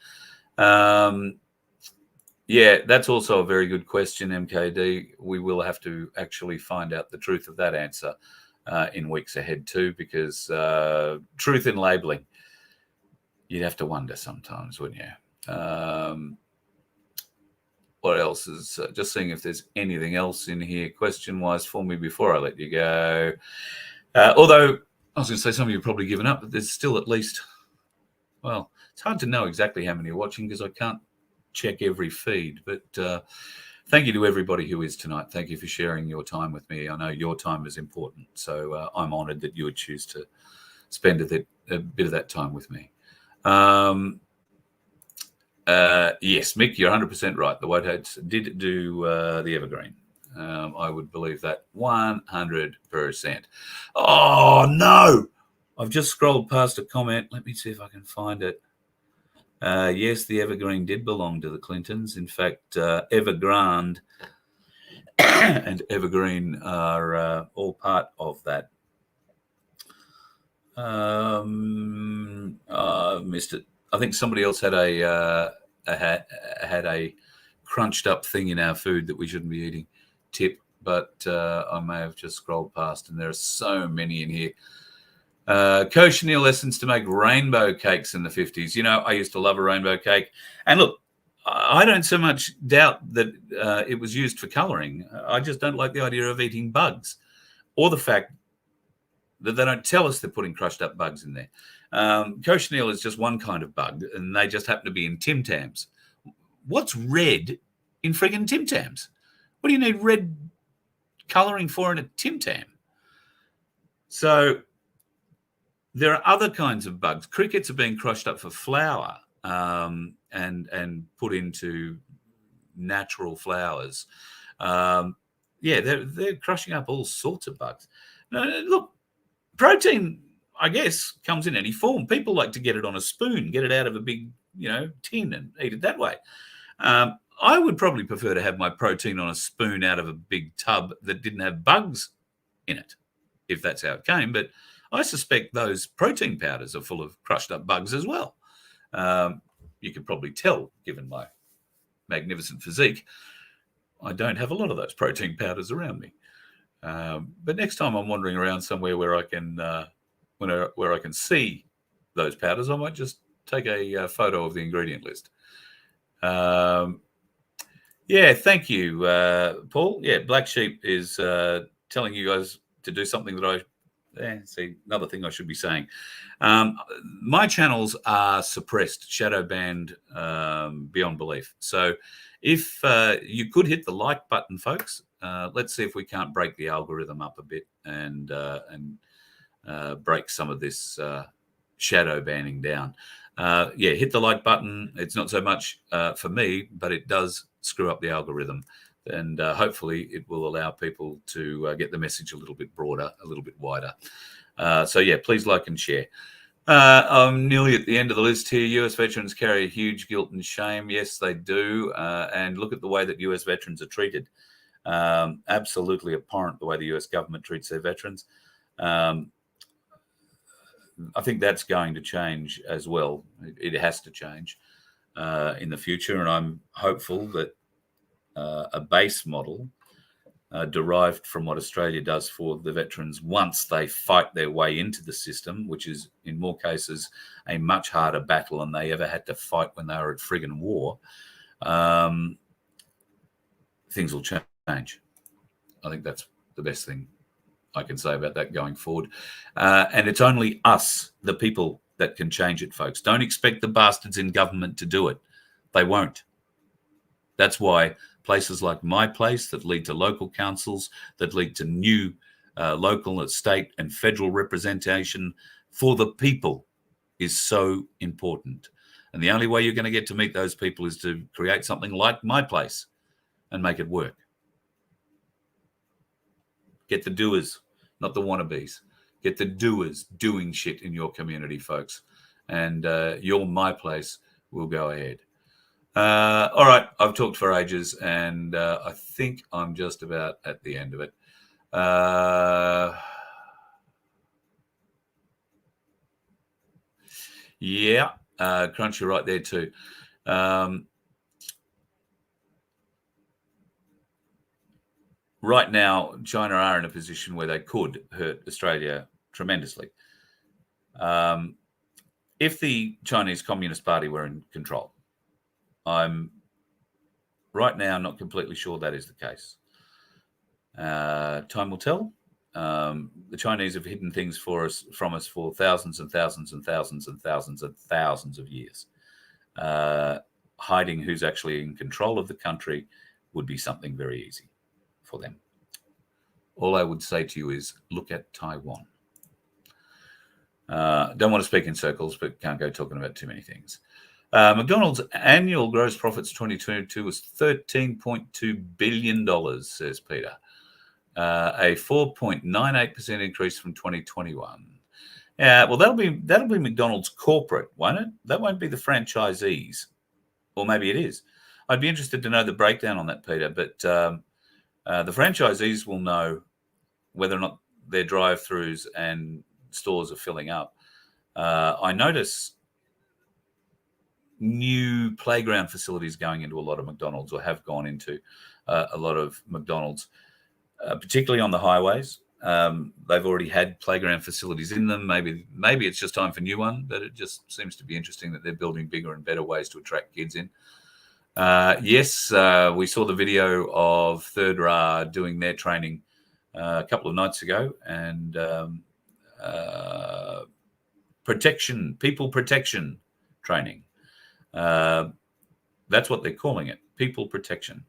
Yeah, that's also a very good question, MKD. We will have to actually find out the truth of that answer in weeks ahead too, because truth in labelling, you'd have to wonder sometimes, wouldn't you? What else is just seeing if there's anything else in here question-wise for me before I let you go. Although I was going to say some of you have probably given up, but there's still at least, well, it's hard to know exactly how many are watching because I can't check every feed. But thank you to everybody who is tonight. Thank you for sharing your time with me. I know your time is important, so I'm honoured that you would choose to spend a bit of that time with me. Yes, Mick, you're 100% right. The Whiteheads did do the Evergreen. I would believe that 100%. Oh, no! I've just scrolled past a comment. Let me see if I can find it. Yes, the Evergreen did belong to the Clintons. In fact, Evergrande and Evergreen are all part of that. I missed it. I think somebody else had a crunched up thing in our food that we shouldn't be eating. Tip, but I may have just scrolled past, and there are so many in here. Coach Neil lessons to make rainbow cakes in the 50s. You know, I used to love a rainbow cake. And look, I don't so much doubt that it was used for colouring. I just don't like the idea of eating bugs, or the fact that they don't tell us they're putting crushed up bugs in there. Coach Neil is just one kind of bug, and they just happen to be in Tim Tams. What's red in friggin' Tim Tams? What do you need red colouring for in a Tim Tam? So there are other kinds of bugs. Crickets are being crushed up for flour and put into natural flowers. Yeah, they're crushing up all sorts of bugs. Now, look, protein, I guess, comes in any form. People like to get it on a spoon, get it out of a big, tin and eat it that way. I would probably prefer to have my protein on a spoon out of a big tub that didn't have bugs in it, if that's how it came. But I suspect those protein powders are full of crushed up bugs as well. You could probably tell, given my magnificent physique, I don't have a lot of those protein powders around me. But next time I'm wandering around somewhere where I can see those powders, I might just take a photo of the ingredient list. Yeah, thank you, Paul. Yeah, Black Sheep is telling you guys to do something that see, another thing I should be saying. My channels are suppressed, shadow banned beyond belief. So if you could hit the like button, folks, let's see if we can't break the algorithm up a bit and break some of this shadow banning down. Yeah, hit the like button. It's not so much for me, but it does screw up the algorithm. And hopefully it will allow people to get the message a little bit broader, a little bit wider. So, yeah, please like and share. I'm nearly at the end of the list here. US veterans carry a huge guilt and shame. Yes, they do. And look at the way that US veterans are treated. Absolutely abhorrent the way the US government treats their veterans. I think that's going to change as well. It has to change in the future. And I'm hopeful that a base model derived from what Australia does for the veterans once they fight their way into the system, which is in more cases a much harder battle than they ever had to fight when they were at friggin' war, things will change. I think that's the best thing I can say about that going forward. And it's only us, the people, that can change it, folks. Don't expect the bastards in government to do it. They won't. That's why places like my place that lead to local councils, that lead to new local, state and federal representation for the people is so important. And the only way you're going to get to meet those people is to create something like my place and make it work. Get the doers, not the wannabes. Get the doers doing shit in your community, folks. And your my place will go ahead. All right, I've talked for ages, and I think I'm just about at the end of it. Yeah, Crunch, you're right there too. Right now, China are in a position where they could hurt Australia tremendously. If the Chinese Communist Party were in control, I'm right now not completely sure that is the case. Time will tell. The Chinese have hidden things from us for thousands and thousands and thousands and thousands and thousands of years. Hiding who's actually in control of the country would be something very easy for them. All I would say to you is look at Taiwan. Don't want to speak in circles, but can't go talking about too many things. McDonald's annual gross profits 2022 was $13.2 billion, says Peter. A 4.98% increase from 2021. Well, that'll be McDonald's corporate, won't it? That won't be the franchisees. Or maybe it is. I'd be interested to know the breakdown on that, Peter. But the franchisees will know whether or not their drive-thrus and stores are filling up. I notice new playground facilities going into a lot of McDonald's, or have gone into a lot of McDonald's, particularly on the highways. They've already had playground facilities in them. Maybe it's just time for a new one, but it just seems to be interesting that they're building bigger and better ways to attract kids in. Yes, we saw the video of Third Ra doing their training a couple of nights ago, and people protection training. That's what they're calling it, people protection.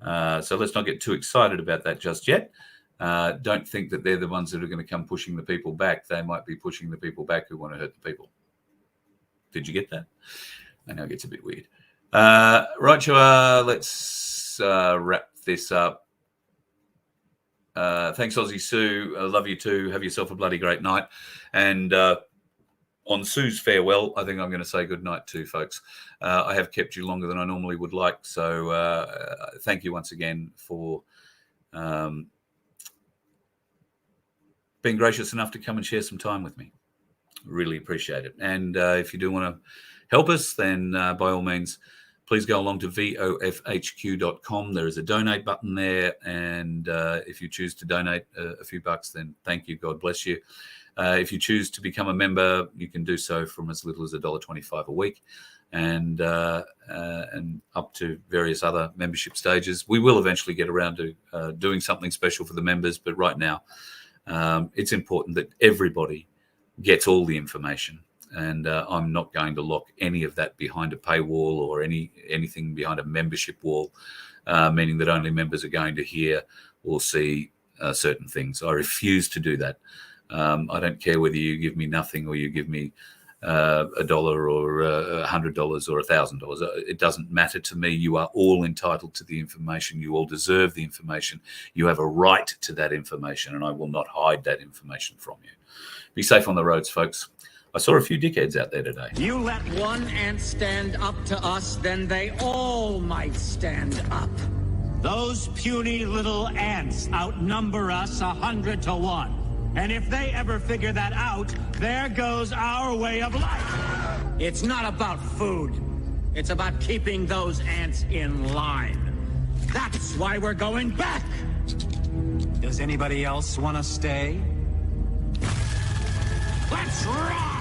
So let's not get too excited about that just yet. Don't think that they're the ones that are going to come pushing the people back. They might be pushing the people back who want to hurt the people. Did you get that? I know it gets a bit weird. Right, let's wrap this up. Thanks, Aussie Sue. I love you too. Have yourself a bloody great night. And on Sue's farewell, I think I'm going to say good night too, folks. I have kept you longer than I normally would like. So thank you once again for being gracious enough to come and share some time with me. Really appreciate it. And if you do want to help us, then by all means, please go along to vofhq.com. There is a donate button there. And if you choose to donate a few bucks, then thank you. God bless you. If you choose to become a member, you can do so from as little as $1.25 a week, and up to various other membership stages. We will eventually get around to doing something special for the members, but right now it's important that everybody gets all the information. And I'm not going to lock any of that behind a paywall or anything behind a membership wall, meaning that only members are going to hear or see certain things. I refuse to do that. I don't care whether you give me nothing or you give me $1 or $100 or $1,000. It doesn't matter to me. You are all entitled to the information. You all deserve the information. You have a right to that information, and I will not hide that information from you. Be safe on the roads, folks. I saw a few dickheads out there today. You let one ant stand up to us, then they all might stand up. Those puny little ants outnumber us 100 to 1. And if they ever figure that out, there goes our way of life. It's not about food. It's about keeping those ants in line. That's why we're going back. Does anybody else want to stay? Let's ride!